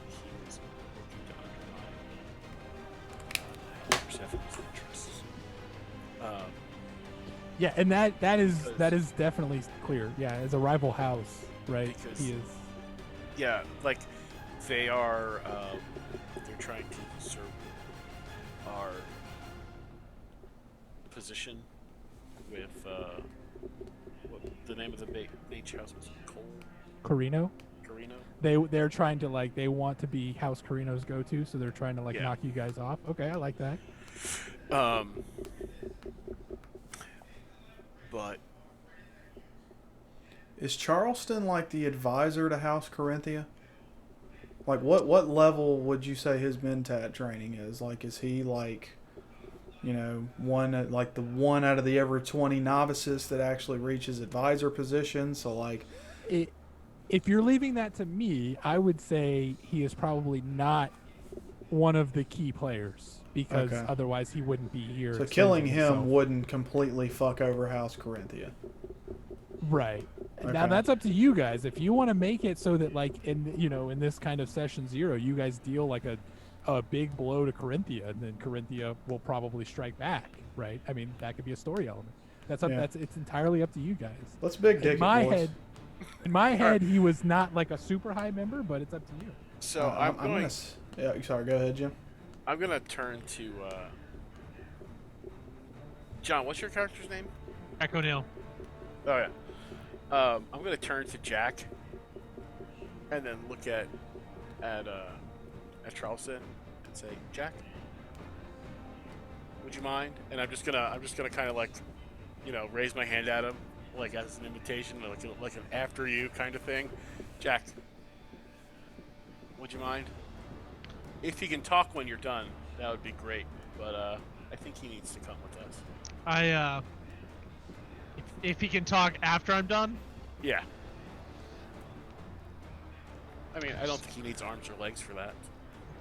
he was looking to undermine Persephone's interests. Yeah, and that is definitely clear. Yeah, as a rival house, right? Because- He is. Yeah, like they are. They're trying to usurp our position with what the name of the beach house was? Carino. Carino. They're trying to like they want to be House Carino's go-to, so they're trying to like knock you guys off. Okay, I like that. But Is Charleston like the advisor to House Corinthia? Like what level would you say his Mentat training is? Like, is he like, one like the one out of the every 20 novices that actually reaches advisor position? So like, if you're leaving that to me, I would say he is probably not one of the key players because otherwise he wouldn't be here. So killing him wouldn't completely fuck over House Corinthia. Right. Okay. Now that's up to you guys. If you want to make it so that like in this kind of session 0, you guys deal like a big blow to Corinthia, and then Corinthia will probably strike back, right? I mean, that could be a story element. It's entirely up to you guys. Let's big dick boys. In my head, he was not like a super high member, but it's up to you. So I'm going. Sorry, go ahead, Jim. I'm gonna turn to John. What's your character's name? Jack O'Neill. Oh yeah. I'm gonna turn to Jack, and then look at Charleston and say, Jack, would you mind? And I'm just gonna kind of like, raise my hand at him, like as an invitation, like an after you kind of thing. Jack, would you mind? If he can talk when you're done, that would be great. But I think he needs to come with us. If he can talk after I'm done? Yeah. I mean, I don't think he needs arms or legs for that.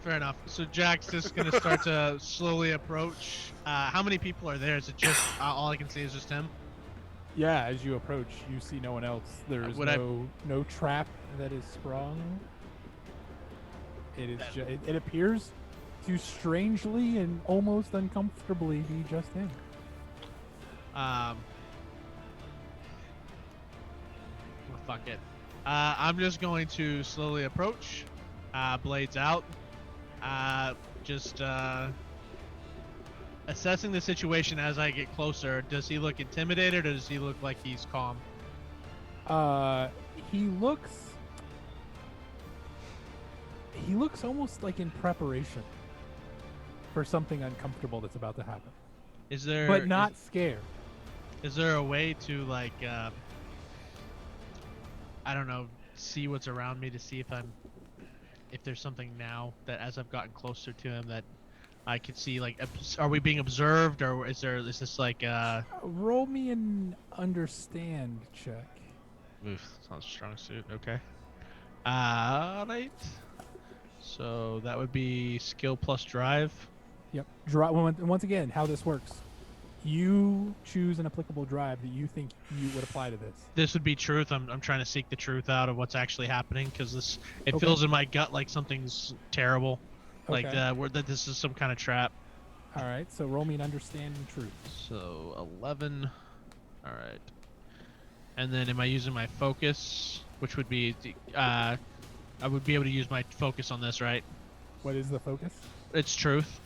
Fair enough. So Jack's just going to start to slowly approach. How many people are there? Is it just, all I can see is just him? Yeah, as you approach, you see no one else. There's no trap that is sprung. It is it appears to strangely and almost uncomfortably be just him. Well, fuck it. I'm just going to slowly approach. Blades out. Just assessing the situation as I get closer. Does he look intimidated or does he look like he's calm? He looks almost like in preparation. for something uncomfortable that's about to happen, Is there? but not scared. Is there a way to like, I don't know, see what's around me to see if there's something now that as I've gotten closer to him that I could see, like, are we being observed, or is this like Roll me an understand check. oof, it's not a strong suit. Okay. Alright. So that would be skill plus drive. Yep. Once again, how this works. You choose an applicable drive that you think you would apply to this. This would be truth. I'm trying to seek the truth out of what's actually happening because it Okay. feels in my gut like something's terrible, like Okay. that this is some kind of trap. All right. So roll me an understand and truth. So 11. All right. And then am I using my focus, which would be I would be able to use my focus on this, right? What is the focus? It's truth.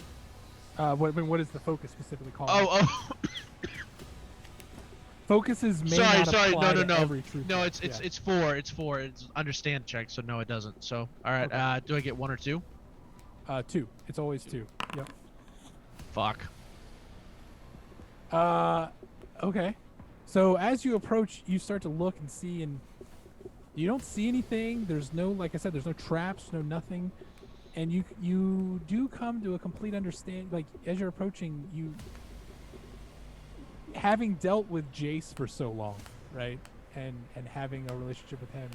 What is the focus specifically called? Oh. Focuses may not sorry. apply No. to every truth. No, check. it's four. It's understand check. So no, it doesn't. So all right. Okay. Do I get 1 or 2? 2. It's always 2. Yep. Fuck. Okay. So as you approach, you start to look and see, and you don't see anything. There's no, like I said, there's no traps, no nothing. And you do come to a complete understand. Like as you're approaching, you having dealt with Jace for so long, right, and having a relationship with him,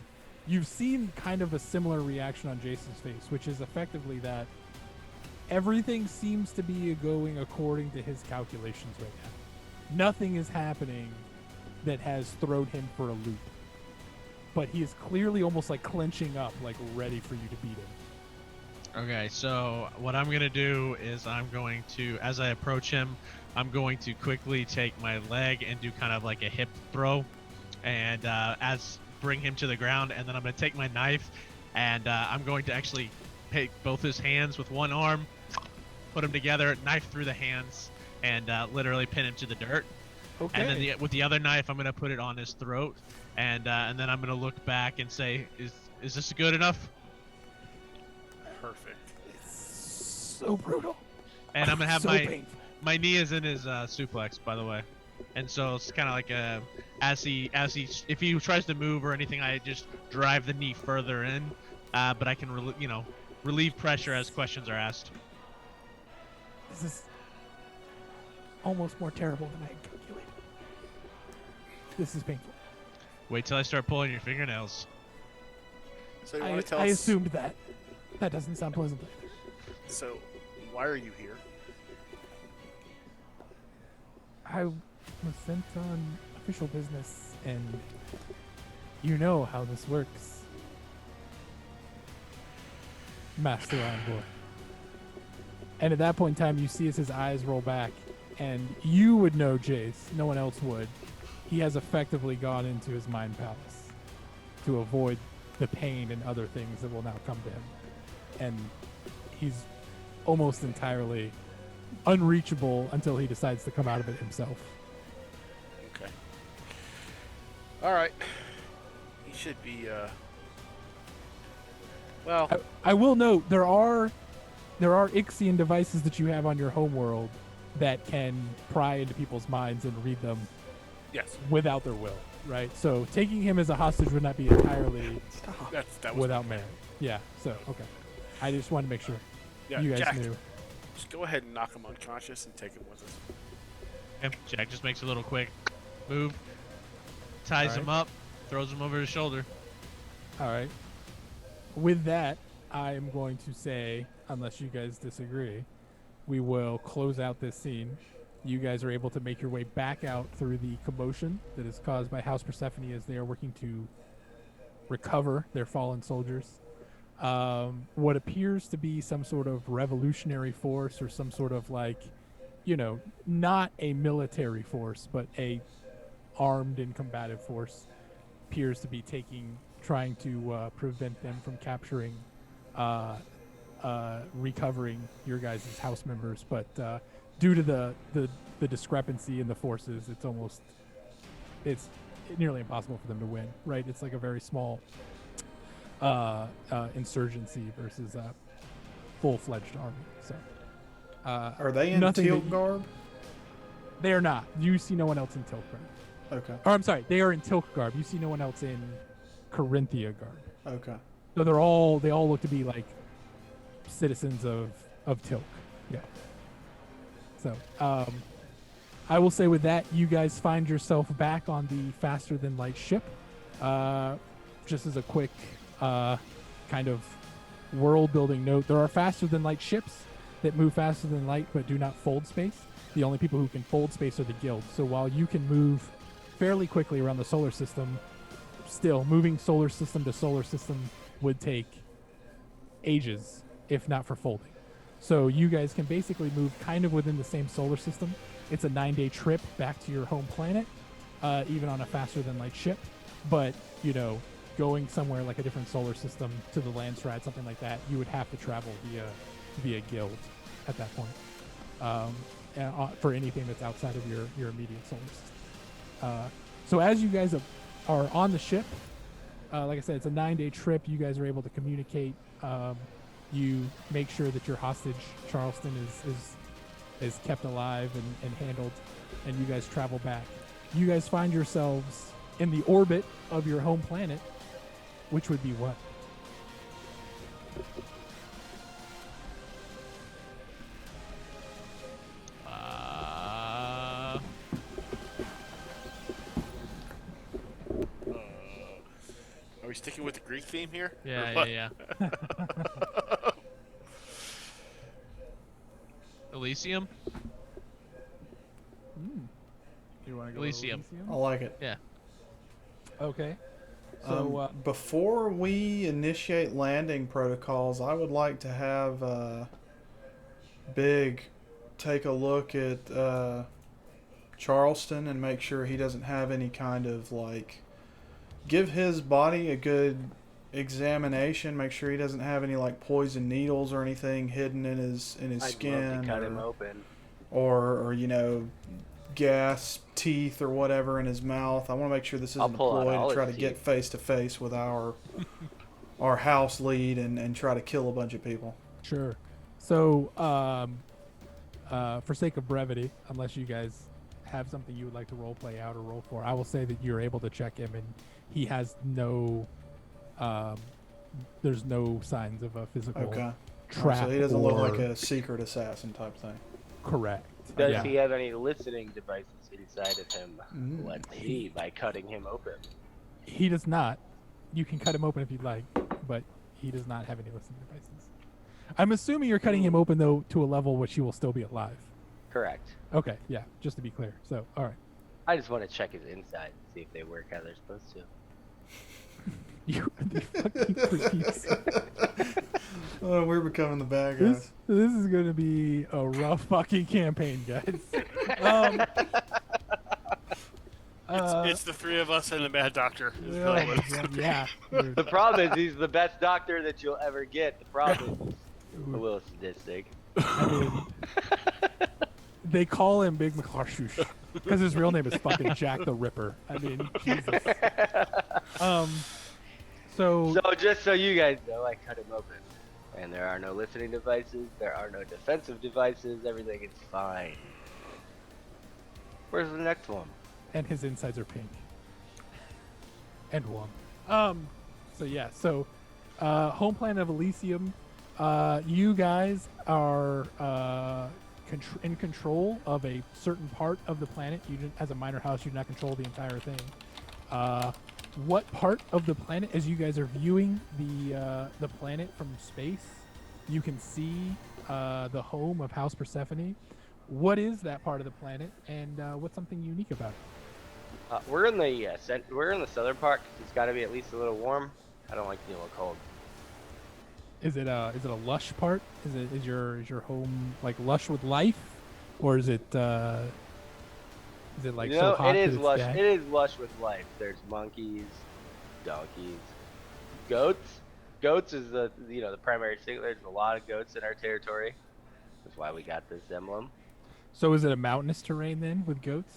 you've seen kind of a similar reaction on Jace's face, which is effectively that everything seems to be going according to his calculations right now. Nothing is happening that has thrown him for a loop. But he is clearly almost like clenching up, like ready for you to beat him. Okay, so what I'm gonna do is I'm going to, as I approach him, I'm going to quickly take my leg and do kind of like a hip throw, and bring him to the ground, and then I'm gonna take my knife, and I'm going to actually take both his hands with one arm, put them together, knife through the hands, and literally pin him to the dirt. Okay. And then with the other knife, I'm gonna put it on his throat, and then I'm gonna look back and say, "Is this good enough?" Perfect. So brutal. And I'm gonna have so painful. my knee is in his suplex, by the way, and so it's kind of like as he if he tries to move or anything, I just drive the knee further in, but I can relieve pressure as questions are asked. This is almost more terrible than I had calculated. This is painful. Wait till I start pulling your fingernails. So you want to tell I us? assumed that. That doesn't sound pleasant either. So, why are you here? I was sent on official business, and you know how this works, Master Envoy. And at that point in time, you see as his eyes roll back, and you would know Jace, no one else would. He has effectively gone into his mind palace to avoid the pain and other things that will now come to him. And he's almost entirely unreachable until he decides to come out of it himself. Okay. All right. He should be. Well, I will note there are Ixian devices that you have on your homeworld that can pry into people's minds and read them yes. without their will, right? So taking him as a hostage would not be entirely That was without merit. Yeah. So okay, I just wanted to make sure Yeah, you guys Jack, knew. just go ahead and knock him unconscious and take him with us. Okay. Jack just makes a little quick move, ties All right. him up, throws him over his shoulder. All right. With that, I am going to say, unless you guys disagree, we will close out this scene. You guys are able to make your way back out through the commotion that is caused by House Persephone as they are working to recover their fallen soldiers. What appears to be some sort of revolutionary force or some sort of not a military force, but a armed and combative force appears to be trying to prevent them from capturing, recovering your guys' house members. But due to the discrepancy in the forces, it's nearly impossible for them to win, right? It's like a very small insurgency versus a full-fledged army. So Are they in nothing teal that you- garb? They are not. You see no one else in Tilk garb. Okay. Or I'm sorry, they are in Tilk garb. You see no one else in Corinthia garb. Okay. So they all look to be like citizens of Tilk. Yeah. So I will say with that, you guys find yourself back on the faster than light ship. Just as a quick kind of world building note, there are faster than light ships that move faster than light but do not fold space. The only people who can fold space are the guild. So while you can move fairly quickly around the solar system, still moving solar system to solar system would take ages, if not for folding. So you guys can basically move kind of within the same solar system. It's a 9-day trip back to your home planet, even on a faster than light ship. But, you know, going somewhere like a different solar system to the Landstrad, something like that, you would have to travel via guild at that point. For anything that's outside of your immediate solar system. So as you guys are on the ship, like I said, it's a 9-day trip. You guys are able to communicate. You make sure that your hostage Charleston is kept alive and handled, and you guys travel back. You guys find yourselves in the orbit of your home planet, which would be what? Are we sticking with the Greek theme here? Yeah. Elysium? You want to go Elysium. I like it. Yeah. Okay. So Before we initiate landing protocols, I would like to have Big take a look at Charleston and make sure he doesn't have any kind of like, give his body a good examination, make sure he doesn't have any like poison needles or anything hidden in his I'd skin, love to cut him open. or you know, gas, teeth, or whatever in his mouth. I want to make sure this I'll isn't a pull out ploy all to try to his get teeth. face to face with our house lead and try to kill a bunch of people. sure. So for sake of brevity, unless you guys have something you would like to role play out or roll for, I will say that you're able to check him and he has no there's no signs of a physical Okay. trap. So he doesn't look or- like a secret assassin type thing. correct. Does Yeah. he have any listening devices inside of him? Mm. Let's see by cutting him open. He does not. You can cut him open if you'd like, but he does not have any listening devices. I'm assuming you're cutting him open though to a level which he will still be alive. Correct. Okay, yeah, just to be clear. So, all right. I just want to check his insides, see if they work how they're supposed to. You are the fucking creeps. Oh, we're becoming the bad guys. This is going to be a rough fucking campaign, guys. It's the three of us and the bad doctor. Is Yeah, really what it's- yeah. The problem is he's the best doctor that you'll ever get. The problem is he's a little sadistic. I mean, they call him Big McClarshoosh because his real name is fucking Jack the Ripper. I mean, Jesus. So So just so you guys know, I cut him open. And there are no listening devices, there are no defensive devices, everything is fine. Where's the next one? and his insides are pink and warm. So yeah. So, home planet of Elysium. You guys are in control of a certain part of the planet. You, as a minor house, you do not control the entire thing. What part of the planet, as you guys are viewing the planet from space, you can see the home of House Persephone. What is that part of the planet, and what's something unique about it? We're in the southern part 'cause it's got to be at least a little warm. I don't like being a little cold. Is it a lush part? Is your home like lush with life, or is it like You so know, hot it that is it's lush. dead? It is lush with life. There's monkeys, donkeys, goats. Goats is the primary thing. There's a lot of goats in our territory. That's why we got this emblem. So is it a mountainous terrain then with goats?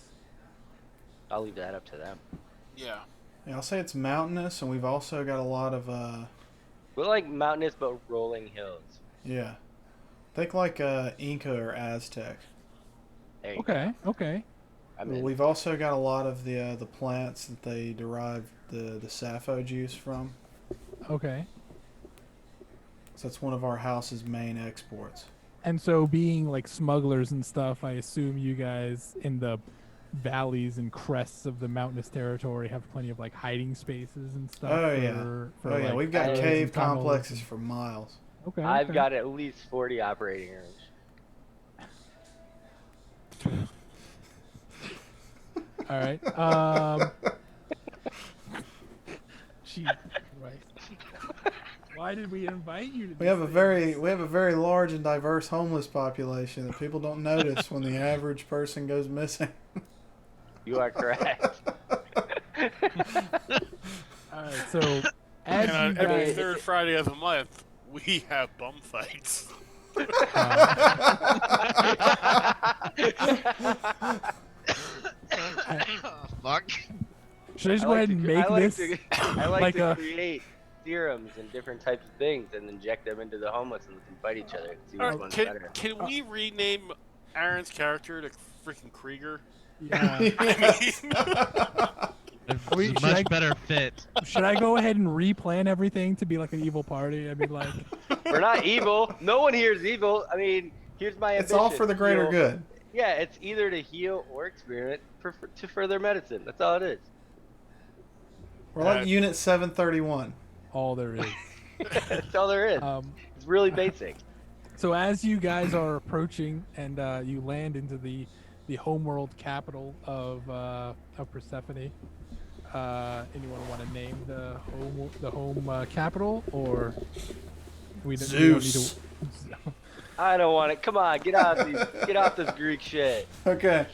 I'll leave that up to them. Yeah. Yeah, I'll say it's mountainous, and we've also got a lot of We're like mountainous but rolling hills. yeah. Think like Inca or Aztec. There you Okay. go. Okay. I'm in. We've also got a lot of the plants that they derive the sappho juice from. Okay. So that's one of our house's main exports. And so, being like smugglers and stuff, I assume you guys in the valleys and crests of the mountainous territory have plenty of like hiding spaces and stuff. Oh yeah, For, yeah. like, We've got I- cave and tunnels complexes and- for miles. Okay. I've okay. got at least 40 operating rooms. All right. Jesus Christ. Why did we invite you to We have a very large and diverse homeless population that people don't notice when the average person goes missing. You are correct. All right. So, as And on you every guys, third Friday of the month, we have bum fights. Fuck. should I just go ahead and make this I like like to a- create serums and different types of things and inject them into the homeless and let them fight each other and see which Alright, one's can, better. can we rename Aaron's character to freaking Krieger? Yeah. It's Wait, a should much I- better fit. Should I go ahead and replan everything to be like an evil party? I mean, like, We're not evil. No one here is evil. I mean, here's my It's ambition. all for the greater Heal- good. Yeah, it's either to heal or experiment to further medicine. That's all it is. We're like Unit 731. all there is. That's all there is. It's really basic. So as you guys are approaching and you land into the homeworld capital of Persephone, anyone want to name the home capital, or we don't need Zeus. to? I don't want it. Come on, get off this Greek shit. Okay.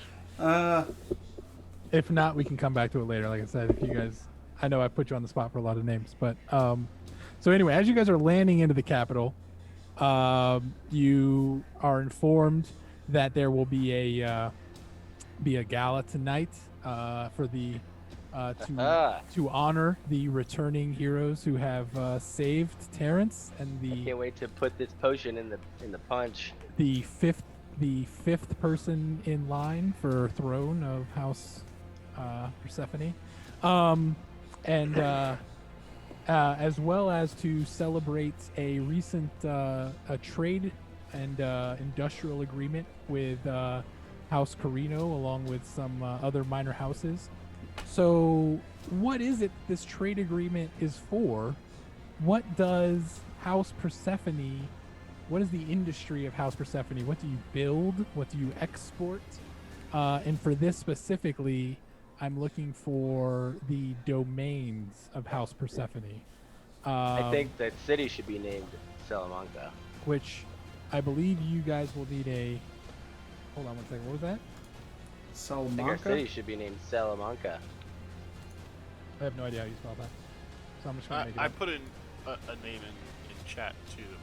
If not, we can come back to it later. Like I said, if you guys, I know I put you on the spot for a lot of names, but so anyway, as you guys are landing into the capital, you are informed that there will be a gala tonight for the to honor the returning heroes who have saved Terrence and Can't wait to put this potion in the punch. the fifth person in line for throne of House Persephone, and as well as to celebrate a recent a trade and industrial agreement with House Carino, along with some other minor houses. So, what is it this trade agreement is for? What does House Persephone? What is the industry of House Persephone? What do you build? What do you export? And for this specifically, I'm looking for the domains of House Persephone. I think the city should be named Salamanca. Which I believe you guys will need a. Hold on one second. What was that? I think our Salamanca? city should be named Salamanca. I have no idea how you spell that. So I'm just gonna make it I up. put in a name in chat too that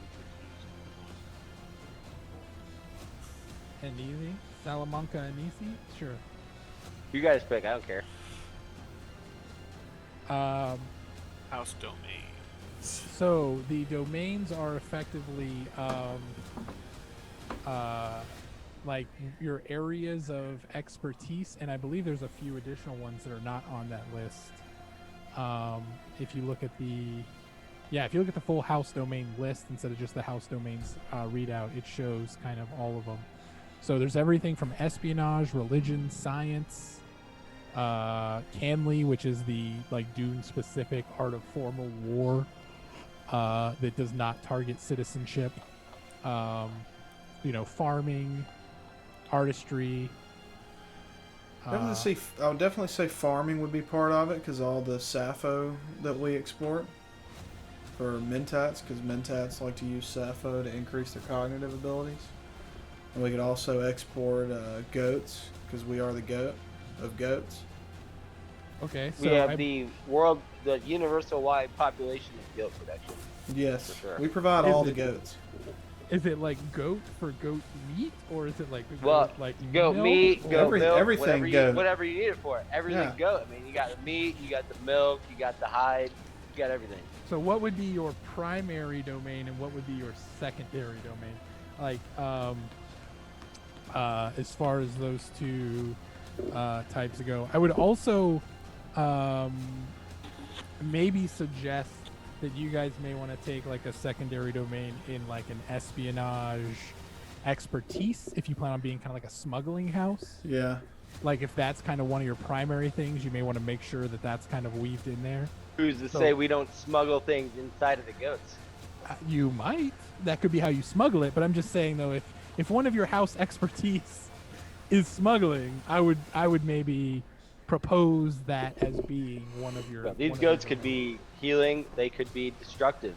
we could use. Anisi? Salamanca Anisi? Sure. You guys pick. I don't care. House domains. So the domains are effectively like your areas of expertise, and I believe there's a few additional ones that are not on that list. If you look at the full house domain list instead of just the house domains readout, it shows kind of all of them. So there's everything from espionage, religion, science, Canley, which is the like Dune specific art of formal war that does not target citizenship. Farming, artistry. I would definitely say farming would be part of it because all the sappho that we export for mentats, because mentats like to use sappho to increase their cognitive abilities. And we could also export goats because we are the goat of goats. Okay, so We have the universal-wide population of goat production. Yes, For sure. we provide Is all the it- goats. is it like goat for goat meat, or is it like Well, goat, like Goat milk, meat, or- goat milk, everything goat. whatever you need it for. Everything Yeah. goat. I mean, you got the meat, you got the milk, you got the hide, you got everything. So what would be your primary domain, and what would be your secondary domain? like as far as those two types go. I would also um, maybe suggest that you guys may want to take like a secondary domain in like an espionage expertise if you plan on being kind of like a smuggling house. Yeah. Like if that's kind of one of your primary things, you may want to make sure that that's kind of weaved in there. Who's to So- say we don't smuggle things inside of the goats? You might. That could be how you smuggle it, but I'm just saying though, if one of your house expertise is smuggling, I would maybe propose that as being one of your. Well, these one of goats your- could be healing. They could be destructive.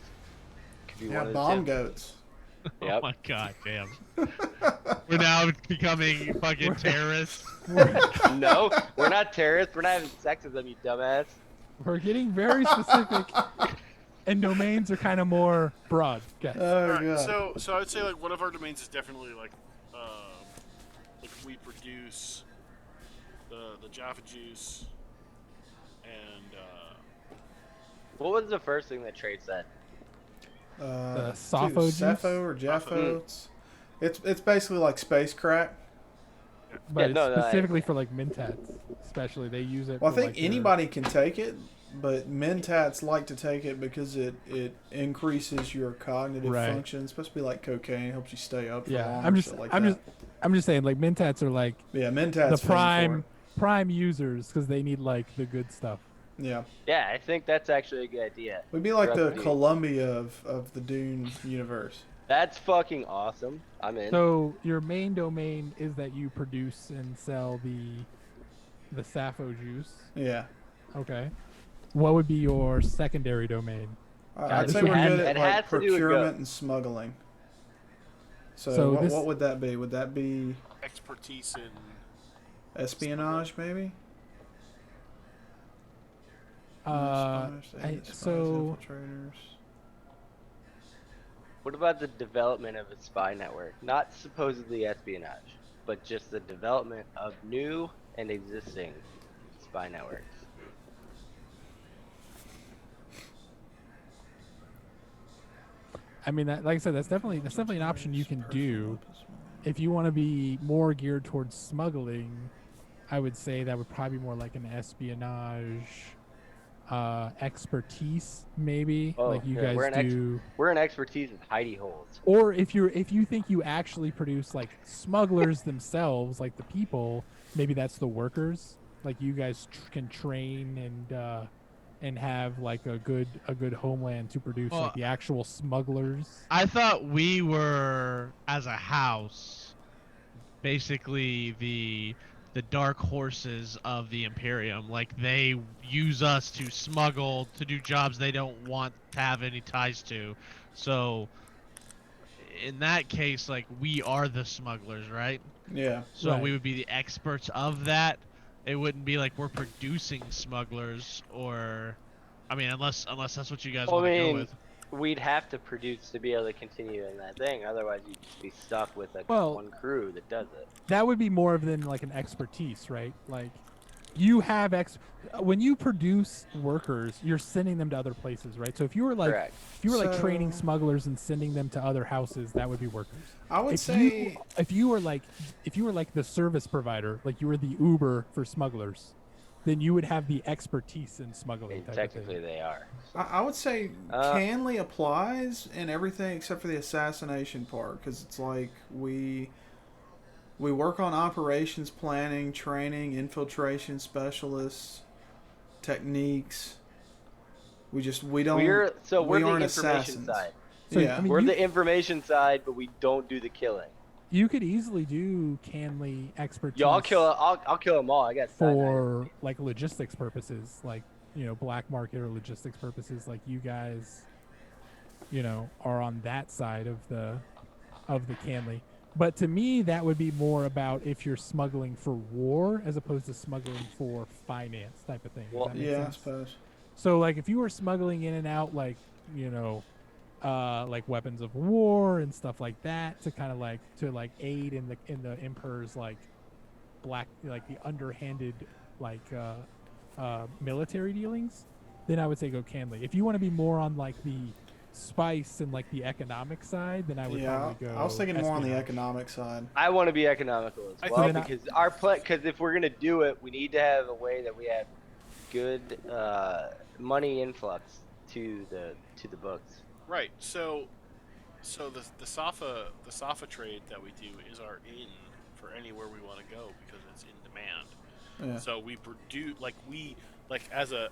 Could be Yeah, one of the bomb two. goats. Oh Yep. my god, damn. We're now becoming fucking terrorists. No, we're not terrorists. We're not having sex with them, you dumbass. We're getting very specific, and domains are kind of more broad. Guys. Oh Alright, god. so I would say like one of our domains is definitely like we produce the Jaffa juice and What was the first thing that Trey said? Sappho juice? Sappho or Jaffo. It's basically like space crack. But Yeah, it's no, specifically for like Mentats, especially they use it. Well, I for, think like, their- anybody can take it, but Mentats like to take it because it increases your cognitive Right. function. It's supposed to be like cocaine, helps you stay up. For Yeah, longer, I'm just, shit like I'm that. just saying, like Mentats are like Yeah, Mentats. the prime users because they need like the good stuff. Yeah, Yeah, I think that's actually a good idea. we'd be like the Recipe. Columbia of the Dune universe. That's fucking awesome. I'm in. So your main domain is that you produce and sell the Sappho juice. Yeah, Okay. What would be your secondary domain? I'd this say would we're have- good it at has like to do with procurement goats. and smuggling. So, So what, this- what would that be? Would that be expertise in espionage, maybe? Spies, So infiltrators. What about the development of a spy network? Not supposedly espionage, but just the development of new and existing spy networks. I mean, that, like I said, that's definitely an option you can do. If you want to be more geared towards smuggling, I would say that would probably be more like an espionage expertise, maybe. Oh, like you yeah, guys we're an do. We're an expertise with hidey holes. Or if you think you actually produce like smugglers themselves, like the people, maybe that's the workers. Like you guys can train and have like a good homeland to produce Well, like the actual smugglers. I thought we were, as a house, basically the dark horses of the Imperium. Like they use us to smuggle, to do jobs they don't want to have any ties to. So in that case, like we are the smugglers, right? Yeah. So Right. we would be the experts of that. It wouldn't be like we're producing smugglers, or I mean, unless that's what you guys Well, want to I go mean, with. we'd have to produce to be able to continue in that thing. Otherwise, you'd just be stuck with like Well- one crew that does it. That would be more of than like an expertise, right? Like you have when you produce workers, you're sending them to other places, right? So if you were like Correct. training So- smugglers and sending them to other houses, that would be workers. I would If say you were like the service provider, like you were the Uber for smugglers, then you would have the expertise in smuggling. And type technically, of thing. they are. I would say Uh, Canley applies in everything except for the assassination part, because it's like we work on operations planning, training, infiltration specialists, techniques. We don't. We're we the aren't information assassins. side. So, Yeah. I mean, We're you, the information side, but we don't do the killing. you could easily do Canley expertise. Yo, I'll kill them all. I got cyanide. for like logistics purposes, like black market or logistics purposes. Like you guys, are on that side of the Canley. But to me, that would be more about if you're smuggling for war as opposed to smuggling for finance type of thing. Does Well, that make Yeah, I sense? suppose. So like if you were smuggling in and out like like weapons of war and stuff like that to kind of like aid in the emperor's like black like the underhanded like military dealings, then I would say go Canley. If you want to be more on like spice and like the economic side, then I would Yeah, probably go. I was thinking more on the espionage. economic side. I want to be economical as I well think- because our plan. Because if we're gonna do it, we need to have a way that we have good money influx to the books. Right. So the Safa trade that we do is our in for anywhere we want to go because it's in demand. Yeah. So we produce like as a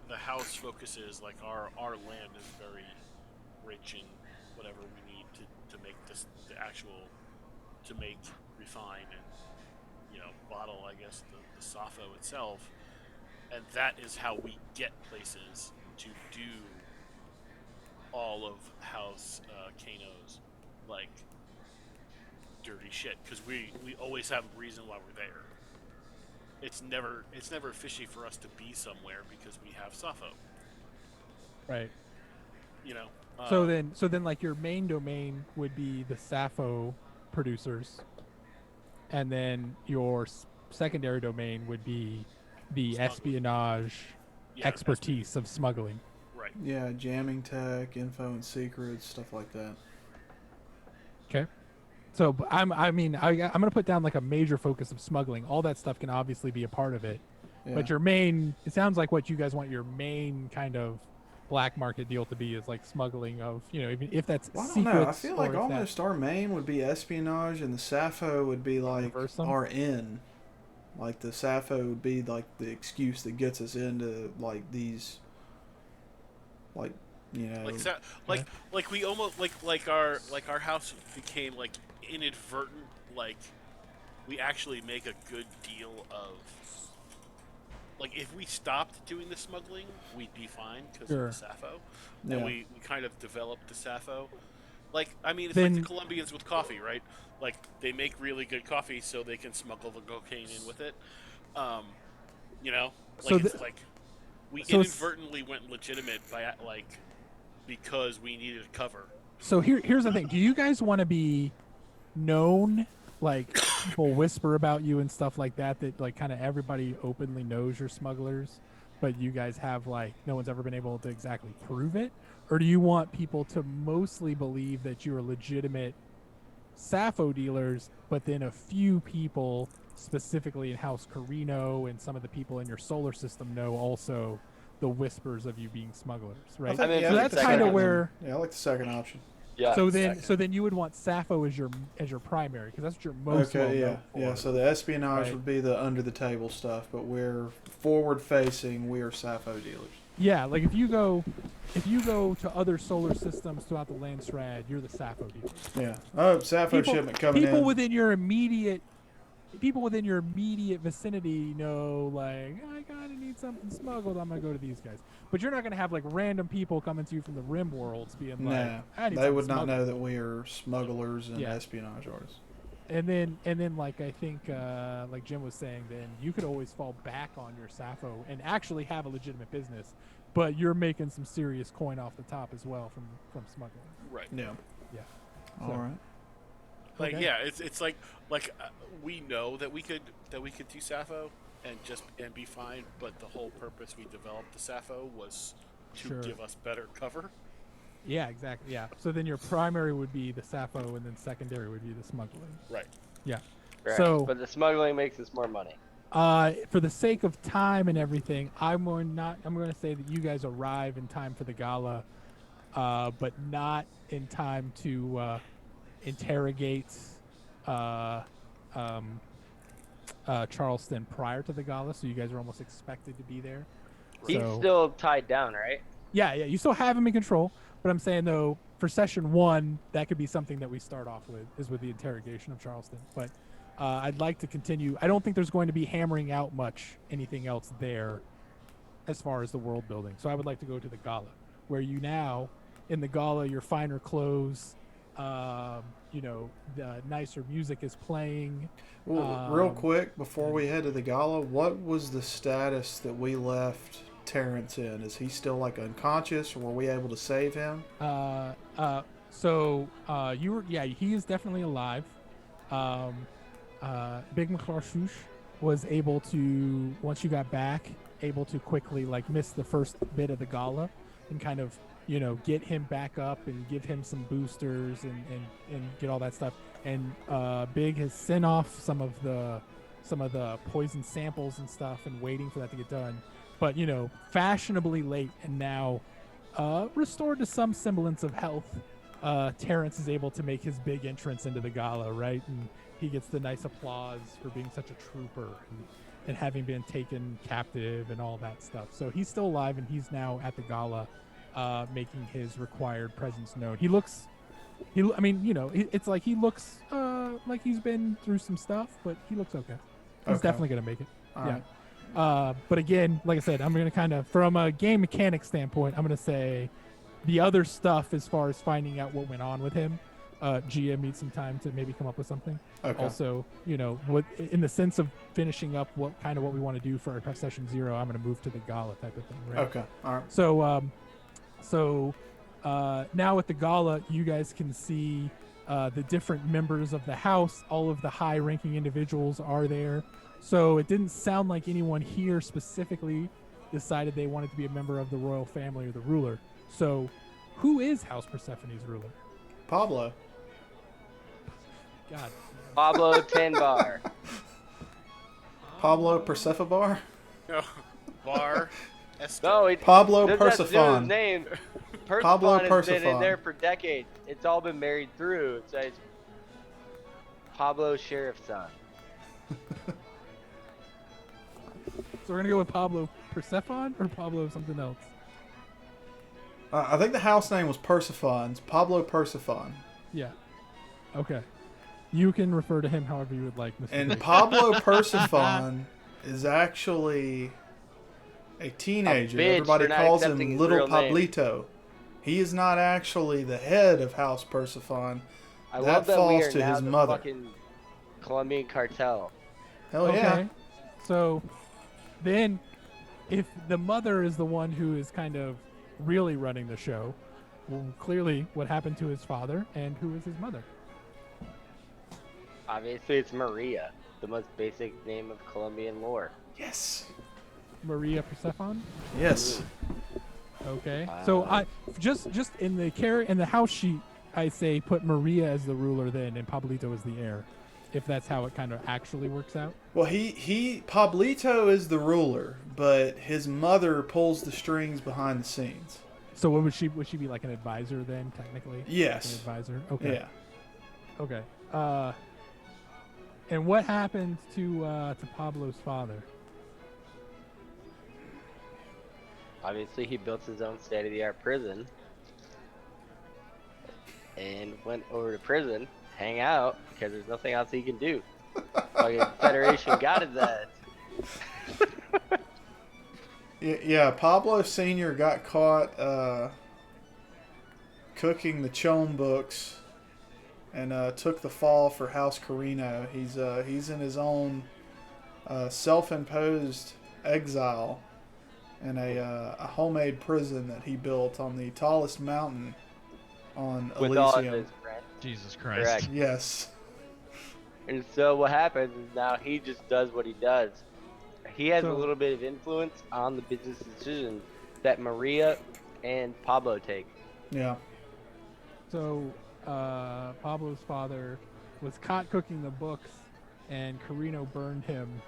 the house focuses like our land is very rich in whatever we need to make this the actual to make refine and bottle I guess the Safo itself, and that is how we get places to do all of House Kano's like dirty shit because we always have a reason why we're there. It's never fishy for us to be somewhere because we have Safo. Right. You know. So then, like your main domain would be the Sappho producers, and then your secondary domain would be the Smuggling. espionage Yeah, expertise of smuggling. Right. Yeah, jamming tech, info and secrets, stuff like that. Okay. So I'm gonna put down like a major focus of smuggling. All that stuff can obviously be a part of it, Yeah. but your main, it sounds like what you guys want your main kind of black market deal to be is like smuggling of, even if that's Well, I don't secrets. know. I feel like or if almost our main would be espionage, and the Sappho would be like Reverse them? our in. Like the Sappho would be like the excuse that gets us into like these, like like we almost like our house became like inadvertent like we actually make a good deal of like if we stopped doing the smuggling we'd be fine because Sure. of the Sappho Yeah. and we kind of developed the Sappho like I mean it's Then- like the Colombians with coffee right like they make really good coffee so they can smuggle the cocaine in with it like So it's the- like we so it's- inadvertently went legitimate by like because we needed cover. So here's the thing. Do you guys want to be known, like people whisper about you and stuff like that like kind of everybody openly knows you're smugglers, but you guys have like no one's ever been able to exactly prove it? Or do you want people to mostly believe that you're legitimate Sappho dealers, but then a few people, specifically in House Carino and some of the people in your solar system, know also the whispers of you being smugglers, right? I think so I like that's the kind of second- where. Yeah, I like the second option. Yeah. So then you would want Sappho as your primary because that's what you're most well Okay, yeah, known for. yeah. So the espionage Right. would be the under the table stuff, but we're forward facing. We are Sappho dealers. Yeah, like if you go to other solar systems throughout the Landstrad, you're the Sappho dealer. Yeah. Oh, Sappho shipment coming people in. within your immediate vicinity know, like, I gotta need something smuggled, I'm gonna go to these guys. But you're not gonna have like random people coming to you from the Rim worlds being like, Nah, I need they something would not smuggled. know that we are smugglers and Yeah. espionage artists. And then like I think like Jim was saying, then you could always fall back on your Sappho and actually have a legitimate business, but you're making some serious coin off the top as well from smuggling. Right. Yeah. Yeah. All So- right. Like Okay. yeah, it's like we know that we could do Sappho and be fine, but the whole purpose we developed the Sappho was to Sure. give us better cover. Yeah, exactly. Yeah. So then your primary would be the Sappho, and then secondary would be the smuggling. Right. Yeah. Correct. So but the smuggling makes us more money. for the sake of time and everything, I'm going to say that you guys arrive in time for the gala, but not in time to interrogate Charleston prior to the gala. So you guys are almost expected to be there. He's So- still tied down, right? Yeah, you still have him in control, but I'm saying though, for session 1, that could be something that we start off with, is with the interrogation of Charleston. But I'd like to continue. I don't think there's going to be hammering out much anything else there as far as the world building. So I would like to go to the gala, where you now, in the gala, your finer clothes, the nicer music is playing. Well, real quick before we head to the gala, what was the status that we left Terrence in? Is he still like unconscious, or were we able to save him? He is definitely alive. Big McClarshoosh was able to, once you got back, able to quickly like miss the first bit of the gala, and kind of get him back up and give him some boosters and get all that stuff. And Big has sent off some of the poison samples and stuff and waiting for that to get done. But fashionably late and now restored to some semblance of health, Terrence is able to make his big entrance into the gala, right? And he gets the nice applause for being such a trooper and having been taken captive and all that stuff. So he's still alive, and he's now at the gala, making his required presence known. It's like he looks like he's been through some stuff, but he looks okay. He's Okay. definitely gonna make it. All yeah. right. But again, like I said, I'm gonna kind of, from a game mechanic standpoint, I'm gonna say the other stuff as far as finding out what went on with him. Gia needs some time to maybe come up with something. Okay. Also, what in the sense of finishing up what we want to do for our session 0, I'm gonna move to the gala type of thing. Right? Okay. All right. So now at the gala, you guys can see the different members of the house. All of the high-ranking individuals are there. So it didn't sound like anyone here specifically decided they wanted to be a member of the royal family or the ruler. So who is House Persephone's ruler? Pablo. God. Pablo Tinbar. Pablo Persephobar? No, Bar. Esther. No, it Pablo doesn't have to do with his Persephone. name. Pablo Persephone has been in Persephone. there for decades. It's all been married through. It says Pablo Sheriff's son. So we're gonna go with Pablo Persephone or Pablo something else? I think the house name was Persephone's. Pablo Persephone. Yeah. Okay. You can refer to him however you would like, Mr. And Drake. Pablo Persephone is actually a teenager. bitch Everybody for not calls accepting him his Little real name. Pablito. He is not actually the head of House Persephone. I That love that falls we are to now his the mother. fucking Colombian cartel. Hell Okay. yeah. So then, if the mother is the one who is kind of really running the show, well, clearly what happened to his father and who is his mother? Obviously, it's Maria, the most basic name of Colombian lore. Yes. Maria Persephone? Yes. Okay. So I just in the house sheet, I say put Maria as the ruler then and Pablito as the heir, if that's how it kind of actually works out. Well, Pablito is the ruler, but his mother pulls the strings behind the scenes. So what would she be like, an advisor then technically? Yes. Like an advisor. Okay. Yeah. Okay. And what happened to Pablo's father? Obviously, he built his own state-of-the-art prison and went over to prison, hang out, because there's nothing else he can do. Fucking Federation got his ass. Yeah, Pablo Sr. got caught cooking the Chone books and took the fall for House Carino. He's in his own self-imposed exile in a homemade prison that he built on the tallest mountain on With all of Elysium. his friends. Jesus Christ. Correct. Yes. And so what happens is now he just does what he does. He has a So- little bit of influence on the business decisions that Maria and Pablo take. Yeah. So Pablo's father was caught cooking the books, and Carino burned him,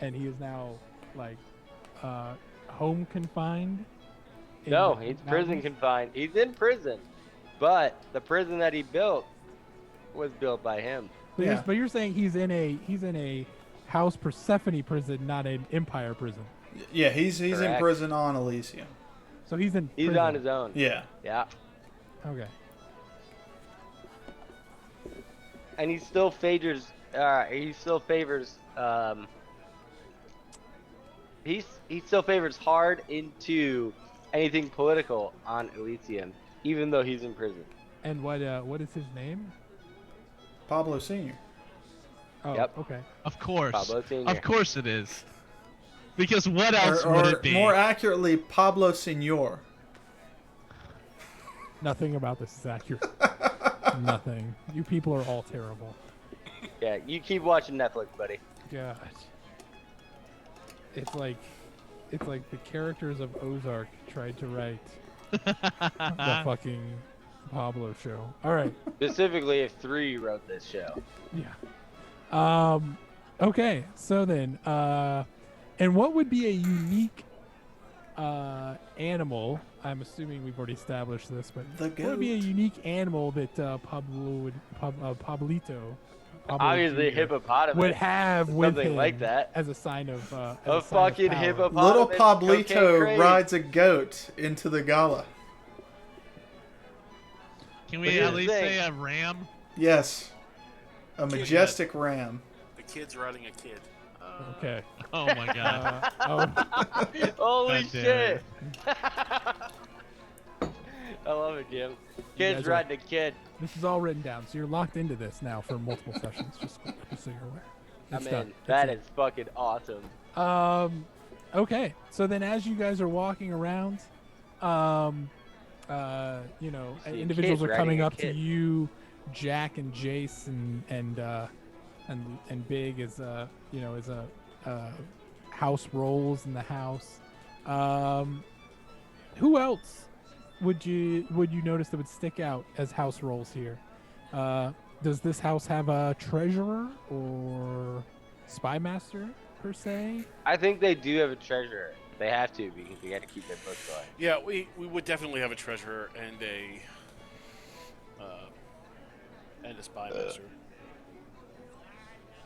and he is now like home confined. in No, the he's prison mountains? confined. He's in prison, but the prison that he built was built by him. But, Yeah. you're saying he's in a House Persephone prison, not an Empire prison. Yeah, he's in Correct. prison on Elysium. So he's in. He's prison. on his own. Yeah. Yeah, Okay. and he still favors. He still favors. He still favors hard into anything political on Elysium, even though he's in prison. And what is his name? Pablo Sr. Oh, Yep. okay. Of course. Pablo Sr. Of course it is. Because what else Or, would or it be? more accurately, Pablo Senior. Nothing about this is accurate. Nothing. You people are all terrible. Yeah, you keep watching Netflix, buddy. God. It's like it's like the characters of Ozark tried to write the fucking Pablo show. All right. Specifically, if 3 wrote this show. Yeah. Okay. So then, and what would be a unique animal? I'm assuming we've already established this, but The what would be a goat. unique animal that Pablo Obviously, Jr. hippopotamus. would have with Something him like that. as a sign of as A sign of fucking power. hippopotamus. Little cocaine Pablito craze. rides a goat into the gala. Can But we here's at the least thing. say a ram? Yes. A majestic ram. The kid's riding a kid. Okay. Oh my god. Holy God damn shit! I love it, Jim. Kid's guys are- riding a kid. This is all written down, so you're locked into this now for multiple sessions. Just so you're aware. It's done. That It's is fucking awesome. Okay, so then as you guys are walking around, you know, See a individuals kid are coming riding a up to kid. you, Jack and Jace and Big is you know, is a house roles in the house. Who else would you notice that would stick out as house roles here? Does this house have a treasurer or spy master per se? I think they do have a treasurer. They have to because they got to keep their book going. Yeah, we would definitely have a treasurer and a spy master.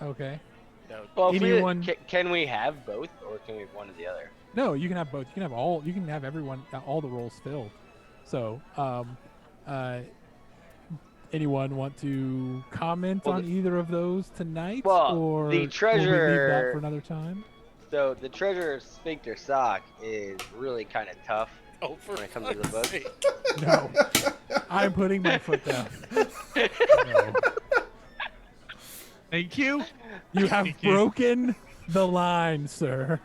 Okay. That would, Well, if we- Anyone- can we have both, or can we have one or the other? No, you can have both. You can have all. You can have everyone, all the roles filled. So, anyone want to comment Well, on either of those tonight, Well, or the will we leave that treasurer- for another time? So the treasurer of Specter Sock is really kind of tough oh, for when it comes to the fuck's book. sake. No, I'm putting my foot down. No. Thank you. You have Thank you. broken the line, sir.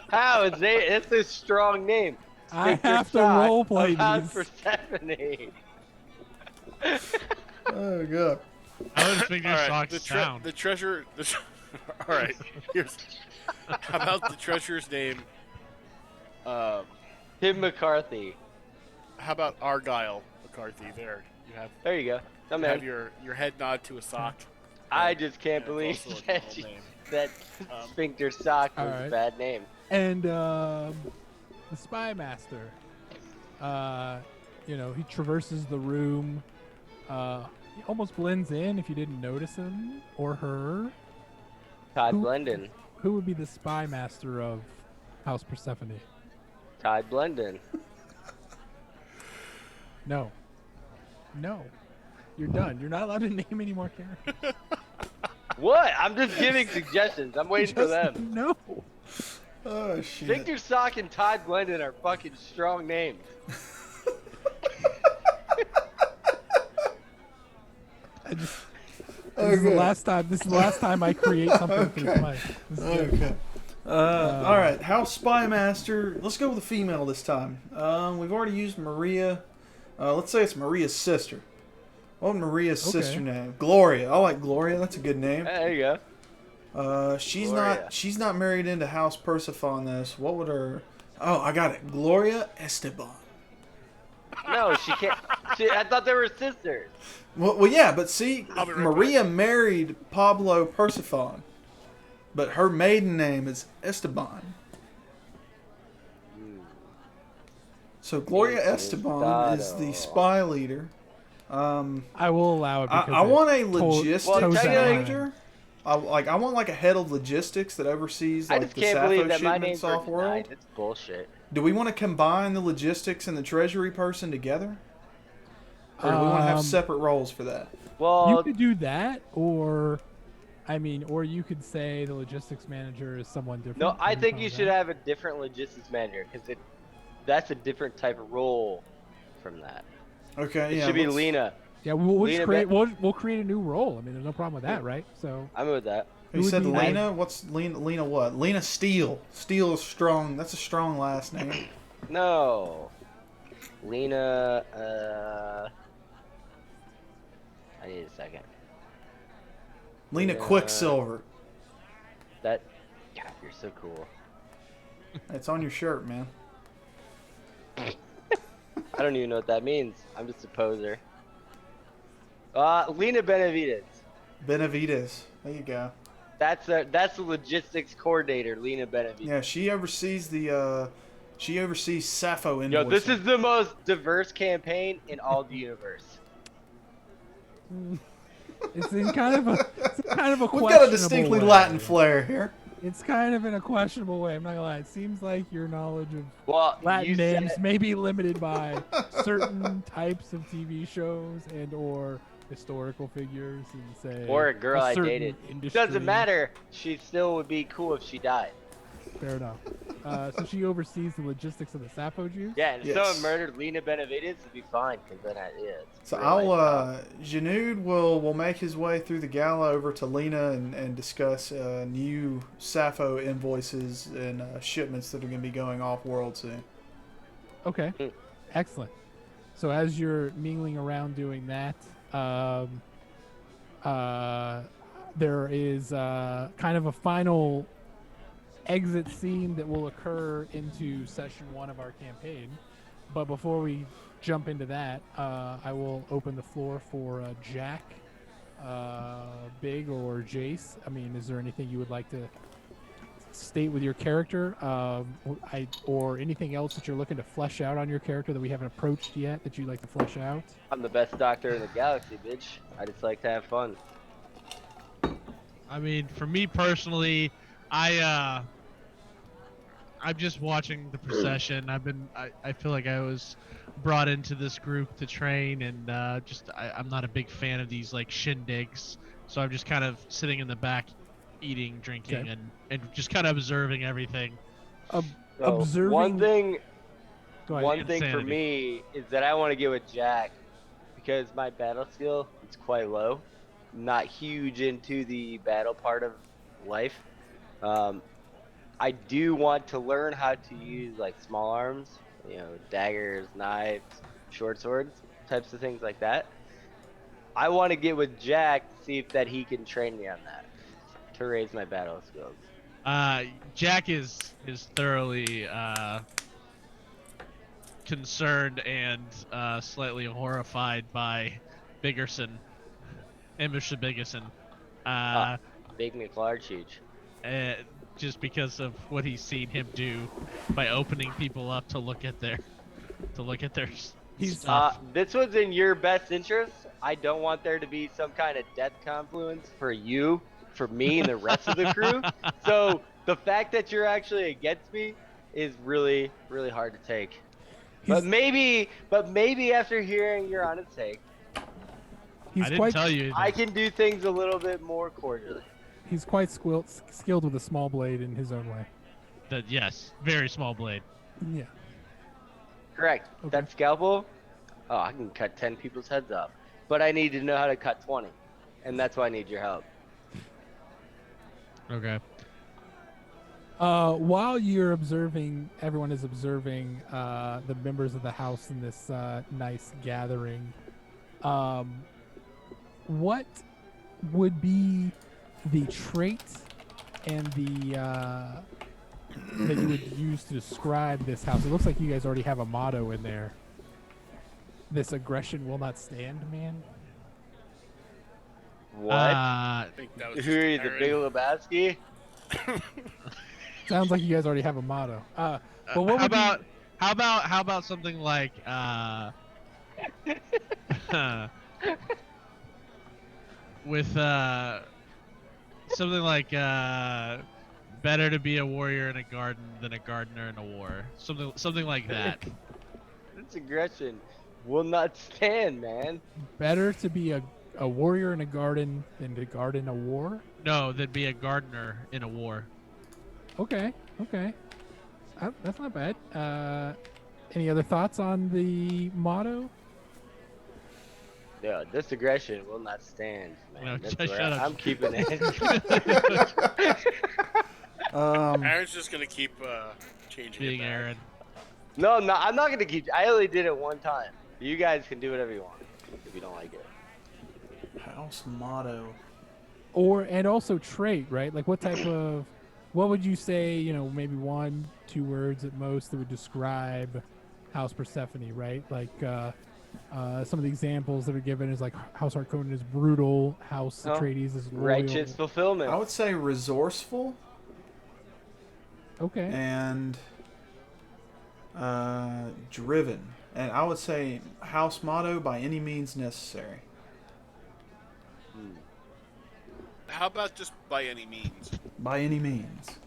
How is they? It's a strong name. I Specter have to Sock role play of House these. Persephone. Oh god. How does Specter All right, Sock the sound? the treasurer. All right, here's. How about the treasurer's name? Tim McCarthy. How about Argyle McCarthy? There, you have, There you go. I'm you have in. your head nod to a sock. I just can't and it's believe also a that, normal name. that Um, Specter Sock was Alright. a bad name. And the spy master, you know, he traverses the room. He almost blends in if you didn't notice him or her. Todd Who- Blendon. Who would be the spy master of House Persephone? Todd Blendon. No. No. You're done. You're not allowed to name any more characters. What? I'm just giving suggestions. I'm waiting for Just them. No. Oh shit. Specter Sock and Todd Blendon are fucking strong names. I just. Oh, This is the good. last time. This is the last time I create something for Okay. Mike. This is good. Okay. All right. House Spy Master. Let's go with a female this time. We've already used Maria. Let's say it's Maria's sister. What would Maria's Okay. sister name? Gloria. I like Gloria. That's a good name. There you go. She's Gloria. not married into House Persephone. This. What would her? Oh, I got it. Gloria Esteban. No, she can't. I thought they were sisters. Well, yeah, but see, I'll be right Maria married Pablo Persephone, but her maiden name is Esteban. So Gloria Esteban is the spy leader. I will allow it because I want a told- logistics Well, toes that technically- line. manager. I want like a head of logistics that oversees I like just the can't believe Sappho that my shipments name's were off world. denied. It's bullshit. Do we want to combine the logistics and the treasury person together, or do we want to have separate roles for that? Well, You could do that, or, I mean, or you could say the logistics manager is someone different. no, I What do think call you that? should have a different logistics manager because that's a different type of role from that. Okay, It yeah. should be let's- Lena. Yeah, we'll Lena just create. Bet- We'll create a new role. I mean, there's no problem with that, right? So I'm with that. You Who would said be Lena? What's Lena? Lena what? Lena Steele. Steele is strong. That's a strong last name. No. Lena, I need a second. Lena Yeah. Quicksilver. That, God, you're so cool. It's on your shirt, man. I don't even know what that means. I'm just a poser. Lena Benavides. Benavides. There you go. That's the logistics coordinator, Lena Benavides. Yeah, she oversees the Sappho invoicing. Yo, this is the most diverse campaign in all the universe. It's in kind of a We've got a questionable distinctly way. Latin flair here. It's kind of in a questionable way. I'm not gonna lie. It seems like your knowledge of Well, Latin you said names may be limited by certain types of TV shows and or historical figures and say or a girl I certain dated. industry. Doesn't matter. She still would be cool if she died. Fair enough. So she oversees the logistics of the Sappho juice. Yeah, and if Yes. someone murdered Lena Benavides, it'd be fine, because then it's So real life stuff. Janud will make his way through the gala over to Lena and discuss new Sappho invoices and shipments that are going to be going off world soon. Okay. Mm. Excellent. So as you're mingling around doing that, there is kind of a final exit scene that will occur into session 1 of our campaign. But before we jump into that, I will open the floor for Jack, Big, or Jace. I mean, is there anything you would like to state with your character, or anything else that you're looking to flesh out on your character that we haven't approached yet that you'd like to flesh out? I'm the best doctor in the galaxy, bitch. I just like to have fun. I mean, for me personally, I'm just watching the procession. I feel like I was brought into this group to train, and I'm not a big fan of these like shindigs. So I'm just kind of sitting in the back, eating, drinking, Okay. and just kind of observing everything. So Observing. One thing Go ahead. One thing for Insanity. me is that I want to get with Jack because my battle skill is quite low. Not huge into the battle part of life. I do want to learn how to use like small arms, daggers, knives, short swords, types of things like that. I want to get with Jack to see if that he can train me on that to raise my battle skills. Jack is thoroughly concerned and slightly horrified by Biggerson, Emerson Biggerson, Big McLarge. just because of what he's seen him do by opening people up to look at their stuff. This was in your best interest. I don't want there to be some kind of death confluence for you, for me, and the rest of the crew. So the fact that you're actually against me is really, really hard to take. But maybe after hearing your honest take, He's I didn't quite tell you. I can do things a little bit more cordially. he's quite skilled with a small blade in his own way. That yes, very small blade. Yeah. Correct. Okay. That scalpel, I can cut 10 people's heads off. But I need to know how to cut 20. And that's why I need your help. Okay. While you're observing, everyone is observing the members of the house in this nice gathering. What would be the trait and the that you would use to describe this house? It looks like you guys already have a motto in there. This aggression will not stand, man. What? I think that was Who are you, just the Big Lebowski? Sounds like you guys already have a motto. But what how about something like with something like better to be a warrior in a garden than a gardener in a war. Something like that. This aggression will not stand, man. better to be a warrior in a garden than to garden a war? No, than be a gardener in a war. Okay. That's not bad. Any other thoughts on the motto? Yeah, this aggression will not stand, man. No, That's shut where up. I'm keeping it. Aaron's just gonna keep changing Being it back. Aaron. No, I'm not gonna keep. I only did it one time. You guys can do whatever you want if you don't like it. House motto. And also trait, right? Like what type what would you say? Maybe 1, 2 words at most that would describe House Persephone, right? Like some of the examples that are given is like House Harkonnen is brutal, House Huh? Atreides is loyal. Righteous fulfillment. I would say resourceful Okay. and driven. And I would say house motto, by any means necessary. How about just by any means? By any means.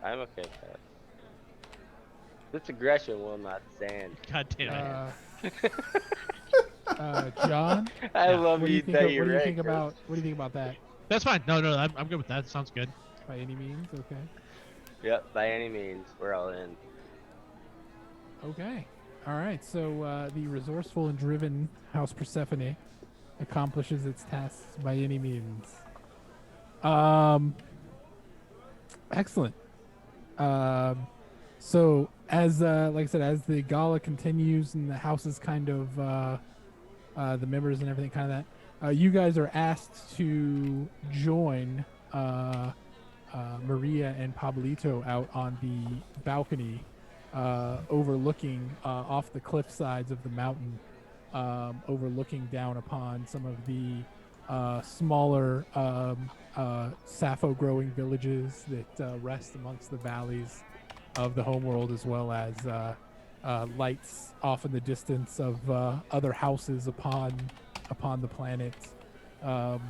I'm okay with that. This aggression will not stand. God damn it. John, I Yeah. love what do you you think? that What you're do you right, think Chris. about? What do you think about that? That's fine. No, I'm good with that. Sounds good. By any means, okay. Yep, by any means, we're all in. Okay. All right. So the resourceful and driven House Persephone accomplishes its tasks by any means. Excellent. So as like I said, as the gala continues and the house is kind of the members and everything kind of that, you guys are asked to join Maria and Pablito out on the balcony overlooking off the cliff sides of the mountain, overlooking down upon some of the smaller sappho growing villages that rest amongst the valleys of the homeworld, as well as lights off in the distance of other houses upon the planet, that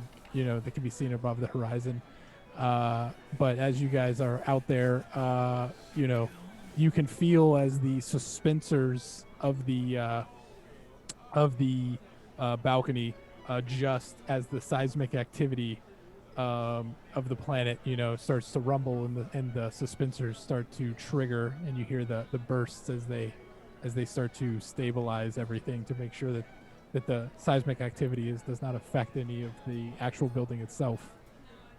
can be seen above the horizon. But as you guys are out there, you can feel as the suspensors of the balcony adjust as the seismic activity of the planet, starts to rumble, and the suspensors start to trigger, and you hear the bursts as they start to stabilize everything to make sure that the seismic activity does not affect any of the actual building itself.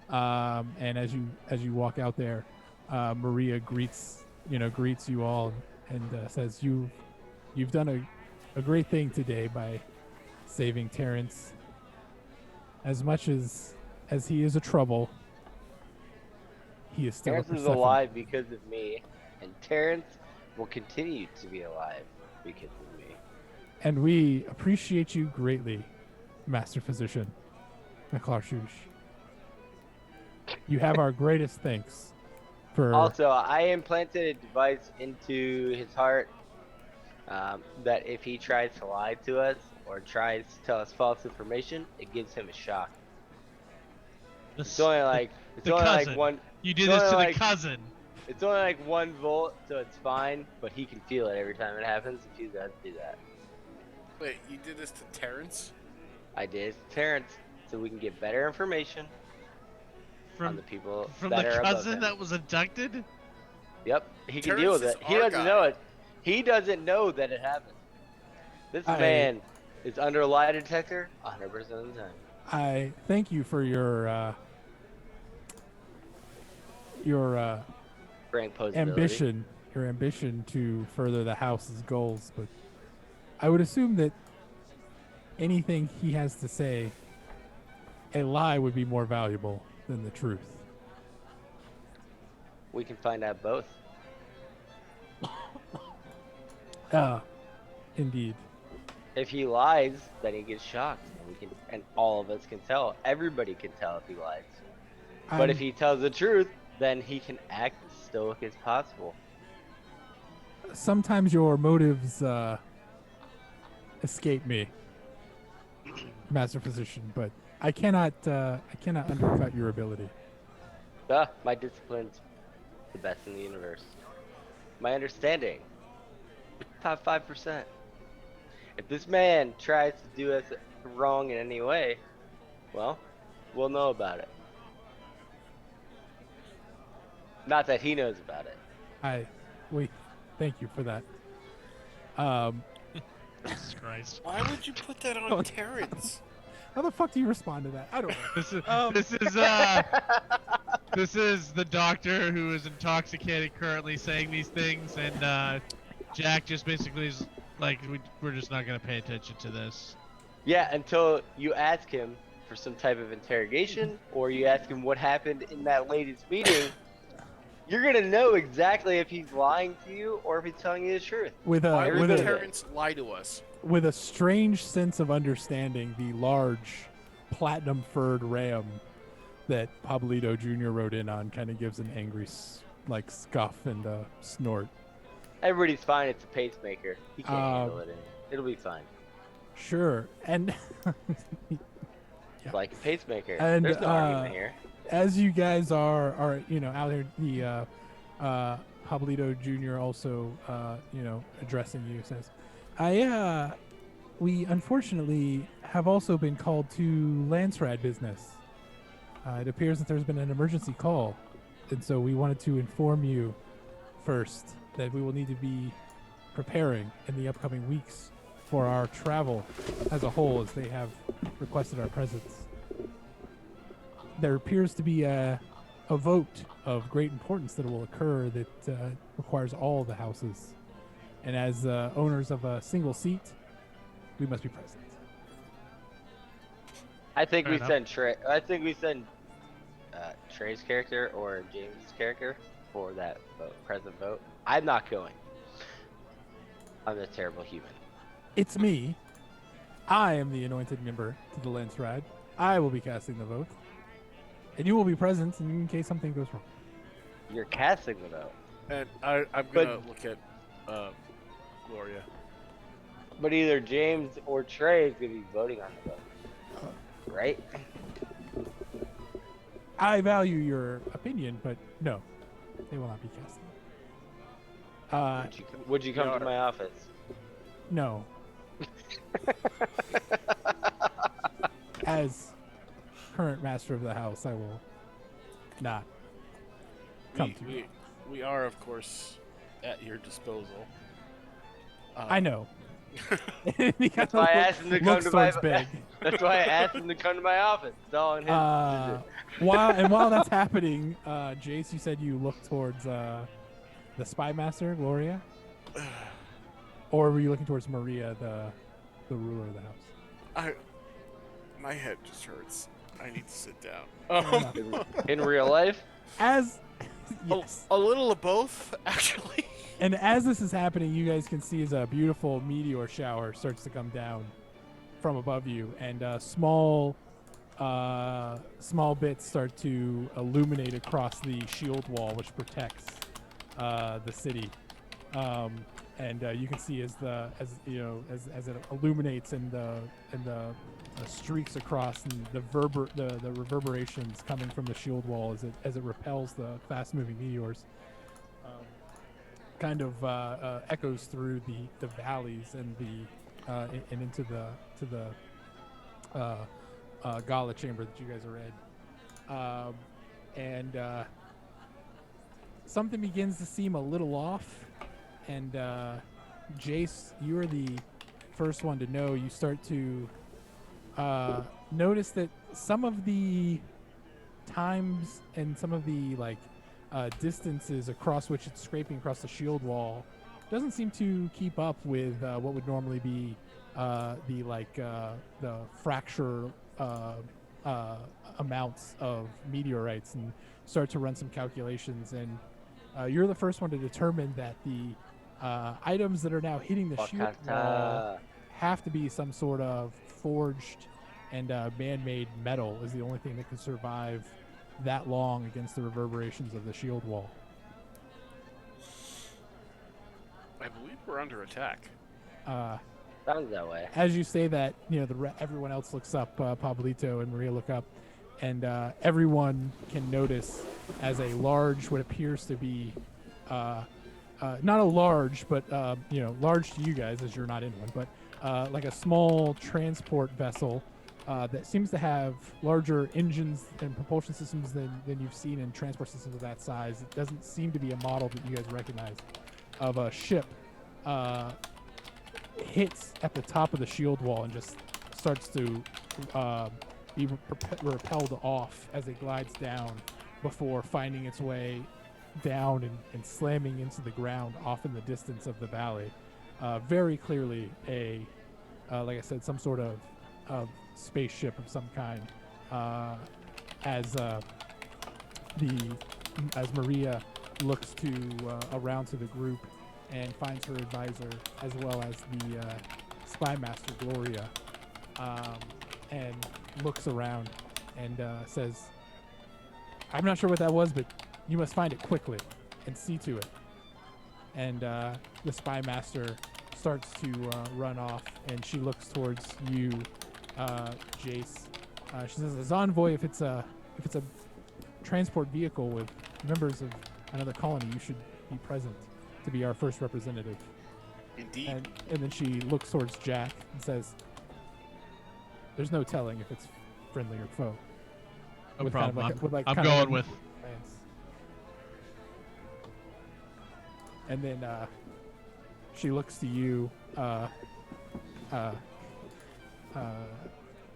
And as you walk out there, Maria greets you all and says, you've done a great thing today by saving Terrence. As much as he is a trouble, he is still Terrence a is Persephone. alive because of me, and Terrence will continue to be alive because of me. And we appreciate you greatly, Master Physician McClarshush. You have our greatest thanks for... Also, I implanted a device into his heart that if he tries to lie to us or tries to tell us false information, it gives him a shock. It's only like cousin. one. You do it's this only to like- the cousin. It's only like 1 volt, so it's fine. But he can feel it every time it happens. If you guys do that, Wait, you did this to Terrence? I did it to Terrence, so we can get better information on the people From that the are above cousin him. that was abducted? Yep, he can Terrence deal with is it. He our doesn't guy. know it. He doesn't know that it happened. This man is under a lie detector 100% of the time. I thank you for your Frank posability. ambition to further the house's goals, but I would assume that anything he has to say, a lie would be more valuable than the truth. We can find out both. Indeed. If he lies, then he gets shocked, and all of us can tell. Everybody can tell if he lies. But if he tells the truth, then he can act as stoic as possible. Sometimes your motives escape me, Master Physician, but I cannot undercut your ability. My discipline's the best in the universe. My understanding, top 5%. If this man tries to do us wrong in any way, well, we'll know about it. Not that he knows about it. We thank you for that. Jesus Christ. Why would you put that on Terrence? How the fuck do you respond to that? I don't know. This is the doctor who is intoxicated currently saying these things, and Jack just basically is like, we're just not gonna pay attention to this. Yeah, until you ask him for some type of interrogation, or you ask him what happened in that latest meeting, you're gonna know exactly if he's lying to you or if he's telling you the truth. With Why a Every would bit with of a it. Terrence lie to us? with a strange sense of understanding, the large platinum furred ram that Pablito Jr. rode in on kind of gives an angry scuff and snort. Everybody's fine. It's a pacemaker. He can't handle Um, it. It'll be fine. Sure, and It's like a pacemaker. And, There's no argument here. as you guys are out there, the Pablito Jr. also addressing you says, we unfortunately have also been called to Landsrad business. It appears that there's been an emergency call, and so we wanted to inform you first that we will need to be preparing in the upcoming weeks for our travel as a whole, as they have requested our presence. There appears to be a vote of great importance that will occur that requires all the houses, and as owners of a single seat, we must be present. I think Fair we enough. send Trey. I think we send Trey's character or James' character for that present vote. I'm not going. I'm a terrible human. It's me. I am the anointed member to the Landsrad. I will be casting the vote, and you will be present in case something goes wrong. You're casting the vote. And I'm gonna look at Gloria. But either James or Trey is going to be voting on the vote. Right? I value your opinion, but no, they will not be casting. Would you come to my office? No. As current master of the house, I will not come to you. We are, of course, at your disposal. I know. That's why I asked him to come to my. big. That's why I asked him to come to my office. It's all in his decision. While that's happening, Jace, you said you looked towards the spy master, Gloria, or were you looking towards Maria, the ruler of the house? My head just hurts. I need to sit down. In real life? As yes. A little of both, actually. And as this is happening, you guys can see as a beautiful meteor shower starts to come down from above you, and small bits start to illuminate across the shield wall, which protects the city. And you can see as it illuminates and the streaks across, and the reverberations coming from the shield wall as it repels the fast-moving meteors. Kind of echoes through the valleys and and into the gala chamber that you guys are in, and something begins to seem a little off. And Jace, you are the first one to know. You start to notice that some of the times and some of the distances across which it's scraping across the shield wall doesn't seem to keep up with what would normally be the fracture amounts of meteorites, and start to run some calculations. And you're the first one to determine that the items that are now hitting the shield wall have to be some sort of forged and man-made metal is the only thing that can survive that long against the reverberations of the shield wall. I believe we're under attack. Sounds that way. As you say that, everyone else looks up. Pablito and Maria look up, and everyone can notice as a large, what appears to be, not a large, but large to you guys as you're not in one, but like a small transport vessel. That seems to have larger engines and propulsion systems than you've seen in transport systems of that size. It doesn't seem to be a model that you guys recognize of a ship. Hits at the top of the shield wall and just starts to be repelled off as it glides down before finding its way down and slamming into the ground off in the distance of the valley. Very clearly like I said, some sort of spaceship of some kind. As as Maria looks to around to the group and finds her advisor as well as the spy master Gloria, and looks around and says, "I'm not sure what that was, but you must find it quickly and see to it." And the spy master starts to run off, and she looks towards you, Jace. She says, "As envoy, if it's a transport vehicle with members of another colony, you should be present to be our first representative." Indeed. And then she looks towards Jack and says, "There's no telling if it's friendly or foe." No With problem. Kind of like, I'm kind of going a with. glance. And then she looks to you.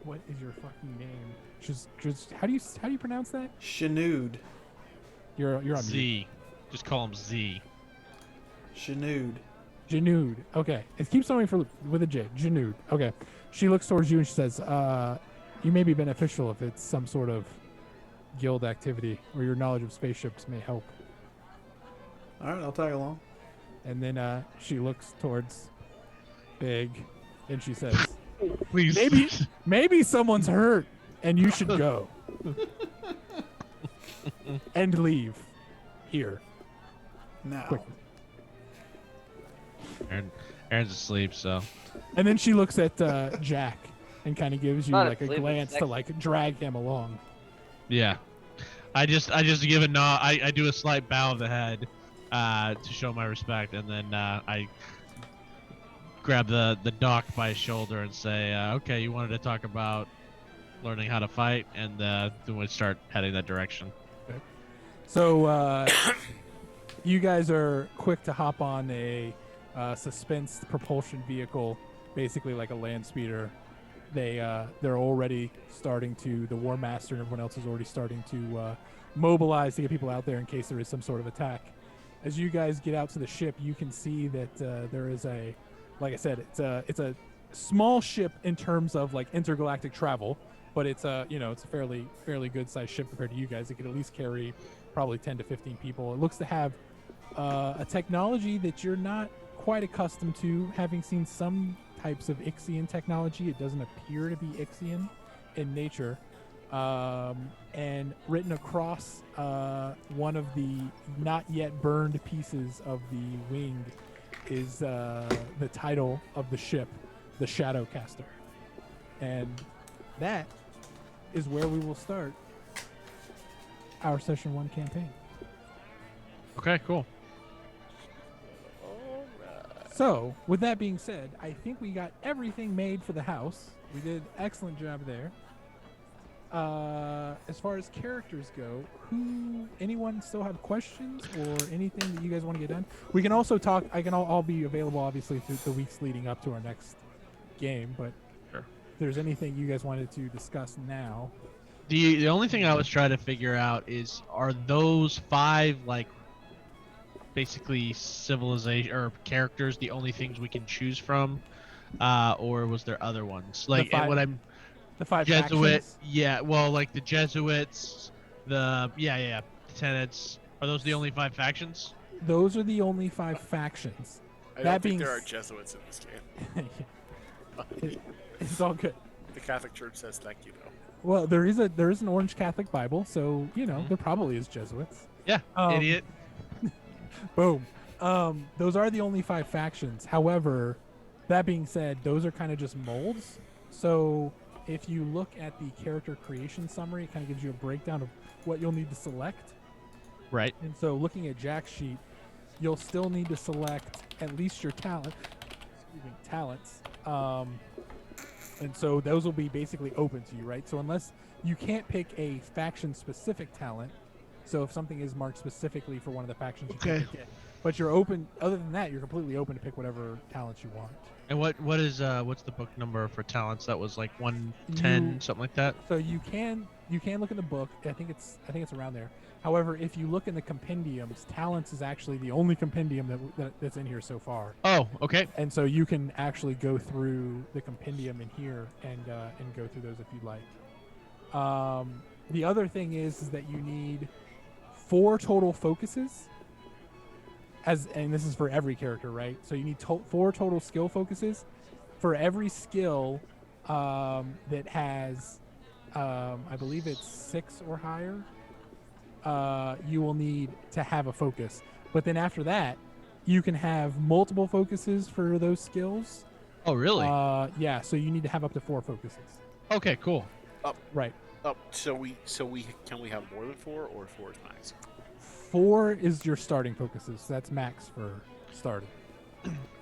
What is your fucking name? Just how do you pronounce that? Shanud. You're on mute. Z. Just call him Z. Shanud. Janud. Okay. It keeps going with a J. Janud. Okay. She looks towards you and she says, "You may be beneficial if it's some sort of guild activity, or your knowledge of spaceships may help." All right, I'll tag along. And then she looks towards Big, and she says, Please. maybe someone's hurt, and you should go and leave here Now. quickly. Aaron's asleep, so. And then she looks at Jack and kind of gives you Not like a asleep, it's glance to sexy. like drag him along. Yeah. I just give a nod. I do a slight bow of the head to show my respect, and then I grab the doc by his shoulder and say, "Okay, you wanted to talk about learning how to fight," and then we start heading that direction. So you guys are quick to hop on a suspense propulsion vehicle, basically like a land speeder. They're already starting to, the War Master and everyone else is already starting to mobilize to get people out there in case there is some sort of attack. As you guys get out to the ship, you can see that there is a, like I said, it's a small ship in terms of like intergalactic travel, but it's a it's a fairly good sized ship compared to you guys. It could at least carry probably 10 to 15 people. It looks to have a technology that you're not quite accustomed to, having seen some types of Ixian technology. It doesn't appear to be Ixian in nature. And written across one of the not yet burned pieces of the wing is the title of the ship, the Shadowcaster. And that is where we will start our Session 1 campaign. Okay, cool. So, with that being said, I think we got everything made for the house. We did an excellent job there. As far as characters go, anyone still have questions or anything that you guys want to get done? We can also talk. I'll be available obviously through the weeks leading up to our next game, but Sure. if there's anything you guys wanted to discuss now. The only thing I was trying to figure out is, are those 5 like basically civilization or characters the only things we can choose from, or was there other ones? Like five- what I'm The 5 Jesuit, factions? yeah. Well, like the Jesuits, the tenants. Are those the only 5 factions? Those are the only 5 factions. I That don't think being there are s- Jesuits in this game. It's all good. The Catholic Church says thank you, though. Well, there is an Orange Catholic Bible, so there probably is Jesuits. Yeah, idiot. Boom. Those are the only 5 factions. However, that being said, those are kind of just molds. So if you look at the character creation summary, it kind of gives you a breakdown of what you'll need to select. Right. And so looking at Jack's sheet, you'll still need to select at least your talents. And so those will be basically open to you, right? So unless you can't pick a faction-specific talent, So if something is marked specifically for one of the factions, you Okay. can pick it. But you're open. Other than that, you're completely open to pick whatever talents you want. And what is what's the book number for talents? That was like 110, something like that. So you can look in the book. I think it's around there. However, if you look in the compendiums, talents is actually the only compendium that's in here so far. Oh, okay. And so you can actually go through the compendium in here and go through those if you'd like. The other thing is that you need 4 total focuses. And this is for every character, right? So you need 4 total skill focuses for every skill that has, I believe it's 6 or higher. You will need to have a focus. But then after that, you can have multiple focuses for those skills. Oh, really? Yeah. So you need to have up to 4 focuses. Okay, cool. Right. So we can we have more than 4 or 4 is max? 4 is your starting focuses. So that's max for starting.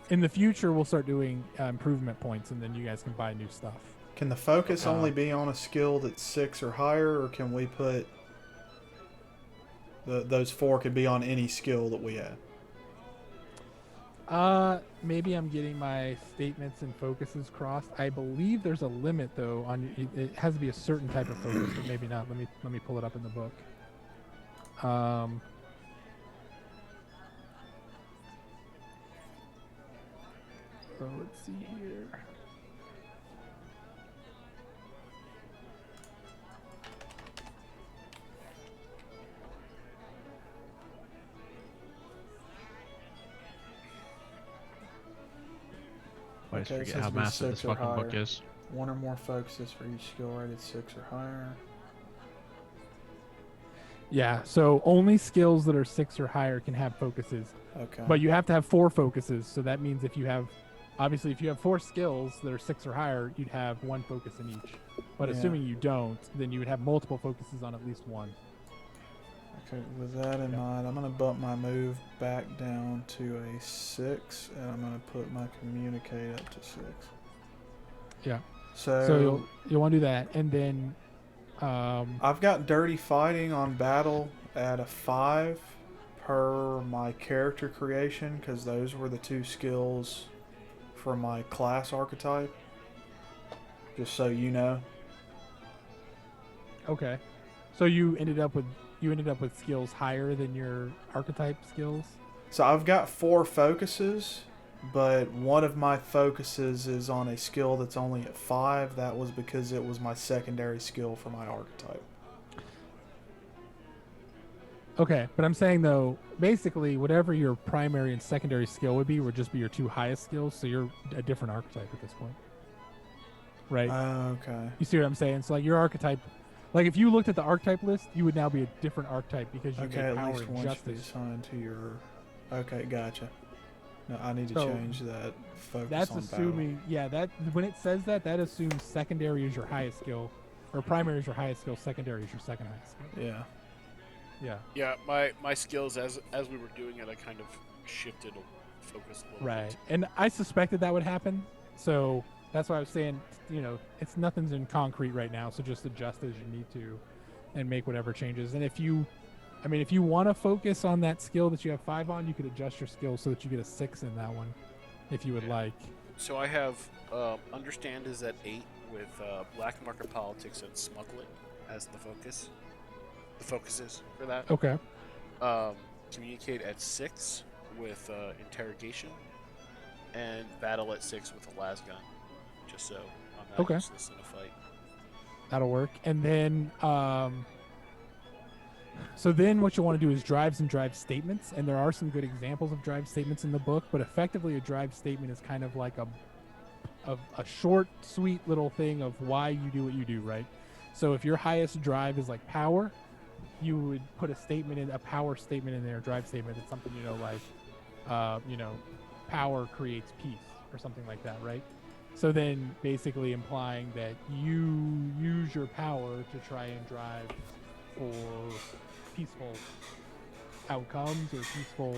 In the future, we'll start doing improvement points, and then you guys can buy new stuff. Can the focus only be on a skill that's 6 or higher, or can we put those 4 could be on any skill that we have? Maybe I'm getting my statements and focuses crossed. I believe there's a limit though on it has to be a certain type of focus, but maybe not. Let me pull it up in the book. So let's see here. I always Okay, it forget says how to be massive this 6 or fucking book higher. is. 1 or more focuses for each skill rated 6 or higher. Yeah, so only skills that are 6 or higher can have focuses. Okay. But you have to have 4 focuses, so that means if you have 4 skills that are 6 or higher, you'd have 1 focus in each. But Yeah. assuming you don't, then you would have multiple focuses on at least 1. Okay, with that in mind, I'm going to bump my move back down to a 6, and I'm going to put my communicate up to 6. Yeah. So, So you'll want to do that, and then I've got dirty fighting on battle at a 5 per my character creation, because those were the 2 skills for my class archetype. Just so you know. okay. So you ended up with skills higher than your archetype skills. So I've got 4 focuses, but one of my focuses is on a skill that's only at 5. That was because it was my secondary skill for my archetype. Okay, but I'm saying though, basically whatever your primary and secondary skill would just be your 2 highest skills, so you're a different archetype at this point. Right? Okay. You see what I'm saying? So like your archetype, like if you looked at the archetype list, you would now be a different archetype because you Okay, get at power least and one should be justice. assigned to your... Okay, gotcha. No, I need to So, change that focus That's on assuming, yeah, that when it says that assumes secondary is your highest skill, or primary is your highest skill, secondary is your second highest skill. battle. Yeah. Yeah. Yeah, my skills as we were doing it, I kind of shifted focus a little Right. bit. And I suspected that would happen, so that's why I was saying, it's nothing's in concrete right now, so just adjust as you need to, and make whatever changes. And if you want to focus on that skill that you have 5 on, you could adjust your skill so that you get a 6 in that one, if you would like. So I have understand is at 8 with black market politics and smuggling as the focus. The focuses for that. Okay. Communicate at 6 with interrogation, and battle at 6 with a las gun. Just so I'm not Okay. useless in a fight. That'll work. And then, so then what you'll want to do is drives and drive statements. And there are some good examples of drive statements in the book, but effectively a drive statement is kind of like a short, sweet little thing of why you do what you do, right? So if your highest drive is like power, you would put a power statement in there, a drive statement. It's something, power creates peace or something like that, right? So then basically implying that you use your power to try and drive for peaceful outcomes or peaceful,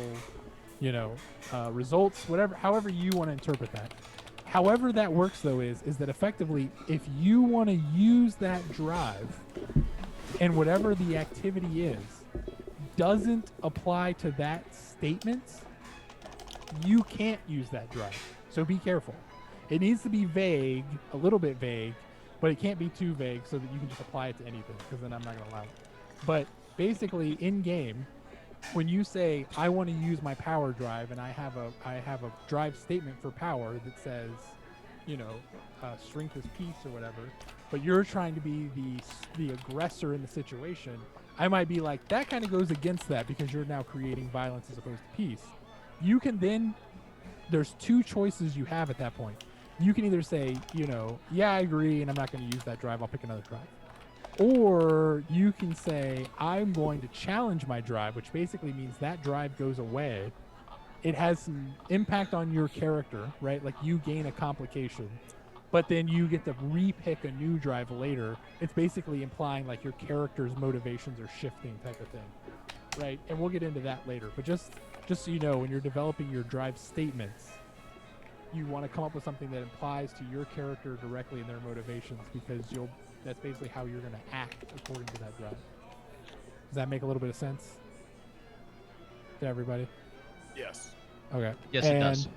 results, however you want to interpret that. However that works though is that effectively if you want to use that drive and whatever the activity is, doesn't apply to that statement, you can't use that drive. So be careful. It needs to be vague, a little bit vague, but it can't be too vague so that you can just apply it to anything, because then I'm not going to allow it. But basically, in game, when you say I want to use my power drive, and I have a drive statement for power that says, strength is peace or whatever, but you're trying to be the aggressor in the situation, I might be like, that kind of goes against that because you're now creating violence as opposed to peace. You can then, there's two choices you have at that point. You can either say, yeah, I agree, and I'm not going to use that drive, I'll pick another drive. Or you can say, I'm going to challenge my drive, which basically means that drive goes away. It has some impact on your character, right? Like you gain a complication, but then you get to re-pick a new drive later. It's basically implying like your character's motivations are shifting type of thing, right? And we'll get into that later. But just so you know, when you're developing your drive statements, you want to come up with something that applies to your character directly in their motivations, because that's basically how you're going to act according to that drive. Does that make a little bit of sense to everybody? Yes. Okay. Yes, it does.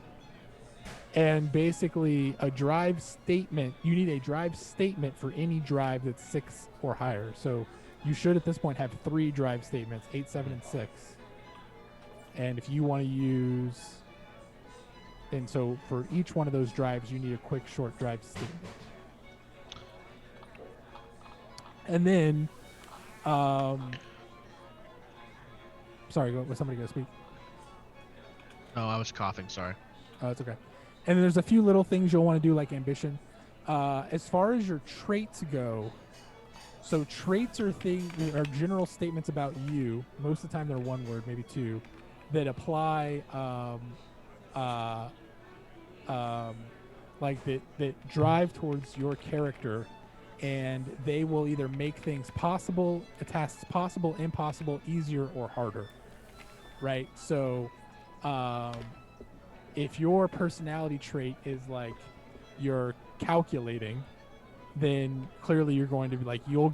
And basically, a drive statement, you need a drive statement for any drive that's 6 or higher. So you should at this point have 3 drive statements, 8, 7, and 6. And if you want to use, and so for each one of those drives, you need a quick short drive statement. And then, sorry, was somebody going to speak? No, I was coughing. Sorry. Oh, it's okay. And then there's a few little things you'll want to do, like ambition. As far as your traits go, so traits are general statements about you. Most of the time they're one word, maybe 2, that apply, like that drive towards your character, and they will either make things possible, tasks possible, impossible, easier, or harder, right? So, if your personality trait is like you're calculating, then clearly you're going to be like, you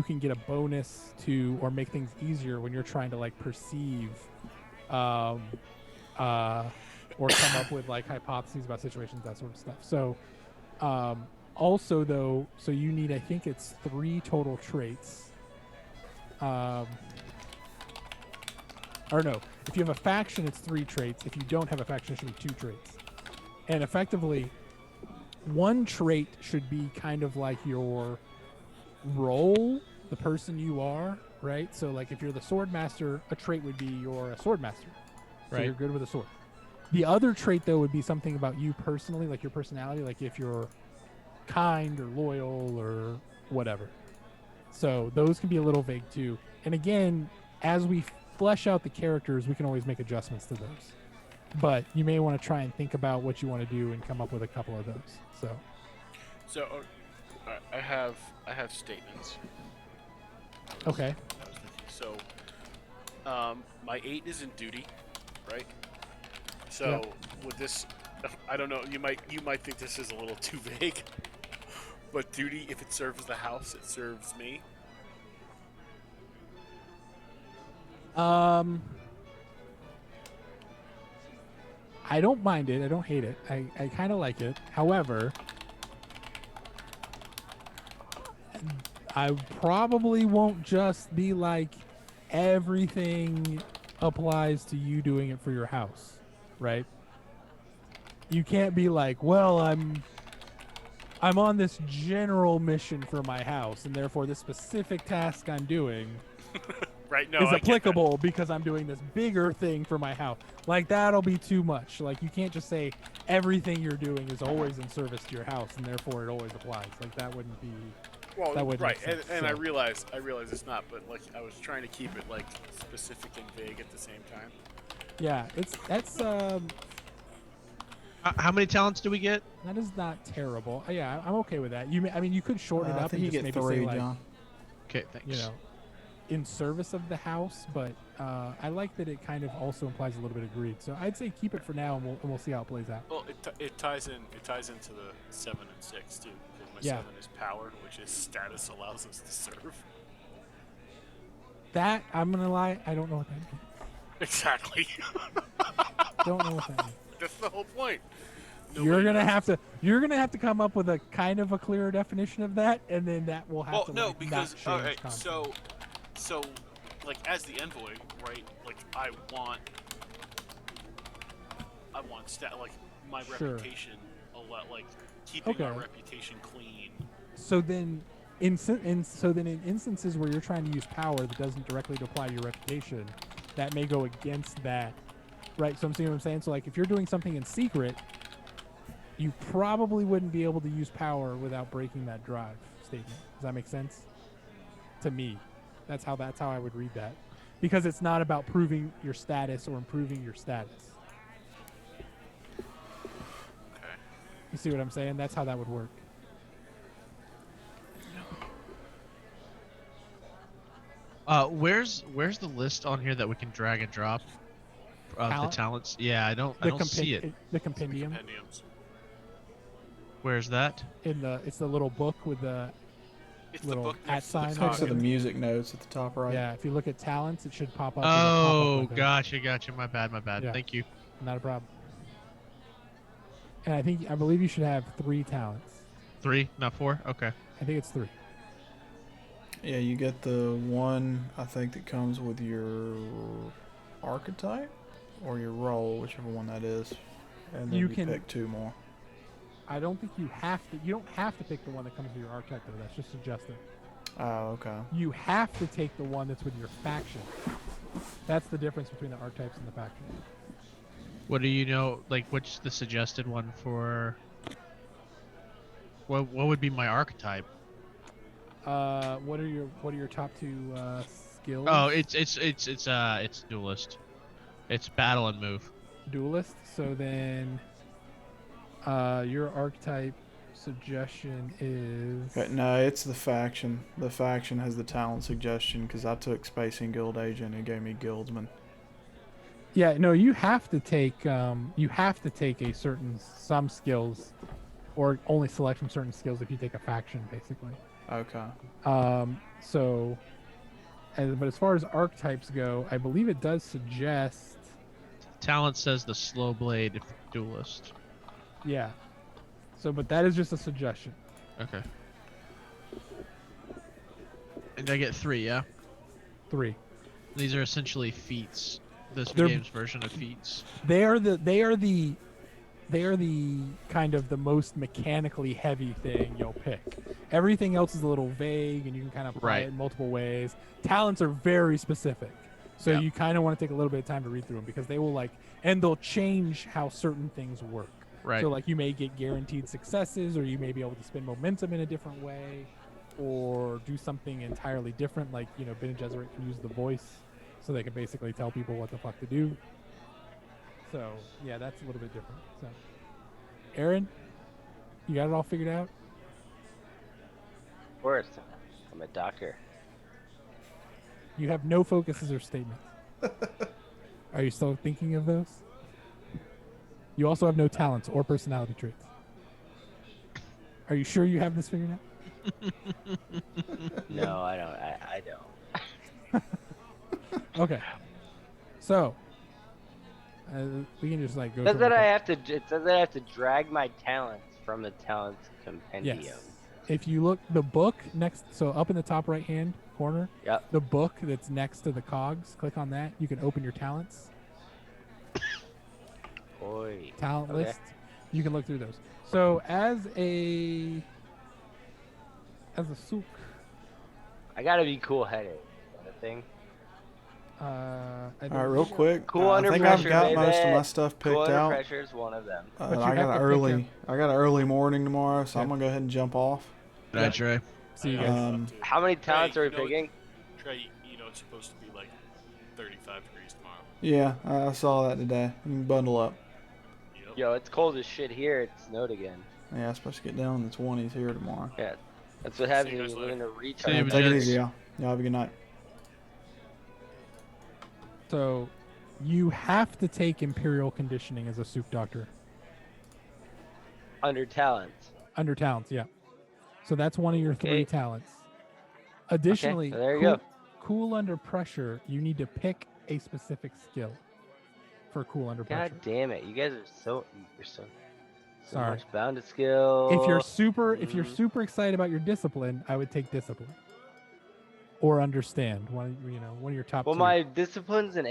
can get a bonus to, or make things easier when you're trying to like perceive, or come up with like hypotheses about situations, that sort of stuff. So, also though, so you need, I think it's 3 total traits. Or no, if you have a faction, it's 3 traits. If you don't have a faction, it should be 2 traits. And effectively, 1 trait should be kind of like your role, the person you are, right? So like if you're the sword master, a trait would be you're a sword master. So Right. you're good with a sword. The other trait though would be something about you personally, like your personality, like if you're kind or loyal or whatever. So those can be a little vague too. And again, as we flesh out the characters, we can always make adjustments to those. But you may want to try and think about what you want to do and come up with a couple of those. So I have statements. Okay. I was thinking. So my 8 is in duty, right? So with this, I don't know. You might think this is a little too vague, but duty, if it serves the house, it serves me. I don't mind it. I don't hate it. I kind of like it. However, I probably won't just be like everything applies to you doing it for your house, right? You can't be like, well, I'm on this general mission for my house, and therefore this specific task I'm doing Right? No, is I get that. applicable because I'm doing this bigger thing for my house. Like, that'll be too much. Like, you can't just say everything you're doing is always in service to your house, and therefore it always applies. Like, that wouldn't be... Well, that wouldn't right, make sense, and so. I realize it's not, but like I was trying to keep it like specific and vague at the same time. Yeah, How many talents do we get? that is not terrible. Yeah, I'm okay with that. You could shorten it I up think and you just get maybe 3, say, like, John. Okay, thanks. in service of the house, but I like that it kind of also implies a little bit of greed. So I'd say keep it for now, and we'll see how it plays out. Well, it ties into the 7 and 6 too, because my Yeah. 7 is power, which is status allows us to serve. That I'm gonna lie, I don't know what that means. Exactly. Don't know what that means. That's the whole point. You're Nobody gonna knows. have to come up with a kind of a clearer definition of that, and then that will have Well, to no, like, because not all change right, constantly. so, like as the envoy, right? Like I want like my Sure. reputation a lot, like keeping our Okay. reputation clean. So then, in instances where you're trying to use power that doesn't directly apply to your reputation, that may go against that, right? So I'm seeing what I'm saying. So like, if you're doing something in secret, you probably wouldn't be able to use power without breaking that drive statement. Does that make sense? To me, that's how I would read that, because it's not about proving your status or improving your status. Okay. You see what I'm saying? That's how that would work. Where's the list on here that we can drag and drop of the Talent? talents? Yeah, I don't see it. The compendium Compendiums. Where's that? it's the little book with the It's little the book at next to the sign Next cog. to the Okay. music notes at the top right. Yeah, if you look at talents, it should pop up. Oh, with a pop-up gotcha. My bad. Yeah. Thank you. Not a problem. And I believe you should have 3 talents. 3, not 4. Okay. I think it's 3. Yeah, you get the one I think that comes with your archetype or your role, whichever one that is, and then You you can- pick 2 more. I don't think you have to. You don't have to pick the one that comes with your archetype, though. That's just suggested. Oh, okay. You have to take the one that's with your faction. That's the difference between the archetypes and the faction. What do you know? Like, what's the suggested one for? What would be my archetype? What are your top 2 skills? Oh, it's duelist. It's battle and move. Duelist. So then, your archetype suggestion is. Okay, no, it's the faction. The faction has the talent suggestion because I took Space and Guild Agent and it gave me Guildsman. Yeah, no, you have to take some skills, or only select from certain skills if you take a faction, basically. Okay. But as far as archetypes go, I believe it does suggest. Talent says the slow blade duelist. Yeah. So, but that is just a suggestion. Okay. And I get 3, yeah. 3. These are essentially feats. This They're- game's version of feats. They are the kind of the most mechanically heavy thing you'll pick. Everything else is a little vague, and you can kind of apply Right. it in multiple ways. Talents are very specific, so Yeah. you kind of want to take a little bit of time to read through them, because they will and they'll change how certain things work. Right. So like, you may get guaranteed successes, or you may be able to spend momentum in a different way, or do something entirely different. Like, Bene Gesserit can use the voice, so they can basically tell people what the fuck to do. So yeah, that's a little bit different. So, Aaron, you got it all figured out? Of course, I'm a doctor. You have no focuses or statements. Are you still thinking of those? You also have no talents or personality traits. Are you sure you have this figured out? No, I don't. I don't. Okay. So, we can just go. It through says that them. it says that I have to drag my talents from the talents compendium. Yes. If you look, the book next, so up in the top right hand corner, Yep. the book that's next to the cogs, click on that. You can open your talents. Boy. Talent Okay. list. You can look through those. So as a souk, I gotta be cool headed. That thing. I All right, real quick. Cool I under think pressure, I've got baby. most of my stuff Cool picked under out. pressure is one of them. But you I have got to pick I got an early morning tomorrow, so Okay. I'm gonna go ahead and jump off. Good night, Trey. See you I guys. know Um, it's up to- How many talents Trey, are we picking? Trey, it's supposed to be like 35 degrees tomorrow. Yeah, I saw that today. You can bundle up. Yep. Yo, it's cold as shit here. It snowed again. Yeah, it's supposed to get down in the 20s here tomorrow. Yeah, that's what happens See you when guys you live in a See you, retard. Take it Jets. easy, y'all. Y'all have a good night. So you have to take Imperial Conditioning as a souk doctor. Under talents. Under talents, yeah. So that's one of your 3 Okay. talents. Additionally, so there you go. cool under pressure, you need to pick a specific skill for cool under pressure. God damn it! You guys are so Sorry. much bound to skill. If you're super excited about your discipline, I would take discipline or understand one of your top Well, two. my discipline's an